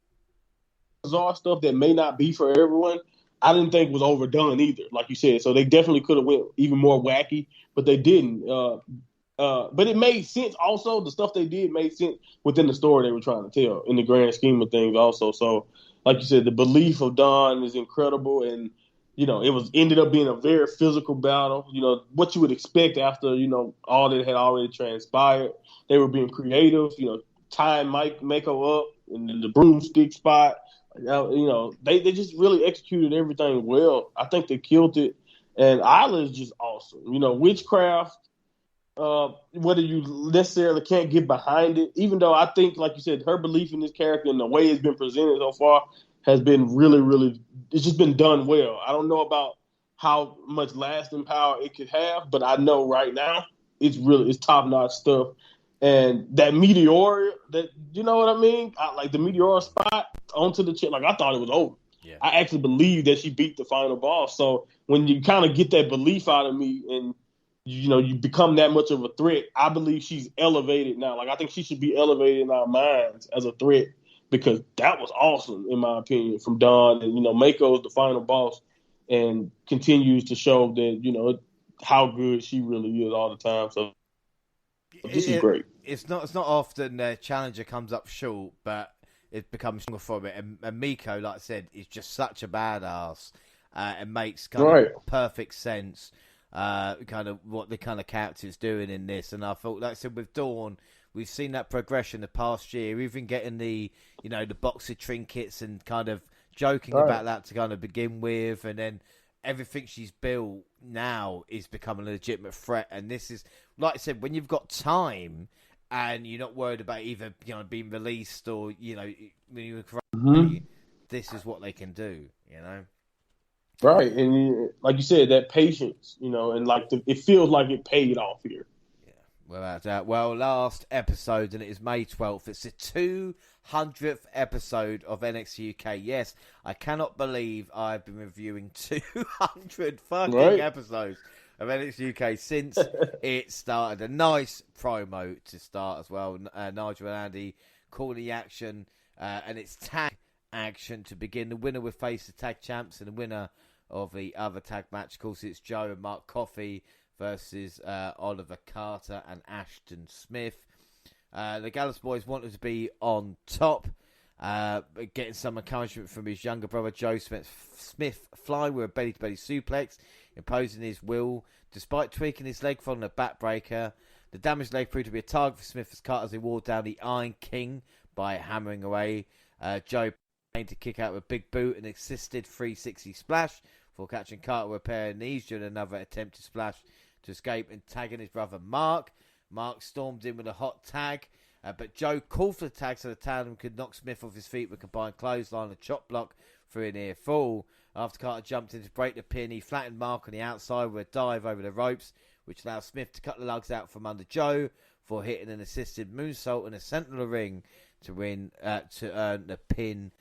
bizarre stuff that may not be for everyone. I didn't think was overdone either, like you said. So they definitely could have went even more wacky, but they didn't. But it made sense also. The stuff they did made sense within the story they were trying to tell in the grand scheme of things also. So, like you said, the belief of Dawn is incredible. And, you know, ended up being a very physical battle. You know, what you would expect after, you know, all that had already transpired. They were being creative, you know, tying Mako up in the broomstick spot. You know, they just really executed everything well. I think they killed it. And Isla is just awesome. You know, witchcraft, whether you necessarily can't get behind it, even though I think, like you said, her belief in this character and the way it's been presented so far has been really, really, it's just been done well. I don't know about how much lasting power it could have, but I know right now it's top-notch stuff. And that Meteor, that, you know what I mean? Like the Meteor spot onto the chip, like I thought it was over. Yeah. I actually believed that she beat the final boss. So when you kind of get that belief out of me and, you know, you become that much of a threat, I believe she's elevated now. Like I think she should be elevated in our minds as a threat because that was awesome, in my opinion, from Dawn. And, you know, Mako's the final boss and continues to show that, you know, how good she really is all the time. So this is great. It's not often the challenger comes up short, but it becomes stronger from it. And Miko, like I said, is just such a badass and makes kind of perfect sense. Kind of what the kind of character's doing in this. And I thought, like I said, with Dawn, we've seen that progression the past year, even getting the, you know, the boxer trinkets and kind of joking about that to kind of begin with, and then everything she's built now is becoming a legitimate threat. And this is, like I said, when you've got time and you're not worried about either, you know, being released or, you know, when you're this is what they can do, you know. Right, and like you said, that patience, you know, and like it feels like it paid off here. Yeah, without doubt. Well, last episode, and it is May 12th. It's the 200th episode of NXT UK. Yes, I cannot believe I've been reviewing 200 fucking episodes of NXT UK since it started. A nice promo to start as well. Nigel and Andy calling the action, and it's tag action to begin. The winner will face the tag champs, and the winner of the other tag match, of course, it's Joe and Mark Coffey versus Oliver Carter and Ashton Smith. The Gallus boys wanted to be on top, getting some encouragement from his younger brother Joe Smith, flying with a belly-to-belly suplex, imposing his will, despite tweaking his leg following a backbreaker. The damaged leg proved to be a target for Smith as Carter as he wore down the Iron King by hammering away. Joe to kick out with a big boot and assisted 360 splash before catching Carter with a pair of knees during another attempt to splash to escape and tagging his brother Mark. Mark stormed in with a hot tag, but Joe called for the tag so the tandem could knock Smith off his feet with a combined clothesline and chop block for a near fall. After Carter jumped in to break the pin, he flattened Mark on the outside with a dive over the ropes, which allowed Smith to cut the lugs out from under Joe for hitting an assisted moonsault in the centre of the ring to win to earn the pin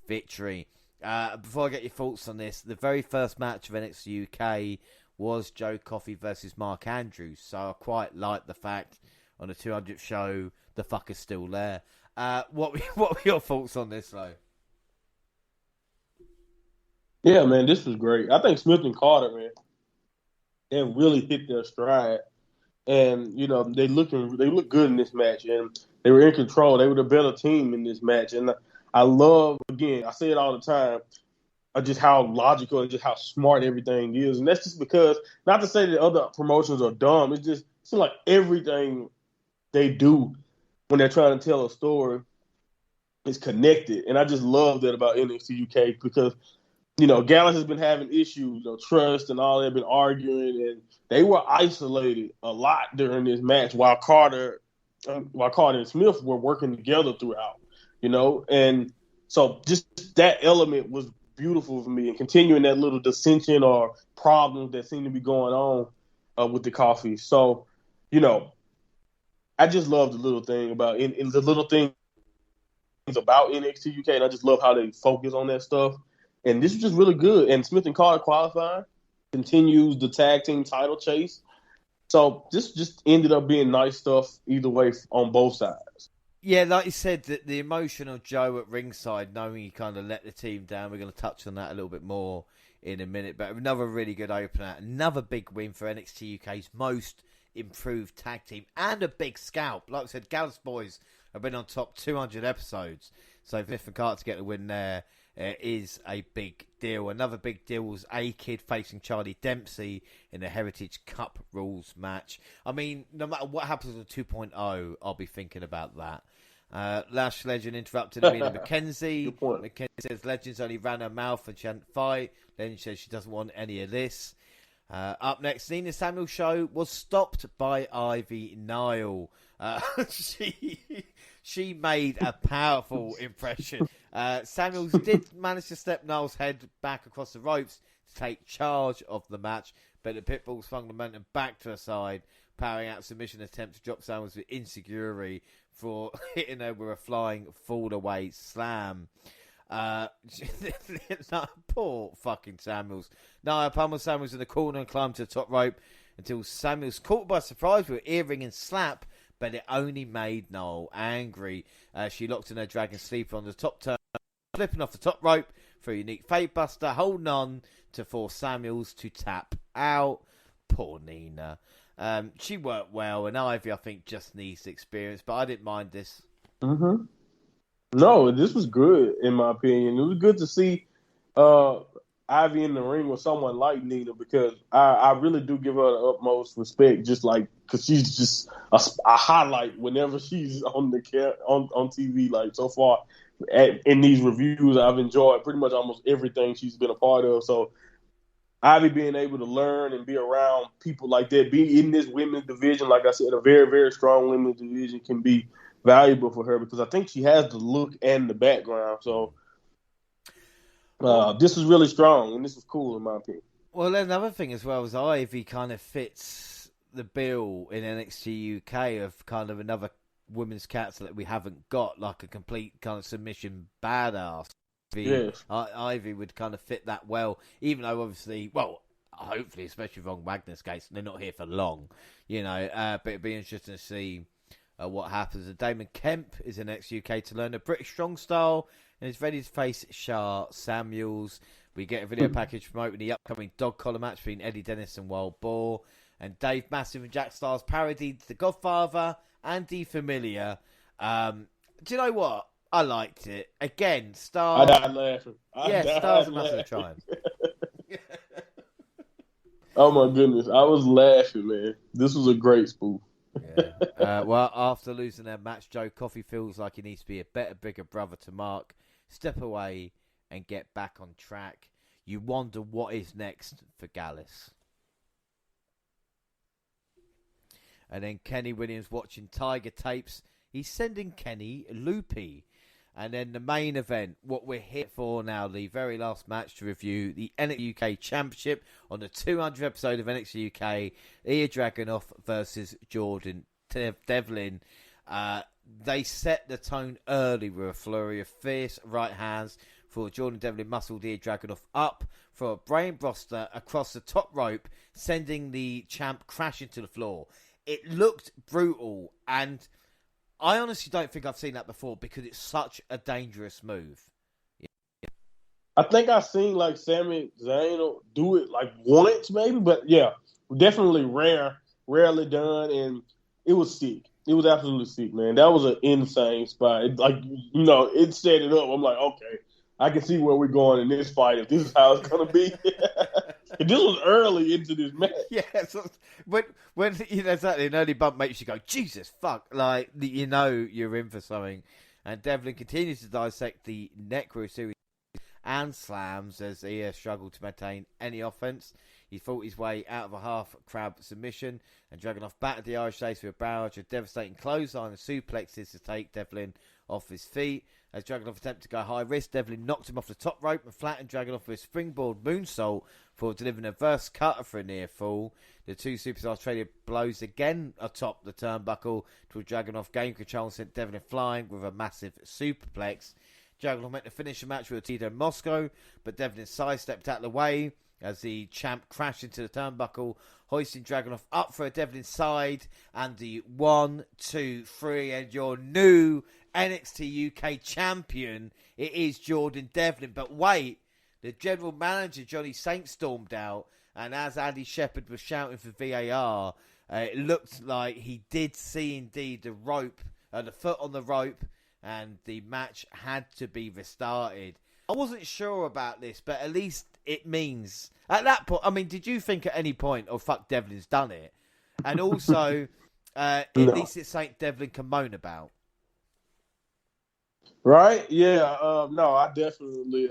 victory. Before I get your thoughts on this, the very first match of NXT UK was Joe Coffey versus Mark Andrews, so I quite like the fact on the 200th show the fucker's still there. What were your thoughts on this, though? Yeah, man, this was great. I think Smith and Carter, man, They really hit their stride. And, they look good in this match. And they were in control. They were the better team in this match. And I love, again, I say it all the time, just how logical and just how smart everything is. And that's just because, not to say that other promotions are dumb, it seems like everything they do when they're trying to tell a story is connected. And I just love that about NXT UK because, Gallus has been having issues, trust and all. They've been arguing, and they were isolated a lot during this match while Carter and Smith were working together throughout, And so just that element was beautiful for me, and continuing that little dissension or problems that seem to be going on with the coffee. So, I just love the little thing about in the little things about NXT UK, and I just love how they focus on that stuff. And this is just really good. And Smith and Carter qualifying continues the tag team title chase. So this just ended up being nice stuff either way on both sides. Yeah, like you said, the emotion of Joe at ringside, knowing he kind of let the team down. We're going to touch on that a little bit more in a minute. But another really good opener. Another big win for NXT UK's most improved tag team. And a big scalp. Like I said, Gallus Boys have been on top 200 episodes. So Smith and Carter to get the win there is a big deal. Another big deal was A-Kid facing Charlie Dempsey in a Heritage Cup rules match. I mean, no matter what happens on 2.0, I'll be thinking about that. Lash Legend interrupted Amina McKenzie. McKenzie says Legends only ran her mouth and she hadn't fight. Legend says she doesn't want any of this. Up next, Nina Samuel's show was stopped by Ivy Nile. She made a powerful impression. Samuels did manage to step Niall's head back across the ropes to take charge of the match, but the Pitbulls swung the momentum back to her side, powering out submission attempt to drop Samuels with insecurity for hitting her with a flying fall-away slam. Poor fucking Samuels. Nia pummeled Samuels in the corner and climbed to the top rope until Samuels caught by surprise with an earring and slap, but it only made Noel angry. She locked in her dragon sleeper on the top turn, flipping off the top rope for a unique fate buster, holding on to force Samuels to tap out. Poor Nina. She worked well, and Ivy, I think, just needs experience, but I didn't mind this. Mm-hmm. No, this was good, in my opinion. It was good to see Ivy in the ring with someone like Nina, because I really do give her the utmost respect, just like, because she's just a highlight whenever she's on on TV. Like, so far in these reviews, I've enjoyed pretty much almost everything she's been a part of. So Ivy being able to learn and be around people like that, be in this women's division, like I said, a very, very strong women's division, can be valuable for her, because I think she has the look and the background. So this is really strong, and this is cool in my opinion. Well, another thing as well is Ivy kind of fits the bill in NXT UK of kind of another women's character that we haven't got, like a complete kind of submission badass. Yes. Ivy would kind of fit that well, even though obviously, well, hopefully, especially Von Wagner's case, they're not here for long, but it'd be interesting to see what happens. Damon Kemp is in NXT UK to learn the British strong style and is ready to face Shah Samuels. We get a video package promoting the upcoming dog collar match between Eddie Dennis and Wild Boar. And Dave Massive and Jack Stars parodied The Godfather and The Familiar. Do you know what? I liked it. Again, Stars... I died laughing. Stars are massive trying. Oh my goodness. I was laughing, man. This was a great spoof. Well, after losing their match, Joe Coffey feels like he needs to be a better, bigger brother to Mark, step away and get back on track. You wonder what is next for Gallus. And then Kenny Williams watching Tiger tapes. He's sending Kenny loopy. And then the main event, what we're here for now, the very last match to review the NXT UK Championship on the 200th episode of NXT UK, Ilya Dragunov versus Jordan Devlin. They set the tone early with a flurry of fierce right hands for Jordan Devlin muscled Ilya Dragunov up for a brain buster across the top rope, sending the champ crashing to the floor. It looked brutal, and I honestly don't think I've seen that before because it's such a dangerous move. I think I've seen like Sami Zayn do it like once maybe, but yeah, definitely rarely done, and it was sick. It was absolutely sick, man. That was an insane spot. It set it up. I'm like, okay, I can see where we're going in this fight if this is how it's gonna be. This was early into this match. Yeah, so when exactly an early bump makes you go, Jesus fuck, like you're in for something. And Devlin continues to dissect the Necro series and slams as he struggled to maintain any offense. He fought his way out of a half crab submission, and Dragunov battered the Irish Ace with a barrage of devastating clothesline and suplexes to take Devlin off his feet. As Dragunov attempted to go high risk, Devlin knocked him off the top rope and flattened Dragunov with a springboard moonsault for delivering a reverse cutter for a near fall. The two superstars traded blows again atop the turnbuckle till Dragunov gained control and sent Devlin flying with a massive superplex. Dragunov meant to finish the match with a Tito Moscow, but Devlin sidestepped out of the way as the champ crashed into the turnbuckle, hoisting Dragunov up for a Devlin side, and the 1, 2, 3, and your new NXT UK champion, it is Jordan Devlin. But wait, the general manager, Johnny Saint, stormed out, and as Andy Shepherd was shouting for VAR, it looked like he did see indeed the foot on the rope, and the match had to be restarted. I wasn't sure about this, but at least it means at that point. I mean, did you think at any point, "Oh fuck, Devlin's done it"? And also, at least it's something Devlin can moan about, right? Yeah. No, I definitely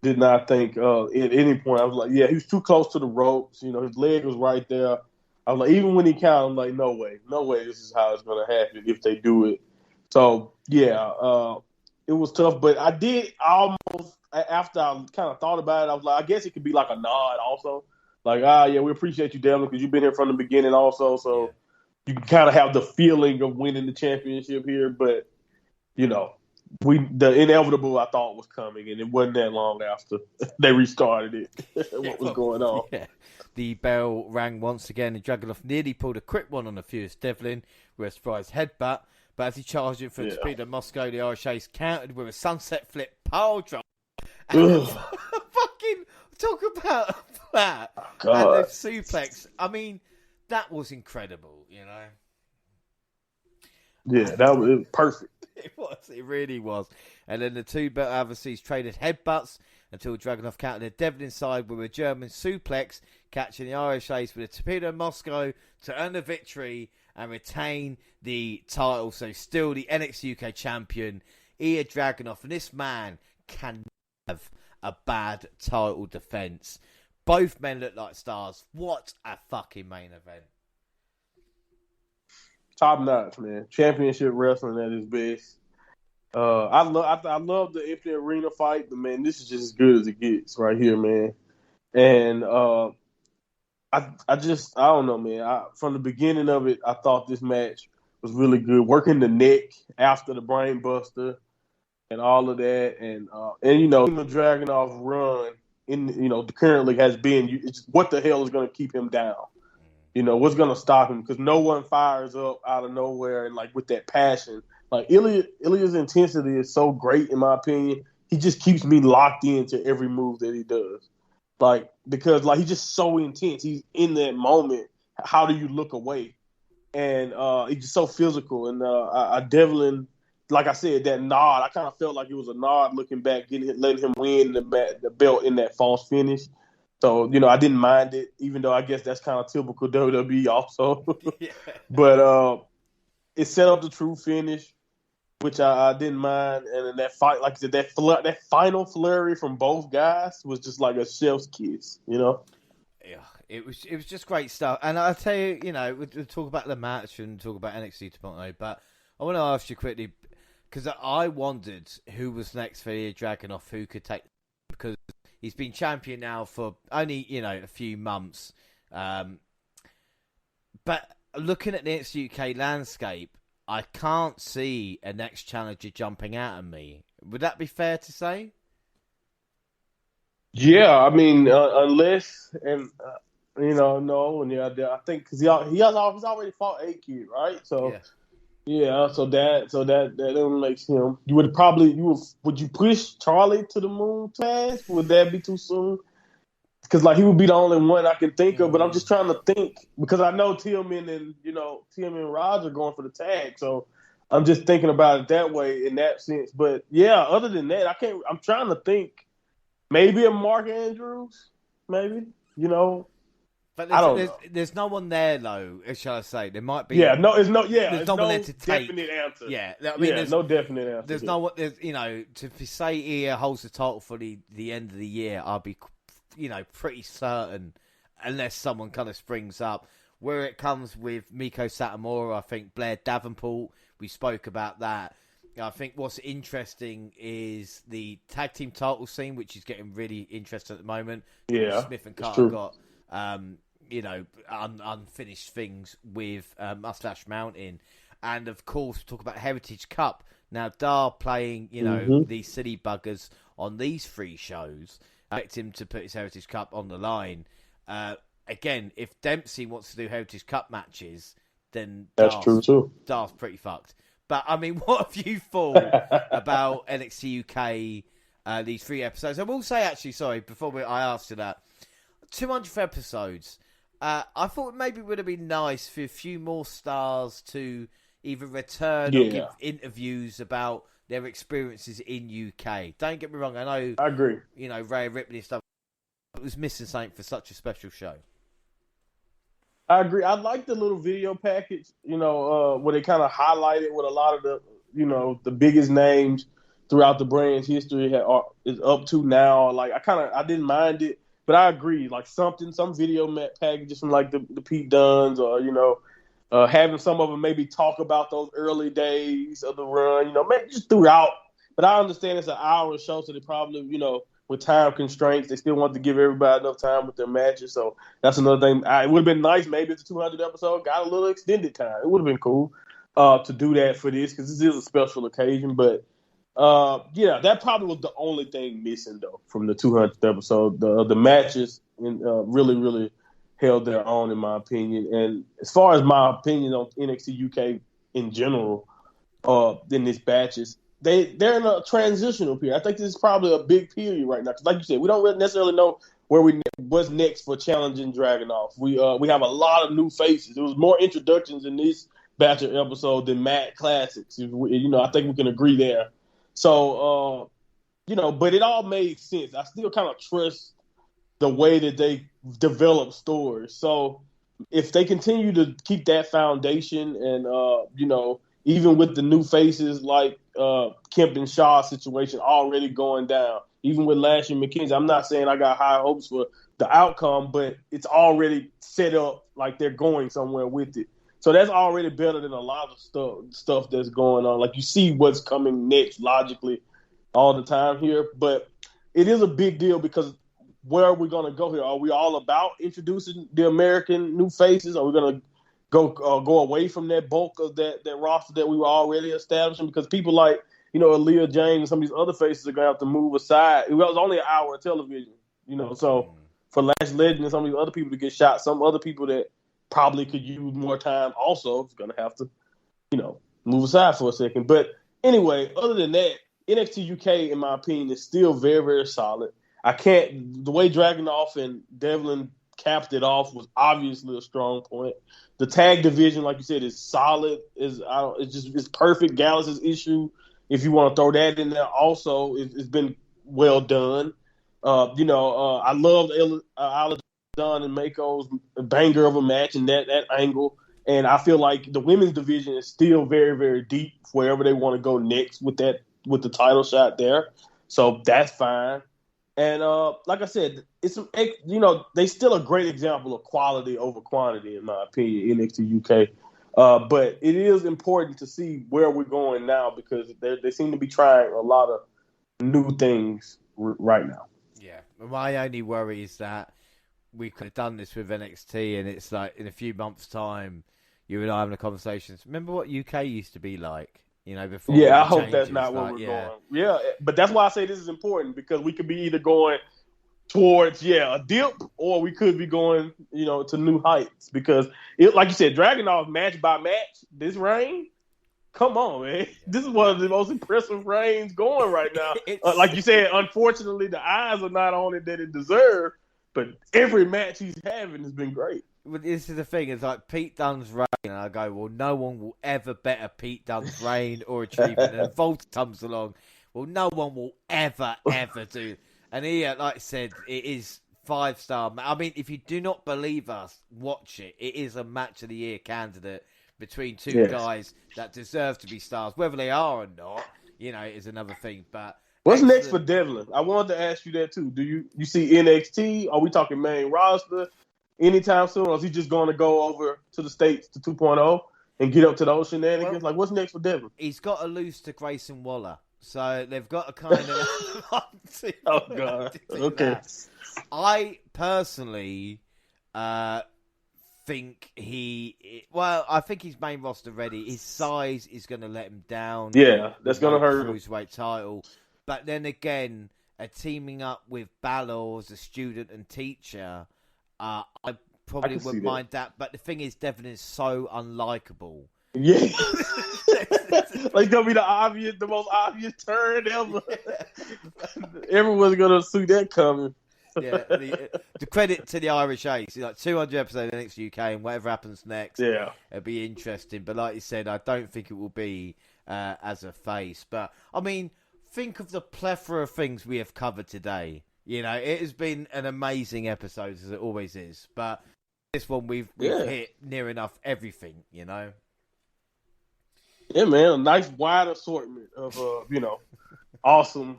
did not think at any point. I was like, yeah, he was too close to the ropes. His leg was right there. I was like, even when he counted, I'm like, no way, this is how it's gonna happen if they do it. So yeah, it was tough, but I did almost, after I kind of thought about it, I was like, I guess it could be like a nod also. Like, yeah, we appreciate you, Devlin, because you've been here from the beginning also. So you can kind of have the feeling of winning the championship here. But, the inevitable I thought was coming, and it wasn't that long after they restarted it. What was going on? Yeah. The bell rang once again, and Dragunov nearly pulled a quick one on the furious Devlin with a surprise headbutt. But as he charged it for the speed of Moscow, the Irish Ace countered with a sunset flip pile drop. And fucking talk about that. Oh, and the suplex. I mean, that was incredible, Yeah, that was perfect. It really was. And then the two belt adversaries traded headbutts until Dragunov countered the Devlin side with a German suplex, catching the Irish Ace with a torpedo Moscow to earn the victory and retain the title. So still the NXT UK champion, Ilya Dragunov. And this man can have a bad title defense. Both men look like stars. What a fucking main event. Top notch, man. Championship wrestling at its best. I love the empty arena fight, but man, this is just as good as it gets right here, man. And I don't know, man. From the beginning of it, I thought this match was really good. Working the neck after the brain buster and all of that, and the Dragunov run currently has been. It's what the hell is going to keep him down? What's going to stop him? Because no one fires up out of nowhere and with that passion. Like Ilya's intensity is so great, in my opinion. He just keeps me locked into every move that he does. Because he's just so intense. He's in that moment. How do you look away? And he's just so physical. And Devlin, like I said, that nod, I kind of felt like it was a nod looking back, letting him win the belt in that false finish. So, I didn't mind it, even though I guess that's kind of typical WWE also. Yeah. But it set up the true finish, which I didn't mind. And in that fight, like I said, that final flurry from both guys was just like a chef's kiss, Yeah, it was just great stuff. And I'll tell you, we'll talk about the match and talk about NXT 2.0, but I want to ask you quickly, because I wondered who was next for Ilya Dragunov, who could take, because he's been champion now for only, a few months. But looking at the NXT UK landscape, I can't see a next challenger jumping out at me. Would that be fair to say? Yeah, I mean, unless, and no, and I think because he's already fought A-Kid, right? So yeah, so that makes him. Would you push Charlie to the moon, Taz? Would that be too soon? because like he would be the only one I can think of. But I'm just trying to think because I know Tillman and Tillman and Raj are going for the tag, so I'm just thinking about it that way in that sense. But yeah, other than that, I can't. I'm trying to think. Maybe a Mark Andrews, maybe But I don't know. there's no one there though. Shall I say there might be? There's there's no one there to take. definite answer. Yeah, I mean, there's no definite answer. There's no one. There's to say he holds the title for the end of the year, I'll be pretty certain unless someone kind of springs up. Where it comes with Miko Satomura, I think Blair Davenport. We spoke about that. I think what's interesting is the tag team title scene, which is getting really interesting at the moment. Yeah, Smith and Carter got unfinished things with Mustache Mountain, and of course talk about Heritage Cup. Now Dar playing these silly buggers on these 3 shows. I expect him to put his Heritage Cup on the line. Again, if Dempsey wants to do Heritage Cup matches, then that's true too. Dar's pretty fucked. But I mean, what have you thought about NXT UK? These 3 episodes. I will say, actually, sorry, before I asked you that, 200th episodes. I thought maybe it would have been nice for a few more stars to either return or give interviews about their experiences in UK. Don't get me wrong, I know. I agree. Rhea Ripley and stuff. It was missing something for such a special show. I agree. I like the little video package, where they kind of highlighted what a lot of the biggest names throughout the brand's history is up to now. Like I didn't mind it, but I agree. Like some video packages from like the Pete Dunnes or having some of them maybe talk about those early days of the run. Maybe just throughout. But I understand it's an hour show, so they probably with time constraints, they still want to give everybody enough time with their matches. So that's another thing. It would have been nice maybe if the 200th episode got a little extended time. It would have been cool to do that for this because this is a special occasion. But, that probably was the only thing missing, though, from the 200th episode. The matches really, really held their own, in my opinion. And as far as my opinion on NXT UK in general in this batches, they're in a transitional period. I think this is probably a big period right now. Because like you said, we don't really necessarily know what's next for challenging Dragunov. We have a lot of new faces. There was more introductions in this batch of episode than Matt Classics. I think we can agree there. So, but it all made sense. I still kind of trust the way that they develop stories. So if they continue to keep that foundation and, even with the new faces like Kemp and Shaw situation already going down, even with Lashley and McKenzie, I'm not saying I got high hopes for the outcome, but it's already set up like they're going somewhere with it. So that's already better than a lot of stuff that's going on. Like you see what's coming next logically all the time here, but it is a big deal because where are we going to go here? Are we all about introducing the American new faces? Are we going to go away from that bulk of that roster that we were already establishing? Because people like, Aaliyah James and some of these other faces are going to have to move aside. It was only an hour of television, so for Lash Legend and some of these other people to get shot, some other people that probably could use more time also is going to have to, move aside for a second. But anyway, other than that, NXT UK, in my opinion, is still very, very solid. The way Dragunov and Devlin capped it off was obviously a strong point. The tag division, like you said, is solid. It's perfect. Gallus' issue, if you want to throw that in there, also it's been well done. I loved Ala Dunn and Mako's banger of a match and that angle. And I feel like the women's division is still very, very deep wherever they want to go next with the title shot there. So that's fine. And like I said, they still a great example of quality over quantity, in my opinion, NXT UK. But it is important to see where we're going now because they seem to be trying a lot of new things right now. Yeah, my only worry is that we could have done this with NXT, and it's like in a few months' time, you and I having a conversation. Remember what UK used to be like? Before. Yeah, I hope that's not where we're going. Yeah, but that's why I say this is important because we could be either going towards a dip, or we could be going to new heights because like you said, Dragunov match by match this reign. Come on, man! This is one of the most impressive reigns going right now. Like you said, unfortunately, the eyes are not on it that it deserves. but every match he's having has been great. But this is the thing, it's like Pete Dunne's reign, and I go, well, no one will ever better Pete Dunne's reign or achievement. And then Volta comes along, well, no one will ever do. And here, like I said, it is 5-star. I mean, if you do not believe us, watch it. It is a match of the year candidate between two guys that deserve to be stars. Whether they are or not, is another thing. But what's next for Devlin? I wanted to ask you that too. Do you see NXT? Are we talking main roster anytime soon, or is he just going to go over to the States to 2.0 and get up to those shenanigans? Like, what's next for Devlin? He's got to lose to Grayson Waller, so they've got to kind of. Oh God! Okay. That. I personally think I think he's main roster ready. His size is going to let him down. Yeah, that's going to hurt him. Cruiserweight title, but then again, teaming up with Balor as a student and teacher. I probably wouldn't mind that, but the thing is, Devlin is so unlikable. Yeah, like gonna be the most obvious turn ever. Everyone's gonna see that coming. Yeah, the credit to the Irish Ace, like 200 episodes of NXTUK, and whatever happens next, it'll be interesting. But like you said, I don't think it will be as a face. But I mean, think of the plethora of things we have covered today. It has been an amazing episode, as it always is. But this one, we've hit near enough everything, Yeah, man, a nice wide assortment of, awesome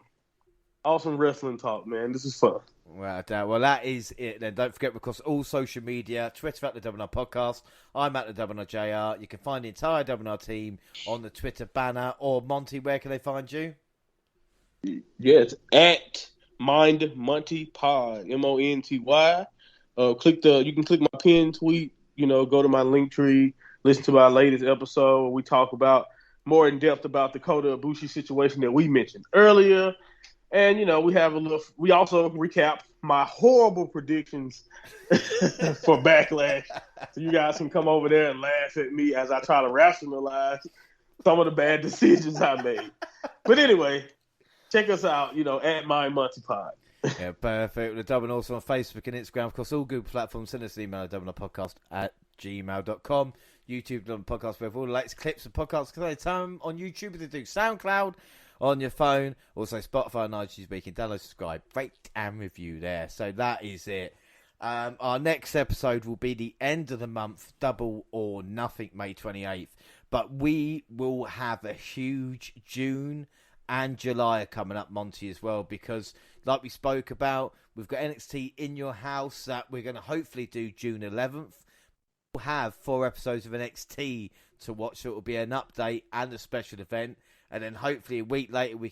wrestling talk, man. This is fun. Well, that is it then. Don't forget, across all social media, Twitter at the WNR Podcast. I'm at the WNR JR. You can find the entire WNR team on the Twitter banner. Or, Monty, where can they find you? Yeah, it's at Mind Monty Pod, MONTY. You can click my pin tweet, go to my link tree, listen to our latest episode where we talk about more in depth about the Kota Ibushi situation that we mentioned earlier. And, we also recap my horrible predictions for Backlash. So you guys can come over there and laugh at me as I try to rationalize some of the bad decisions I made. But anyway, check us out, at My Monty Pod. Yeah, perfect. The Double also on Facebook and Instagram. Of course, all good platforms. Send us an email at doublepodcast@gmail.com. YouTube, Double Podcast. We have all the latest clips of podcasts. Because they time on YouTube, they do SoundCloud on your phone. Also, Spotify and iTunes. You can download, subscribe, rate, and review there. So that is it. Our next episode will be the end of the month, Double or Nothing, May 28th. But we will have a huge June and July are coming up, Monty, as well, because like we spoke about, we've got NXT In Your House that we're going to hopefully do June 11th. We'll have 4 episodes of NXT to watch, so it will be an update and a special event, and then hopefully a week later we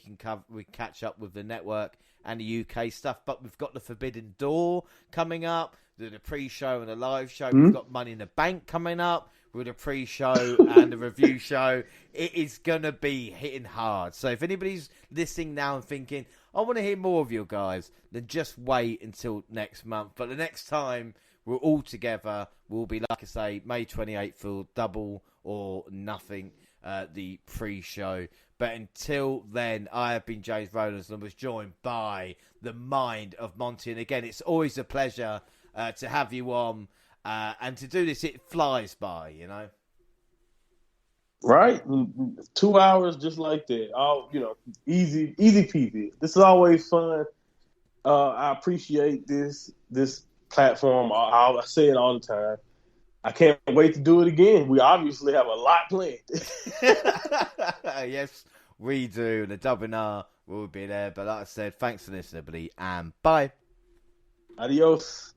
catch up with the network and the UK stuff. But we've got the Forbidden Door coming up, the pre-show and the live show. We've got Money in the Bank coming up with a pre-show and the review show. It is going to be hitting hard. So if anybody's listening now and thinking, I want to hear more of you guys, then just wait until next month. But the next time we're all together, we'll be, like I say, May 28th for Double or Nothing, the pre-show. But until then, I have been James Rowlands and was joined by the mind of Monty. And again, it's always a pleasure to have you on. And to do this, it flies by, Right? 2 hours just like that. All, easy peasy. This is always fun. I appreciate this platform. I say it all the time. I can't wait to do it again. We obviously have a lot planned. Yes, we do. The WNR will be there. But like I said, thanks for listening, everybody, and bye. Adios.